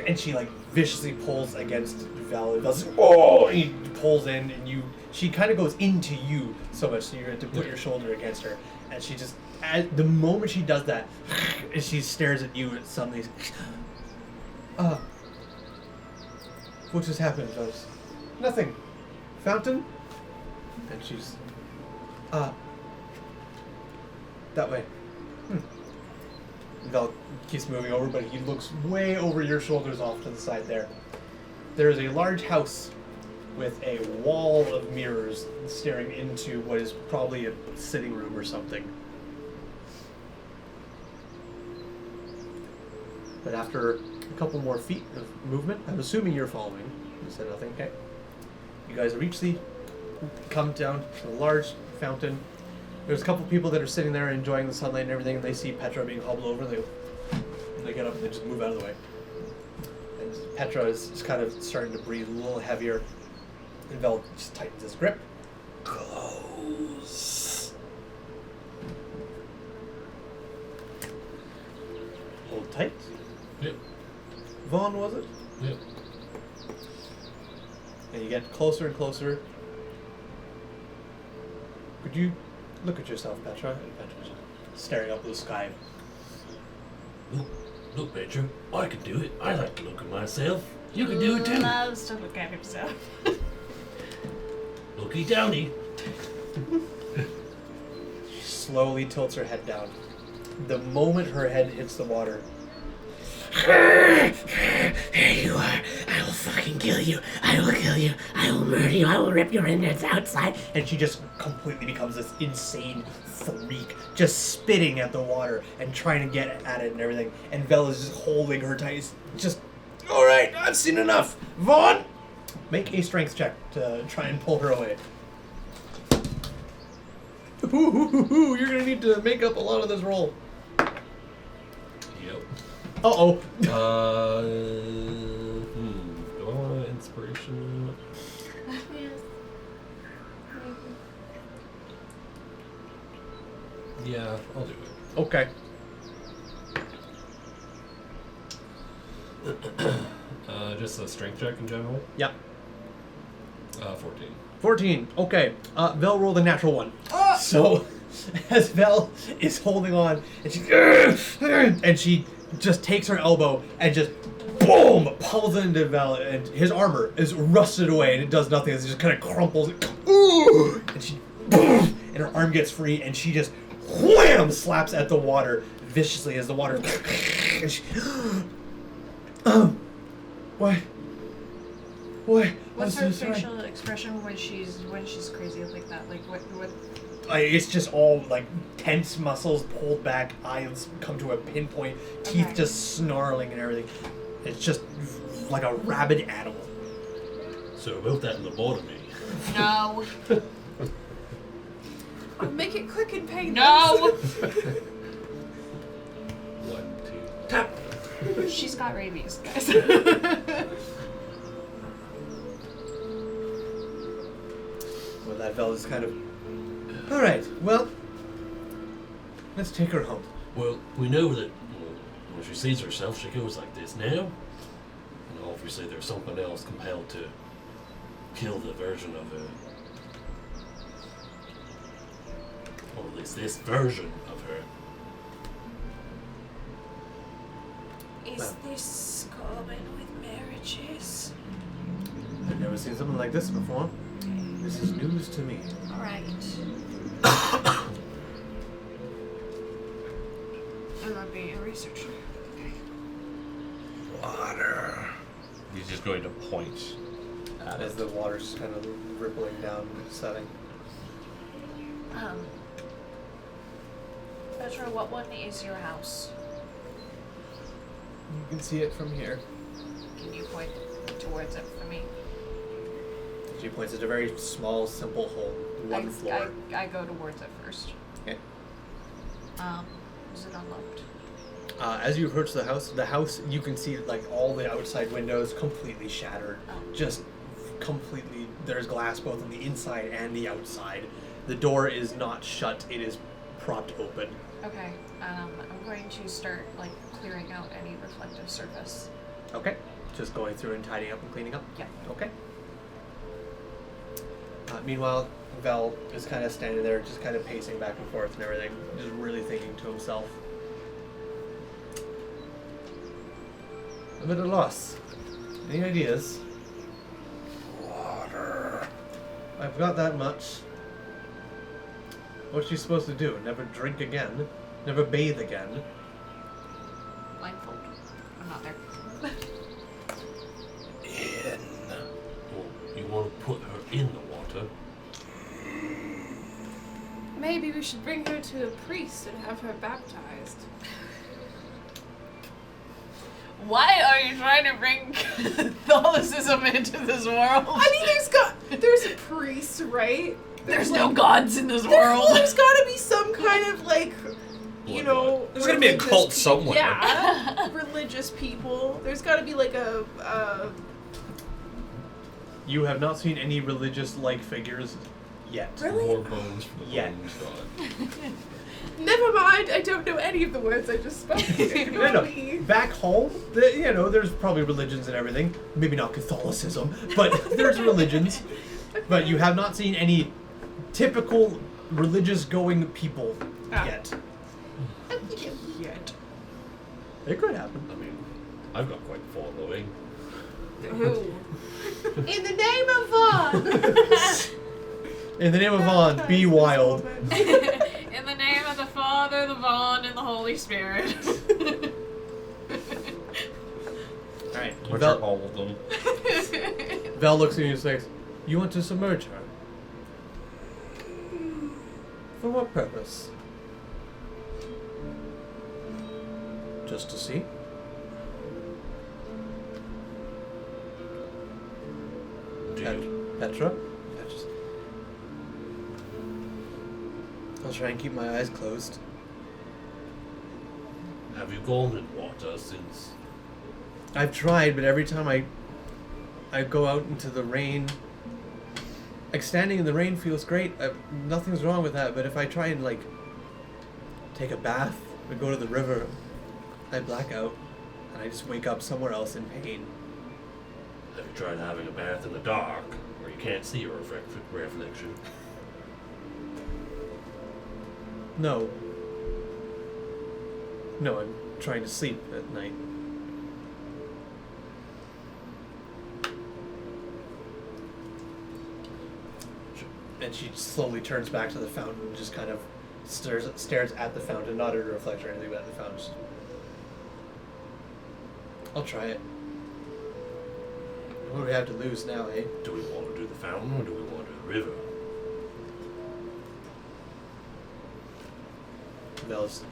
A: and she like viciously pulls against Vel. And Vel's like, oh, and he pulls in, and she kind of goes into you so much, so you have to put your shoulder against her, and she just, at the moment she does that, and she stares at you, and suddenly, what just happened, Vel? Nothing. Fountain? And she's, that way. Vel keeps moving over, but he looks way over your shoulders off to the side there. There is a large house with a wall of mirrors staring into what is probably a sitting room or something. But after a couple more feet of movement, I'm assuming you're following. You said nothing, okay? You guys come down to the large fountain. There's a couple people that are sitting there enjoying the sunlight and everything, and they see Petra being hobbled over. They get up and they just move out of the way. And Petra is just kind of starting to breathe a little heavier. And Vel just tightens his grip. Close. Hold tight.
I: Yep.
A: Vaughn, was it?
I: Yep.
A: And you get closer and closer. Could you look at yourself, Petra? And Petra's staring up at the sky.
I: Look, Petra, I can do it. I like to look at myself. You can do it too.
B: Loves to look at himself.
I: Looky downy.
A: She slowly tilts her head down. The moment her head hits the water,
J: There you are. I will fucking kill you. I will kill you. I will murder you. I will rip your innards outside.
A: and she just completely becomes this insane freak, just spitting at the water and trying to get at it and everything. And Vel is just holding her tight. Just, all right, I've seen enough. Vaughn, make a strength check to try and pull her away. Ooh, you're gonna need to make up a lot of this roll.
C: Yep.
A: Uh-oh.
C: Do I want inspiration? Yeah, I'll do it.
A: Okay.
C: Just a strength check in general.
A: Yep.
C: 14.
A: 14. Okay. Vel rolled a natural one. So, as Vel is holding on, and she just takes her elbow and just boom pulls into Vel, and his armor is rusted away, and it does nothing. It just kind of crumples. And she boom, and her arm gets free, and she just wham slaps at the water viciously as the water. And she, why?
B: What's
A: I'm
B: her
A: so sorry.
B: facial expression when she's crazy like that? Like what?
A: It's just all like tense muscles pulled back, eyes come to a pinpoint, teeth
B: Okay.
A: just snarling and everything. It's just like a rabid animal.
I: So about that lobotomy.
B: No.
G: Make it quick and painless.
B: No.
C: 1, 2.
I: Tap.
B: She's got rabies, guys.
A: Well, that Vel is kind of. All right, well, let's take her home.
I: Well, we know that when she sees herself, she goes like this now. And obviously there's something else compelled to kill the version of her. Or at least this version of her.
G: Is this common with marriages?
A: I've never seen something like this before. This is news to me.
B: Alright. I love being a researcher.
D: Water. He's just going to point at
A: As
D: it.
A: the water's just kind of rippling down and setting.
B: Petra, what one is your house?
A: You can see it from here.
B: Can you point towards it for me?
A: She points at a very small, simple hole, one floor.
B: I go towards it first.
A: Okay.
B: Is it unlocked?
A: As you approach the house, you can see like all the outside windows completely shattered.
B: Oh.
A: Just completely, there's glass both on the inside and the outside. The door is not shut, it is propped open.
B: Okay. I'm going to start like clearing out any reflective surface.
A: Okay. Just going through and tidying up and cleaning up?
E: Yeah.
A: Okay. Meanwhile, Vel is kind of standing there, just kind of pacing back and forth and everything, just really thinking to himself. I'm at a loss. Any ideas? Water. I've got that much. What's she supposed to do? Never drink again? Never bathe again?
E: Blindfold. I'm not there.
I: Well, you want to put her in the water?
G: Maybe we should bring her to a priest and have her baptized.
E: Why are you trying to bring Catholicism into this world?
G: I mean, there's a priest, right?
E: There's
G: like,
E: no gods in this
G: well,
E: world.
G: there's got to be some kind of like, you know,
D: There's gotta be a
G: religious
D: cult
G: pe-
D: somewhere.
G: Yeah, religious people. There's got to be like a.
A: You have not seen any religious-like figures yet.
G: Really?
C: More bones for the
A: Yeah.
C: bones god.
G: Never mind. I don't know any of the words I just spoke. Ignore
A: No.
G: me.
A: Back home, there's probably religions and everything. Maybe not Catholicism, but there's religions. But you have not seen any typical religious-going people yet.
G: Yet.
A: It could happen.
I: I mean, I've got quite a following.
G: Who? In the name of Vaughn.
A: In the name of Vaughn, be wild.
E: In the name of the Father, the Vaughn, and the Holy Spirit.
A: Alright.
D: Which are all of them.
A: Vel looks at you and says, "You want to submerge her? For what purpose? Just to see?"
I: Do you?
A: Petra? I'll try and keep my eyes closed.
I: Have you gone in water since?
A: I've tried, but every time I go out into the rain, like standing in the rain feels great. Nothing's wrong with that. But if I try and like take a bath or go to the river, I black out and I just wake up somewhere else in pain.
I: Have you tried having a bath in the dark where you can't see your reflection?
A: No. No, I'm trying to sleep at night. And she slowly turns back to the fountain and just kind of stares at the fountain, not at her reflection or anything, but at the fountain. Just, I'll try it. What do we have to lose now, eh?
I: Do we want to do the fountain or do we want to do the river?
A: Bells.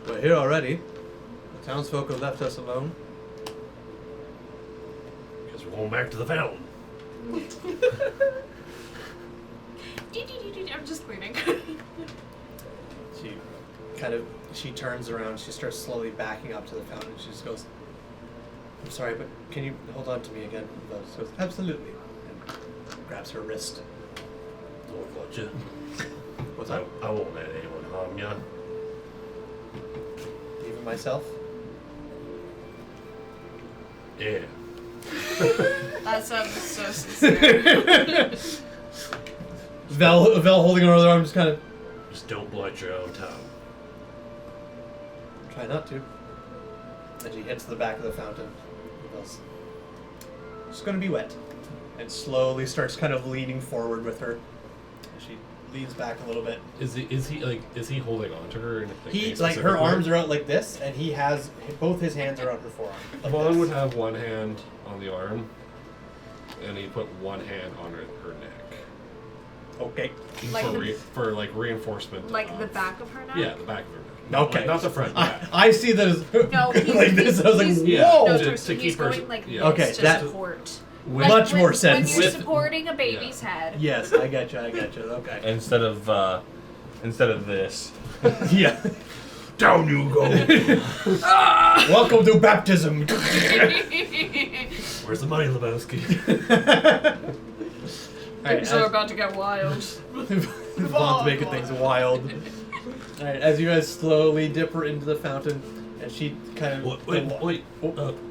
A: We're here already. The townsfolk have left us alone.
I: Guess we're going back to the fountain.
E: I'm just cleaning.
A: She turns around, she starts slowly backing up to the fountain. She just goes, "I'm sorry, but can you hold on to me again?" And she goes, "Absolutely." And grabs her wrist.
I: Lord watch you.
A: What's
I: I,
A: that?
I: I won't let anyone harm you.
A: Even myself?
I: Yeah.
E: That sounds so sincere.
A: Vel holding her other arm, just kind of,
I: Just don't blight your own tongue.
A: try not to. And she hits the back of the fountain. Vel's just gonna be wet. And slowly starts kind of leaning forward with her. She leans back a little bit.
I: Is he holding on to her? In
A: He,
I: any
A: like, her
I: specific way?
A: arms are out like this, and he has both his hands are on her forearm. Like
C: Vaughn
A: this.
C: would have one hand on the arm, and he put one hand on her neck
A: Okay.
E: Like
C: for reinforcement.
E: like
C: of,
E: the back of her neck?
C: Yeah, the back of her neck.
A: Okay.
C: Not the front. Back.
A: I see that as
E: No, he's,
A: like this. I was like,
E: he's,
C: Yeah.
A: whoa.
E: No,
C: to
E: Torsten, he's
C: keep her-
E: going like
C: yeah.
A: Okay,
E: this to
A: that-
E: support.
C: With-
A: Much more
E: when
A: sense.
E: you're
C: With-
E: supporting a baby's head.
A: Yes, I got you. Okay.
D: Instead of this.
A: Yeah.
C: Down you go.
A: Welcome to baptism.
I: Where's the money, Lebowski?
E: Things are about to get wild.
A: Vaughn's making things wild. Alright, as you guys slowly dip her into the fountain, and she kind of...
I: Wait.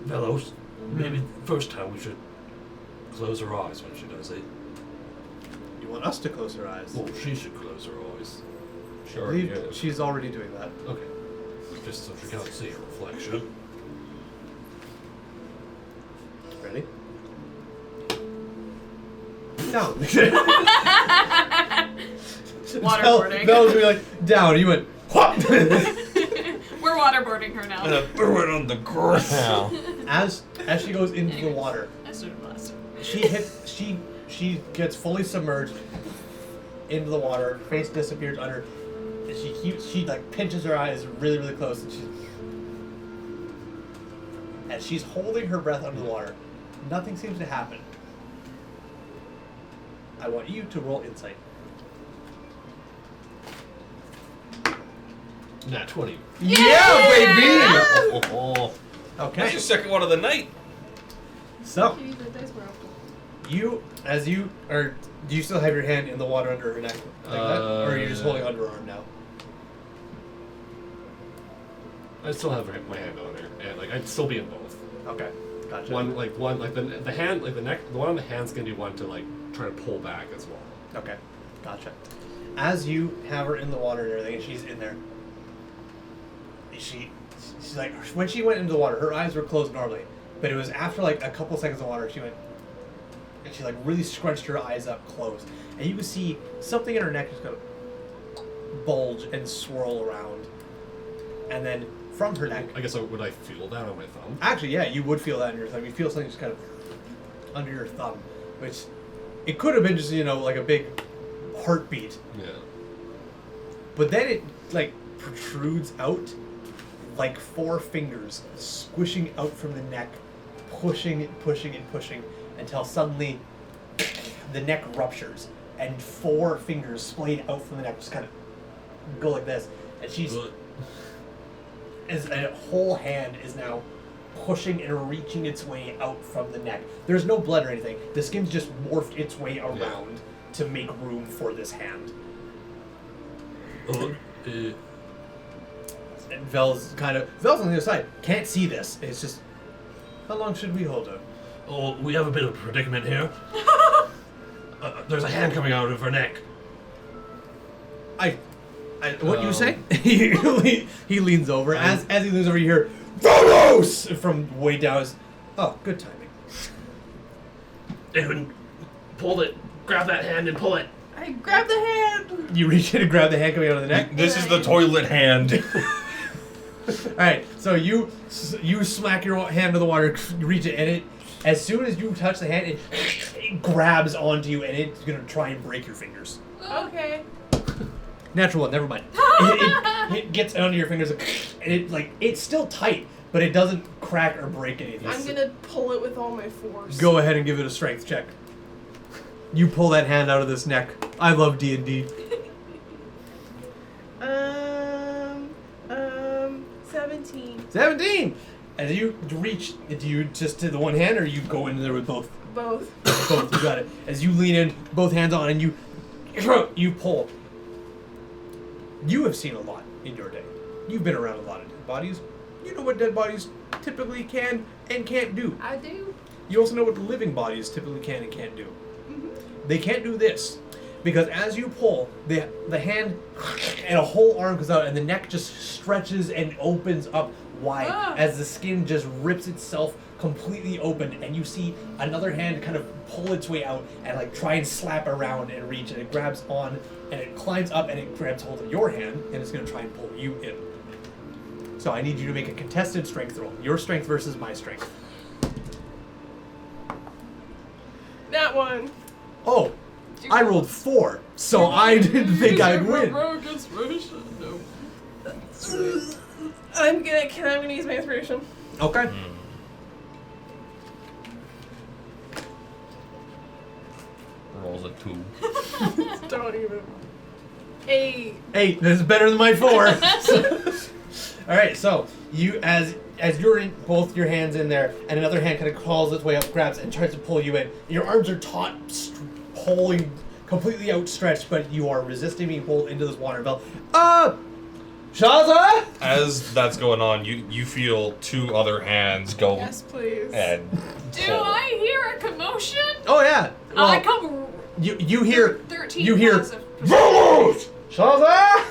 I: Fellows. Maybe first time we should close her eyes when she does it.
A: You want us to close her eyes?
I: Well, she should close her eyes.
A: I
C: Sure.
A: believe
C: Yeah.
A: she's already doing that.
I: Okay. Just so she can't see her reflection.
A: Ready? Down.
B: Waterboarding.
A: That was like down. You went. What?
B: We're waterboarding her now.
D: Threw it on the ground.
A: As she goes into the water,
B: I started last.
A: she gets fully submerged into the water. Her face disappears under. And she like pinches her eyes really really close, and she's holding her breath under the water. Nothing seems to happen. I want you to roll insight.
I: Nat 20.
A: Yeah, baby.
D: Oh, that's
A: Okay.
D: your second one of the night.
A: So
G: Jeez, that dice were awful.
A: do you still have your hand in the water under her neck, like that? Or are you just holding onto her arm now?
I: I still have my hand on her, and like I'd still be in both.
A: Okay, gotcha.
I: One like the hand, like the neck, the one on the hand's gonna do one to like try to pull back as well.
A: Okay, gotcha. As you have her in the water and everything, and she's in there, she's like, when she went into the water, her eyes were closed normally, but it was after like a couple seconds of water, she went, and she like really scrunched her eyes up closed, and you could see something in her neck just go bulge and swirl around, and then from her neck,
I: I guess would I feel that on my thumb?
A: actually, yeah, you would feel that in your thumb. You feel something just kind of under your thumb, which it could have been just, like a big heartbeat.
I: Yeah.
A: But then it, like, protrudes out like 4 fingers, squishing out from the neck, pushing and pushing and pushing, until suddenly the neck ruptures, and 4 fingers splayed out from the neck, just kind of go like this. And she's... a whole hand is now pushing and reaching its way out from the neck. There's no blood or anything. The skin's just morphed its way around to make room for this hand. And Vel's on the other side. Can't see this. It's just, how long should we hold her?
I: Oh, we have a bit of a predicament here. There's a hand coming out of her neck.
A: What you say? He leans over. As he leans over, you hear Volos from way down. Oh, good timing.
I: Edwin, pull it. Grab that hand and pull it.
G: I grabbed the hand.
A: You reach in and grab the hand coming out of the neck.
D: This is the toilet hand.
A: All right, so you smack your hand to the water, you reach it, and it, as soon as you touch the hand, it grabs onto you, and it's gonna try and break your fingers.
G: Okay.
A: Natural one, never mind. It gets under your fingers, and it's still tight, but it doesn't crack or break anything.
G: I'm gonna pull it with all my force.
A: Go ahead and give it a strength check. You pull that hand out of this neck. I love D&D.
G: 17.
A: 17! As you reach, do you just to the one hand, or you go in there with both?
G: Both.
A: Both, you got it. As you lean in, both hands on, and you pull. You have seen a lot in your day. You've been around a lot of dead bodies. You know what dead bodies typically can and can't do.
G: I do.
A: You also know what living bodies typically can and can't do. Mm-hmm. They can't do this, because as you pull, the hand and a whole arm comes out, and the neck just stretches and opens up wide as the skin just rips itself completely open, and you see another hand kind of pull its way out and like try and slap around and reach, and it grabs on and it climbs up and it grabs hold of your hand, and it's going to try and pull you in. So I need you to make a contested strength roll. Your strength versus my strength.
G: That one.
A: Oh, I rolled 4, so I didn't think I'd win.
B: No.
G: I'm gonna use my inspiration.
A: Okay.
D: Rolls a 2.
G: Don't even. 8.
A: 8. This is better than my 4. All right, so you as you're in both your hands in there, and another hand kind of crawls its way up, grabs, and tries to pull you in. Your arms are taut, pulling completely outstretched, but you are resisting being pulled into this water belt. Shaza!
D: As that's going on, you feel two other hands go
G: Yes, please.
D: and
E: Do
D: pull.
E: I hear a commotion?
A: Oh yeah. Well,
E: I come.
A: you hear
E: 13
A: you hear
E: miles of
A: Vamos! Shaza!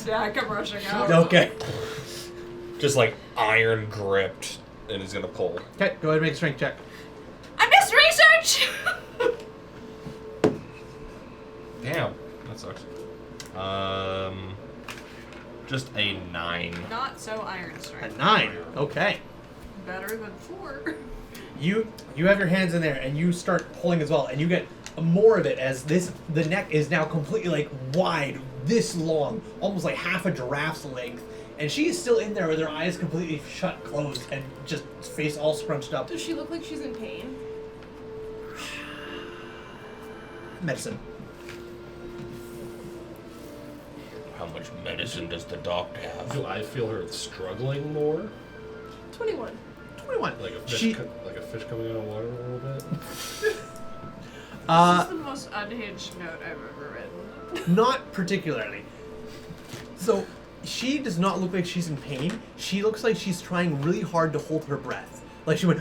E: Yeah, I come rushing out.
A: Okay.
D: Just like iron gripped, and he's gonna pull.
A: Okay, go ahead and make a strength check.
E: I missed research!
D: Damn, that sucks. Just a 9.
E: Not so iron
A: A
E: strength.
A: 9. Okay.
E: Better than 4.
A: You have your hands in there and you start pulling as well, and you get more of it as the neck is now completely like wide, this long, almost like half a giraffe's length, and she is still in there with her eyes completely shut, closed, and just face all scrunched up.
G: Does she look like she's in pain?
A: Medicine.
D: How much medicine does the doctor have?
C: Do I feel her struggling more?
G: 21.
A: 21.
C: Like a fish,
A: She-
C: like a fish coming out of water a little bit?
E: This is the most unhinged note I've ever written.
A: Not particularly. So, she does not look like she's in pain. She looks like she's trying really hard to hold her breath. Like she went,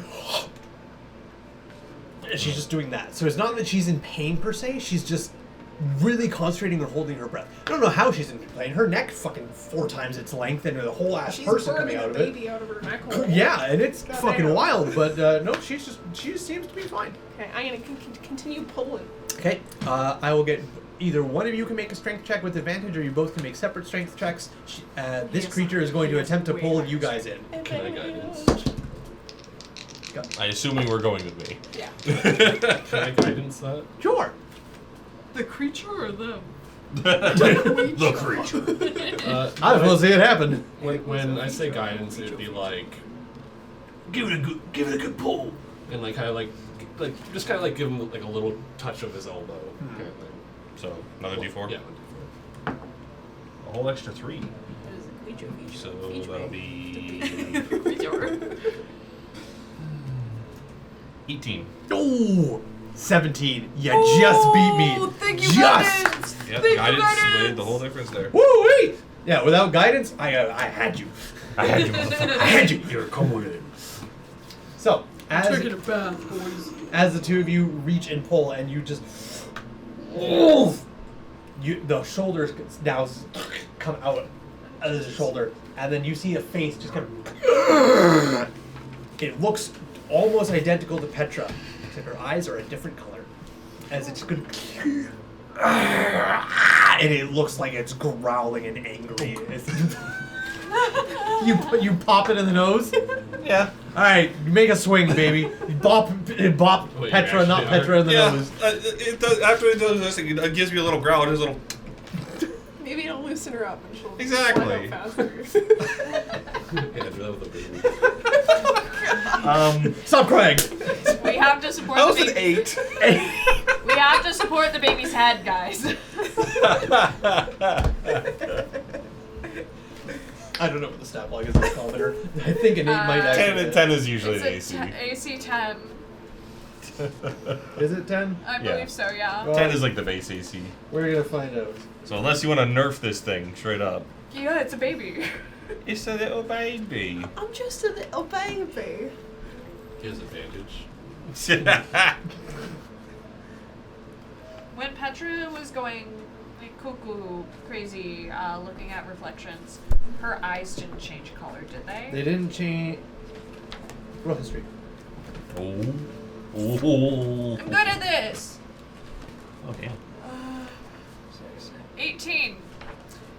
A: and she's just doing that. So it's not that she's in pain per se, she's just really concentrating on holding her breath. I don't know how she's in pain. Her neck fucking 4 times its length and a whole ass
G: She's
A: person
G: birthing
A: coming out
G: a
A: of it.
G: baby out of her neck hole.
A: Yeah, and it's
G: God
A: fucking
G: damn.
A: wild, but no, she just seems to be fine.
G: Okay, I'm gonna continue pulling.
A: Okay, I will get either one of you can make a strength check with advantage, or you both can make separate strength checks. This
B: Yes,
A: creature is going to
B: yes,
A: attempt to
B: way
A: pull
B: higher
A: you guys in.
C: Can I guidance?
D: I assume you were going with me.
G: Yeah.
C: Can I guidance that?
A: Sure.
B: The creature or them?
D: The creature.
A: I was supposed to see it happen.
C: When I say guidance, it'd be like, give it a good pull, and like kind of like just kind of like give him like a little touch of his elbow. Kind of thing.
D: So, another D4?
C: Yeah.
D: A whole extra 3.
G: That is a creature feature.
D: So,
G: feature.
D: that'll be
B: Creature.
D: 18.
A: Oh, 17. You just beat me.
B: Thank you,
A: Just.
B: guidance.
D: Yep,
B: Thank you,
D: guidance made
B: guidance.
D: the whole difference there.
A: Woo wee. Yeah, without guidance, I had you.
D: I had you, motherfucker.
A: I had you.
C: Here, come with it.
A: So,
B: Taking a bath, boys.
A: as the two of you reach and pull, and you just, the shoulders now come out of the shoulder, and then you see a face just kind of. It looks almost identical to Petra, except her eyes are a different color, as it's good. And it looks like it's growling and angry. You pop it in the nose.
D: Yeah.
A: All right, make a swing, baby. Bop
C: Wait,
A: Petra,
C: you
A: not
C: actually
A: Petra, in the
D: Yeah.
A: nose.
D: It does, after it does this, it gives me a little growl. There's a little.
G: Maybe it'll loosen her up and she'll
D: Exactly.
G: slide out faster.
C: Yeah, do that with the baby.
A: Stop crying.
E: We have to support
D: That
E: the
D: was an
E: baby.
D: 8.
E: We have to support the baby's head, guys.
A: I don't know what the stat log is on Kilometer. I think an 8 might actually.
D: 10 and 10 is usually the
E: It's
D: AC.
E: AC 10.
A: Is it 10?
E: I
D: Yeah.
E: believe so, yeah.
A: Well,
D: 10 is like the base AC.
A: We're gonna find out.
D: So unless you want to nerf this thing straight up,
E: Yeah, it's a baby.
D: it's a little baby.
G: I'm just a little baby.
C: His advantage.
E: When Petra was going like cuckoo crazy, looking at reflections, her eyes didn't change color, did they?
A: They didn't change. Roll history.
D: Oh. Oh.
E: I'm good at this.
D: Oh damn.
E: 18.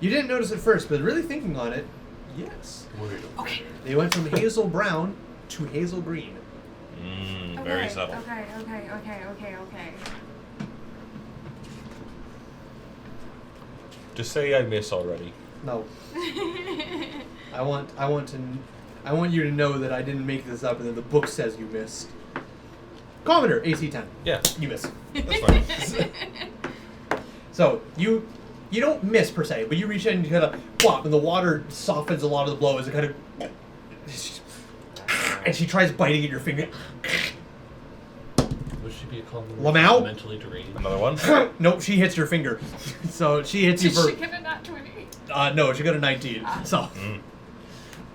A: You didn't notice at first, but really thinking on it, yes.
E: Okay.
A: They went from hazel brown to hazel green.
D: Very subtle.
E: Okay.
D: Just say I miss already.
A: No. I want you to know that I didn't make this up, and that the book says you missed. Commoner, AC 10.
D: Yeah,
A: You miss.
D: that's fine.
A: So you don't miss per se, but you reach in and you kind of plop, and the water softens a lot of the blow as it kind of. And she tries biting at your finger.
I: Would she be a
A: Lamau?
I: mentally deranged?
D: Another one.
A: Nope, she hits your finger. So she hits you
B: Did
A: for.
B: she get a nat 20?
A: No, she got a 19. So.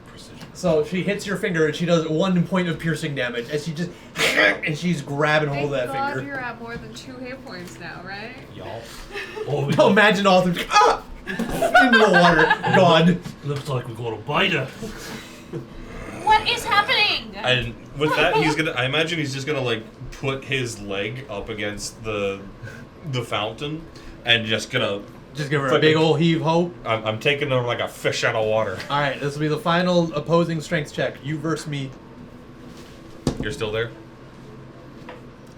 I: Precision.
A: So she hits your finger and she does 1 point of piercing damage as she just and she's grabbing hold of that
B: Thank God
A: finger.
B: you're at more than 2 hit points now, right?
I: Y'all. Oh,
A: Oh, imagine all three into the water. God.
I: looks like we're gonna bite her.
E: What is happening?
D: And with that, he's gonna. I imagine he's just gonna like put his leg up against the fountain, and just gonna.
A: Just give her a
D: Fucking-
A: big old heave ho.
D: I'm taking her like a fish out of water.
A: All right, this will be the final opposing strength check. You versus me.
D: You're still there.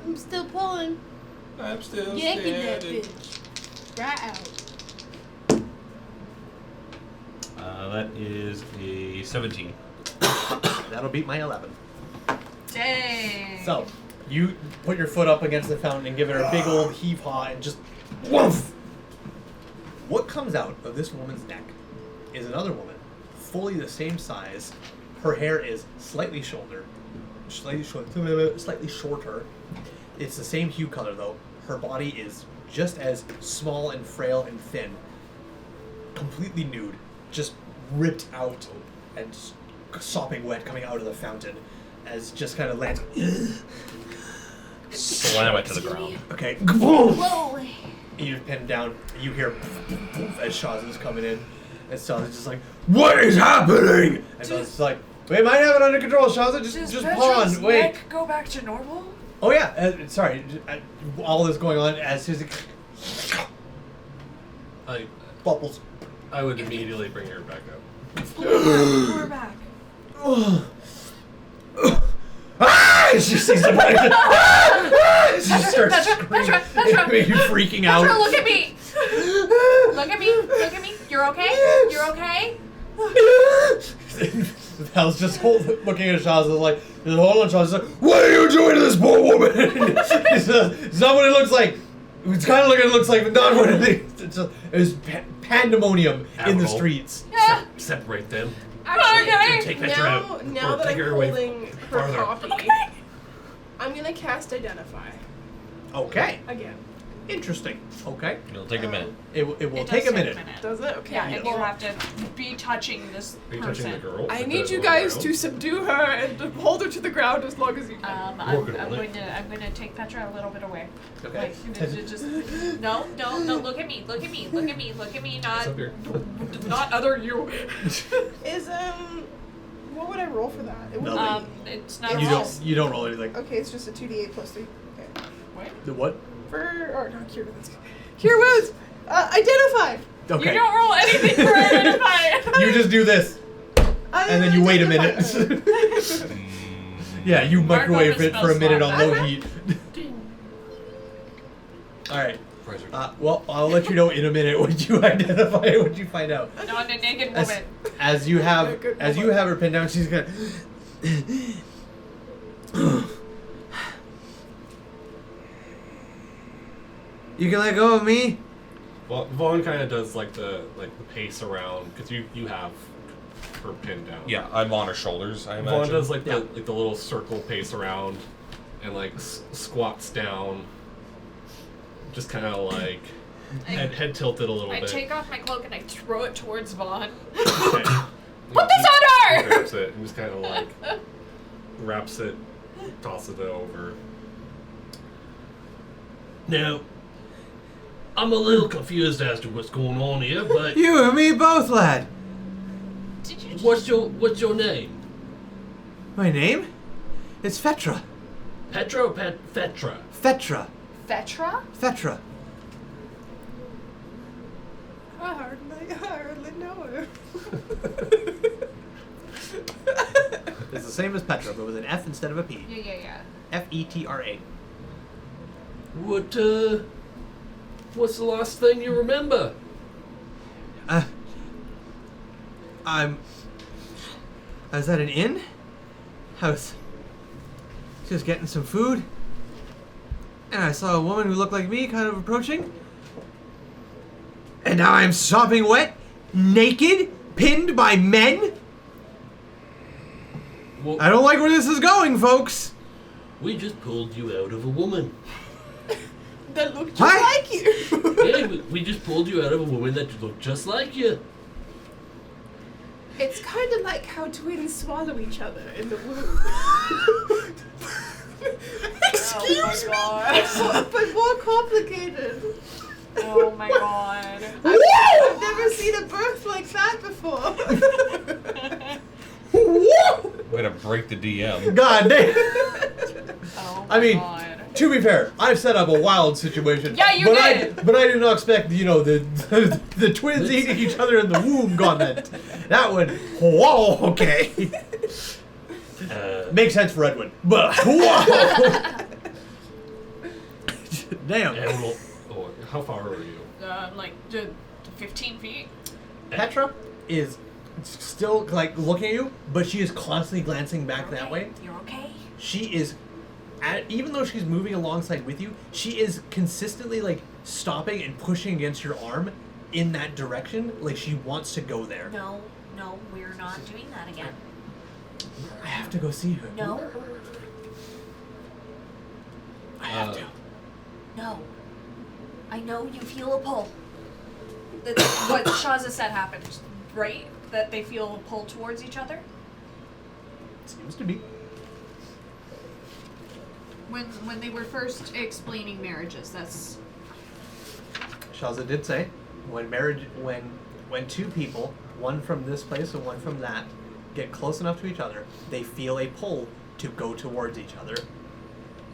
G: I'm still pulling.
D: I'm still
G: Yanking that bitch. Right out.
D: That is a 17.
A: That'll beat my 11.
B: Dang.
A: So, you put your foot up against the fountain and give it a big old heave haw and just woof. What comes out of this woman's neck is another woman, fully the same size. Her hair is slightly shorter. It's the same hue color though. Her body is just as small and frail and thin. Completely nude, just ripped out and sopping wet coming out of the fountain as just kind of lands.
D: Slam it to the ground.
A: Okay.
E: Whoa.
A: You pin down. You hear as Shaz's coming in. And Shaz's just like, "What is happening?" And Shaz's like, "We might have it under control, Shaza. Just
B: Does
A: just
B: Petra's
A: pause. Wait."
B: neck go back to normal?
A: Oh yeah. Sorry. All this going on as his bubbles.
I: I would immediately bring her back up.
B: We're back.
A: Ah! She sees the body. She starts screaming.
E: Petra.
A: You freaking out.
E: Petra, look at me. Look at me. Look at me. You're okay? You're okay?
A: Val's just looking at Shazza like, hold on, Shazza's like, what are you doing to this poor woman? It's not what it looks like. It's kind of looks like, but not what it is. It's pandemonium in the
I: Admiral.
A: streets.
E: Yeah.
I: Separate them.
E: Okay.
I: Take Petra out.
G: Now
I: Or
G: that
I: take
G: I'm
I: her away
G: holding her
I: farther.
G: copy, I'm gonna cast Identify
A: Okay.
G: again.
A: Interesting. Okay.
D: It'll take a minute.
A: It will
B: It does
A: take a minute.
G: Does it? Okay.
B: Yeah, and
G: well,
B: you'll have to be touching this
I: Are you
B: person.
I: touching the girl?
G: I
I: Like
G: need
I: the
G: you
I: little
G: guys
I: girl?
G: to subdue her and to hold her to the ground as long as you can.
B: I'm
I: Working on it.
B: going to take Petra a little bit away.
A: Okay.
B: Like, just
E: No, look at me. Look at me. Look at me. Look at me.
I: It's
E: Not.
I: up here.
B: not other you.
G: Is what would I roll for that? It would
A: Nothing.
B: It's not.
A: You
B: a roll.
A: you don't roll anything.
G: Okay, it's just a 2d8 plus 3. Okay.
A: The what?
G: Or not cure wounds. Cure wounds. Identify.
A: Okay.
B: You don't roll anything for identify.
A: You just do this, and then you wait a minute.
G: Identify.
A: Yeah, you
B: Mark
A: microwave
B: over
A: it for a
B: spell
A: minute
B: slot.
A: on low heat. All right.
I: Price
A: Well, I'll let you know in a minute what you identify, what you find out.
B: Not a naked
A: As,
B: woman.
A: as you have
G: Good
A: her pinned down, she's gonna. You can let go of me.
I: Well, Vaughn kind of does like the pace around because you have her pinned down.
D: Yeah, I'm on her shoulders. I
I: Vaughn
D: imagine.
I: does like
A: Yeah.
I: the little circle pace around, and like squats down, just kind of like head tilted a little
B: I
I: bit.
B: take off my cloak and I throw it towards Vaughn.
I: Okay.
E: Put this on
I: He
E: her!
I: grabs it and just kind of like wraps it, tosses it over. Now, I'm a little confused as to what's going on here, but
A: You and me both, lad.
E: Did you
I: what's your name?
A: My name? It's Fetra.
I: Petra or Fetra?
A: Fetra.
B: Fetra?
A: Fetra.
G: I hardly know her.
A: It's the same as Petra, but with an F instead of a P.
B: Yeah.
A: Fetra.
I: What's the last thing you remember?
A: I was at an inn. I was just getting some food. And I saw a woman who looked like me kind of approaching. And now I'm sopping wet, naked, pinned by men.
I: Well,
A: I don't like where this is going, folks.
I: We just pulled you out of a woman.
G: That looked just like you.
I: Yeah, we just pulled you out of a woman that looked just like you.
G: It's kind of like how twins swallow each other in the womb.
B: Excuse me.
G: But more complicated.
B: Oh my god.
G: I've never seen a birth like that before.
D: Way to break the DM.
A: God damn.
B: Oh
A: I
B: my
A: mean,
B: god.
A: to be fair, I've set up a wild situation.
B: Yeah, you
A: but
B: did.
A: But I did not expect, the twins eating each other in the womb comment. That one, whoa, okay. Makes sense for Edwin, but whoa. Damn.
I: And how far are you?
B: Like 15 feet.
A: Petra is still like looking at you, but she is constantly glancing back that way.
E: You're okay?
A: She is, even though she's moving alongside with you, she is consistently like stopping and pushing against your arm in that direction, like she wants to go there.
E: No, we're not doing that again.
A: I have to go see her.
E: No,
A: I have to.
E: no. I know you feel a pull. That's what Shaza said happened, right? That they feel a pull towards each other?
A: Seems to be.
B: When they were first explaining marriages, that's
A: Shaza did say, when two people, one from this place and one from that, get close enough to each other, they feel a pull to go towards each other,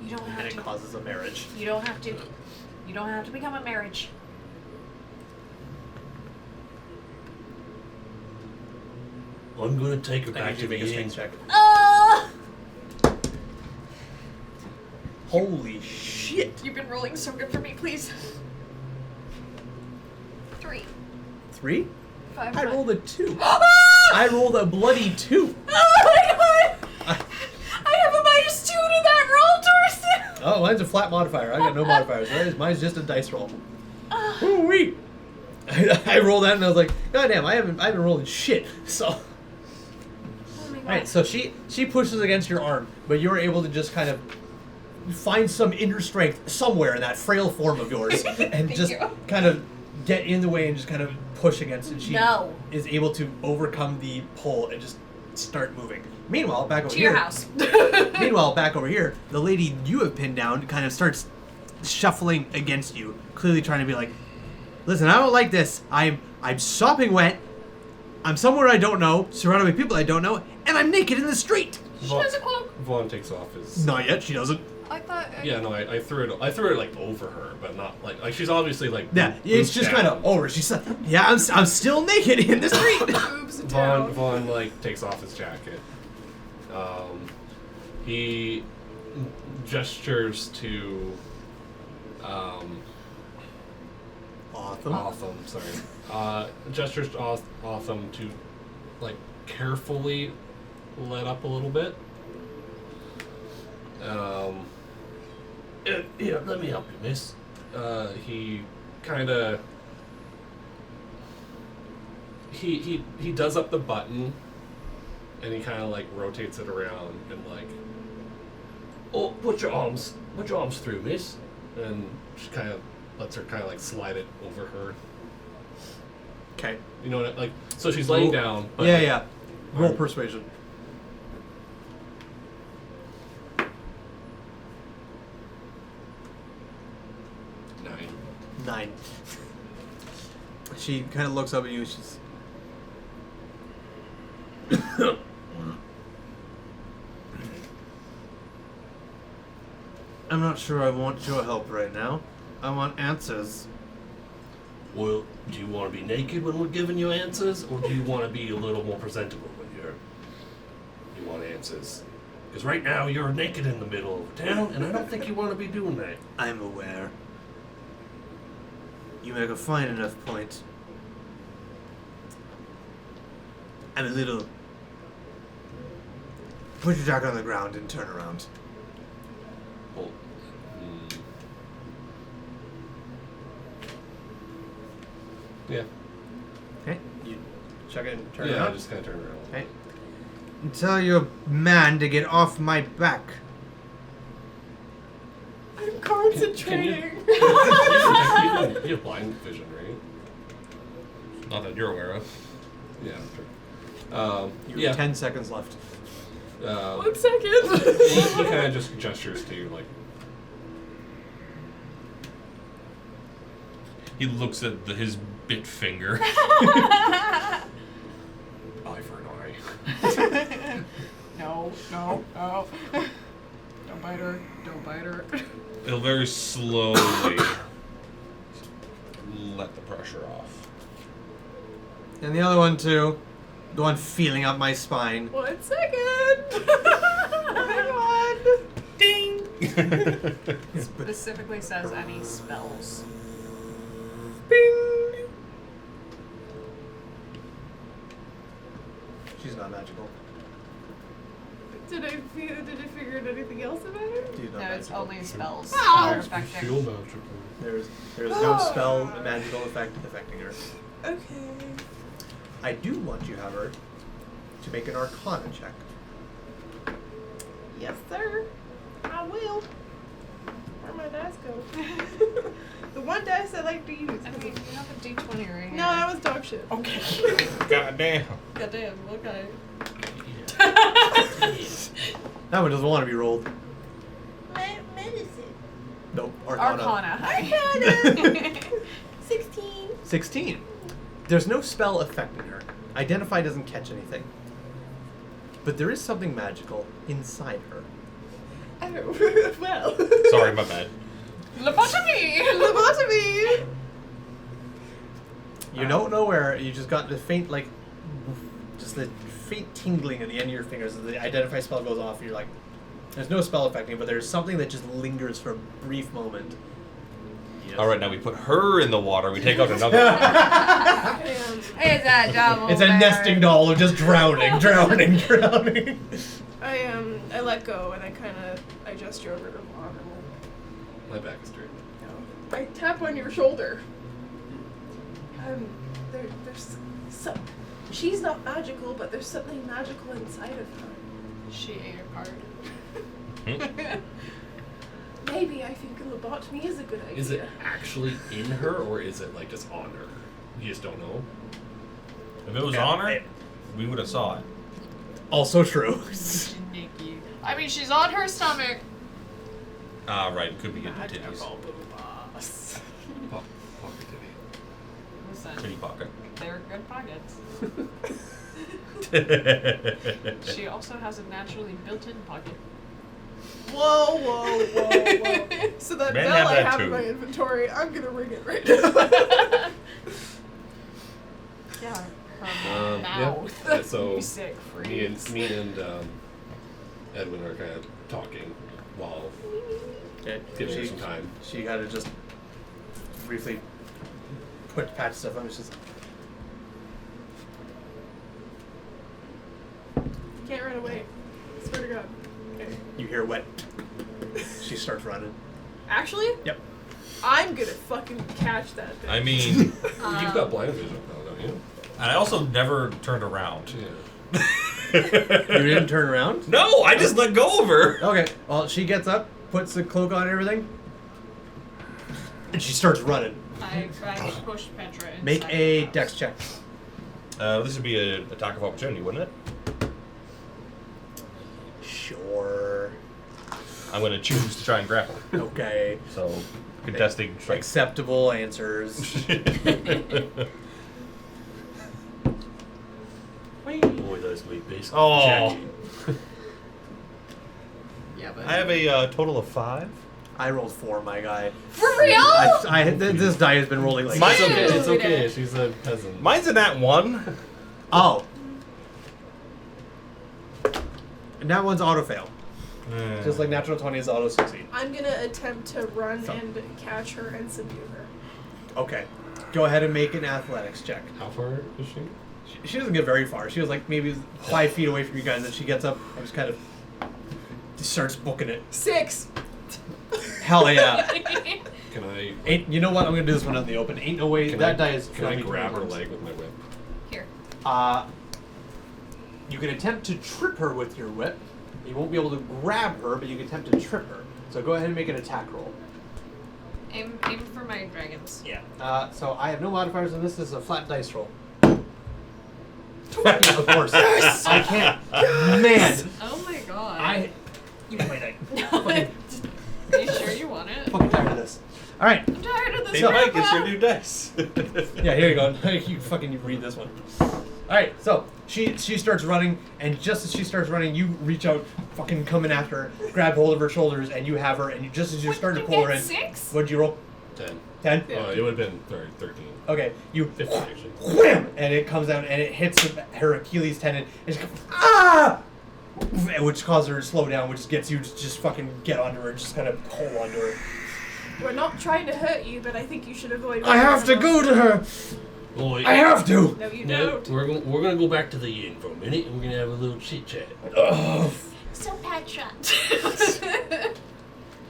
E: You don't
A: and
E: have
A: it
E: to.
A: causes a marriage.
E: You don't have to. You don't have to become a marriage.
I: I'm gonna take her
A: I
I: back
A: need you
I: to
A: to make a
I: the inn.
A: strength check.
E: Oh!
A: Holy shit!
B: you've been rolling so good for me, please.
E: 3.
A: 3?
B: 5.
A: I rolled a 2. I rolled a bloody 2.
E: Oh my god! I have a -2 to that roll, Torsten!
A: Oh, mine's a flat modifier. I got no modifiers. Mine's just a dice roll. Ooh wee! I rolled that and I was like, God damn, I haven't rolled shit. So,
E: Oh my god.
A: alright, so she pushes against your arm, but you're able to just kind of find some inner strength somewhere in that frail form of yours, and just kind of get in the way and just kind of push against it. She
E: No.
A: is able to overcome the pull and just start moving. Meanwhile, back over
E: To
A: here.
E: your house.
A: Meanwhile, back over here, the lady you have pinned down kind of starts shuffling against you, clearly trying to be like, listen, I don't like this. I'm sopping wet. I'm somewhere I don't know, surrounded by people I don't know, and I'm naked in the street.
E: She has a cloak.
C: Vaughn takes off his.
A: Not yet, she doesn't.
B: I thought.
C: Yeah, no, I threw it. I threw it like over her, but not like she's obviously like.
A: Yeah, it's just kind of over. She's like, yeah, I'm still naked in the street.
B: Boobs down.
C: Vaughn like takes off his jacket. He gestures to
A: Awesome.
C: gestures to Autumn to like carefully let up a little bit.
I: Yeah, let me help you, miss.
C: He kind of he does up the button, and he kind of like rotates it around and like,
I: Oh, put your arms through, miss.
C: and she kind of lets her kind of like slide it over her.
A: Okay.
C: You know what? Like, so she's laying down. But
A: Yeah. Roll persuasion.
C: Nine.
A: 9. She kind of looks up at you. She's. I'm not sure I want your help right now. I want answers.
I: Well, do you want to be naked when we're giving you answers, or do you want to be a little more presentable when you want answers? Because right now you're naked in the middle of town, and I don't think you want to be doing that.
A: I'm aware. You make a fine enough point. I'm a little. Put your jacket on the ground and turn around.
C: Well, yeah.
A: Okay. You chuck it and turn
C: Yeah, I
A: around.
C: just kind of turn around.
A: Okay. And tell your man to get off my back.
G: I'm concentrating.
C: You have blind vision, right?
D: Not that you're aware of.
C: Yeah. Sure.
A: You have 10 seconds left.
G: 1 second.
C: He kind of just gestures to you, like,
D: He looks at his bit finger.
C: eye for an eye.
B: No. Don't bite her. Don't bite her.
D: He'll very slowly let the pressure off.
A: And the other one too. The one feeling up my spine.
G: 1 second. Hang on.
D: Ding!
B: Specifically says any spells.
A: Bing! She's not magical.
G: Did I figure out anything else about her?
A: She's not
B: No, it's
A: magical.
B: only spells
G: Ow!
B: that are
C: Makes me
B: affecting.
C: feel magical.
A: There's no spell magical effect affecting her.
G: Okay.
A: I do want you, however, to make an Arcana check.
G: Yes, sir. I will. Where'd my dice go? The one dice I like to use.
B: I mean, you have a D20 right here.
G: No, that was dog shit.
B: Okay.
D: God damn.
B: Goddamn, okay.
A: That one doesn't want to be rolled.
G: Medicine.
A: Nope. Arcana.
B: Arcana.
G: 16.
A: 16. There's no spell affecting her. Identify doesn't catch anything. But there is something magical inside her.
G: Oh, well.
D: Sorry, my bad.
B: Lobotomy!
G: Lobotomy!
A: You don't know where. You just got the faint, the faint tingling at the end of your fingers. The identify spell goes off, and you're like, there's no spell affecting, but there's something that just lingers for a brief moment. Yes.
D: All right, now we put her in the water. We take out another one.
B: Is that double?
A: It's a nesting doll of just drowning.
G: I let go and I gesture over to Vaughn.
C: My back is straight.
G: I tap on your shoulder. There's some. She's not magical, but there's something magical inside of her.
B: She ate a card.
G: Maybe I think a lobotomy is a good idea.
C: Is it actually in her, or is it like just on her? You just don't know.
D: If it was on her, we would have saw it.
A: Also true.
B: Sneaky. I mean, she's on her stomach.
D: Ah, right. Could be into titties.
B: Magical boss.
C: Pocket titty.
B: Listen,
D: Titty pocket.
B: they're good pockets. She also has a naturally built-in pocket.
G: Whoa. So that
D: Men
G: bell
D: have
G: I
D: that
G: have
D: too.
G: in my inventory, I'm gonna ring it right now.
B: Yeah.
C: Mouth. Yeah, so
B: You sick
C: me and
B: freaks.
C: Edwin are kind of talking while
A: Okay.
C: giving her some time.
A: She had to just briefly patch stuff on. It's just
G: Can't run away. Swear to God. Okay.
A: you hear wet. She starts running.
G: Actually,
A: Yep.
G: I'm gonna fucking catch that thing.
D: I mean,
C: You've got blind vision now, don't you?
D: and I also never turned around.
C: Yeah.
A: You didn't turn around?
D: No, I just let go of her.
A: Okay. Well, she gets up, puts the cloak on and everything, and she starts running.
B: I pushed Petra inside
A: Make
B: the
A: a
B: house.
A: dex check.
D: This would be an attack of opportunity, wouldn't it?
A: Sure.
D: I'm going to choose to try and grapple.
A: Okay.
D: So, contesting strike.
A: Acceptable answers.
I: Boy, those meat beasts.
D: Oh.
I: Jackie.
B: Yeah, but
D: I have a total of 5.
A: I rolled 4, my guy.
B: for real?
A: This die has been rolling like
D: Mine-
C: It's okay. It's
B: Dude.
C: okay. She's a peasant.
D: Mine's a nat 1.
A: Oh. And that one's auto fail. Just like natural 20 is auto succeed.
G: I'm gonna attempt to run
A: So.
G: and catch her and subdue her.
A: Okay. Go ahead and make an athletics check.
C: How far is she?
A: She doesn't get very far. She was like maybe 5 feet away from you guys, and she gets up and just kind of starts booking it.
G: 6.
A: Hell yeah.
C: Can I?
A: You know what? I'm gonna do this one out in the open. Ain't no way.
C: Can
A: That
C: I,
A: die is.
C: Can I
A: 20
C: grab her
A: points.
C: leg with my whip?
B: Here.
A: You can attempt to trip her with your whip. You won't be able to grab her, but you can attempt to trip her. So go ahead and make an attack roll.
E: Aim for my dragons.
A: Yeah. So I have no modifiers on this. This is a flat dice roll. Of course. Yes! I can't. Man.
E: Oh my god.
A: Give me my dice.
E: Are you sure you want it?
A: Fucking tired of this. All right.
E: I'm tired of this.
D: Hey, Mike, it's your new dice.
A: Yeah, here you go. You read this one. All right, so she starts running, and just as she starts running, you reach out, fucking coming after her, grab hold of her shoulders, and you have her. And just as you're starting to pull her in,
E: 6?
A: what'd you roll?
C: 10.
A: 10.
C: It would have been 13.
A: Okay, you
C: 15 actually.
A: wham, and it comes out and it hits her Achilles tendon, and she goes, ah! Which causes her to slow down, which gets you to just fucking get onto her, just kind of hold onto her.
G: We're not trying to hurt you, but I think you should avoid.
A: I have to go to her.
I: Boy,
A: I have to.
G: No, you
I: no,
G: don't.
I: we're gonna go back to the inn for a minute, and we're gonna have a little chit chat.
A: Ugh.
E: So Petra.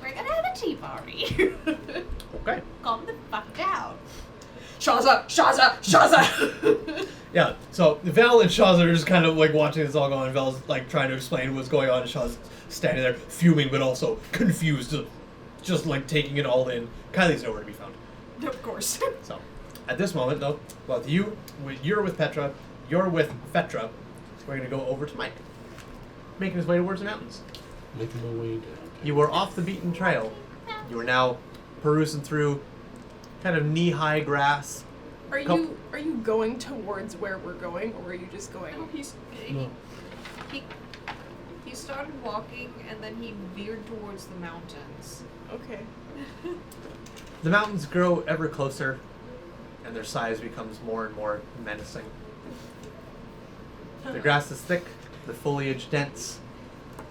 E: We're gonna have a tea party.
A: Okay.
E: Calm the fuck down.
B: Shaza!
A: Yeah, so Val and Shaz are just kind of like watching this all go on, and Val's like trying to explain what's going on, and Shaz standing there fuming but also confused, just like taking it all in. Kylie's nowhere to be found.
B: Of course.
A: So, at this moment though, well, you're with Petra, you're with Fetra, we're going to go over to Mike, making his way towards the mountains.
I: Making my way down.
A: You were off the beaten trail. You are now perusing through kind of knee-high grass.
G: Are you going towards where we're going, or are you just going?
E: No, he started walking and then he veered towards the mountains.
G: Okay.
A: The mountains grow ever closer, and their size becomes more and more menacing. The grass is thick, the foliage dense.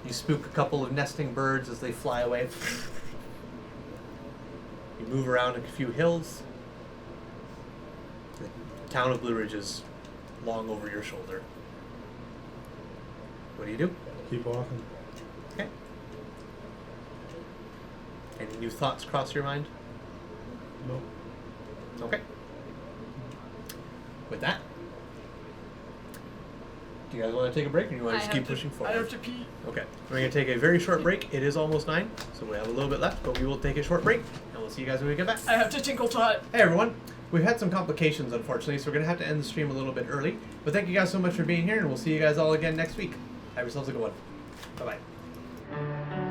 A: You spook a couple of nesting birds as they fly away. You move around a few hills. The town of Blue Ridge is long over your shoulder. What do?
F: Keep walking.
A: Okay. Any new thoughts cross your mind?
F: Nope.
A: Okay. With that, do you guys want to take a break, or do you want to just keep pushing forward?
B: I have to pee.
A: Okay. We're going to take a very short break. It is almost 9, so we have a little bit left, but we will take a short break, and we'll see you guys when we get back.
B: I have to tinkle tot.
A: Hey everyone. We've had some complications, unfortunately, so we're going to have to end the stream a little bit early. But thank you guys so much for being here, and we'll see you guys all again next week. Have yourselves a good one. Bye-bye.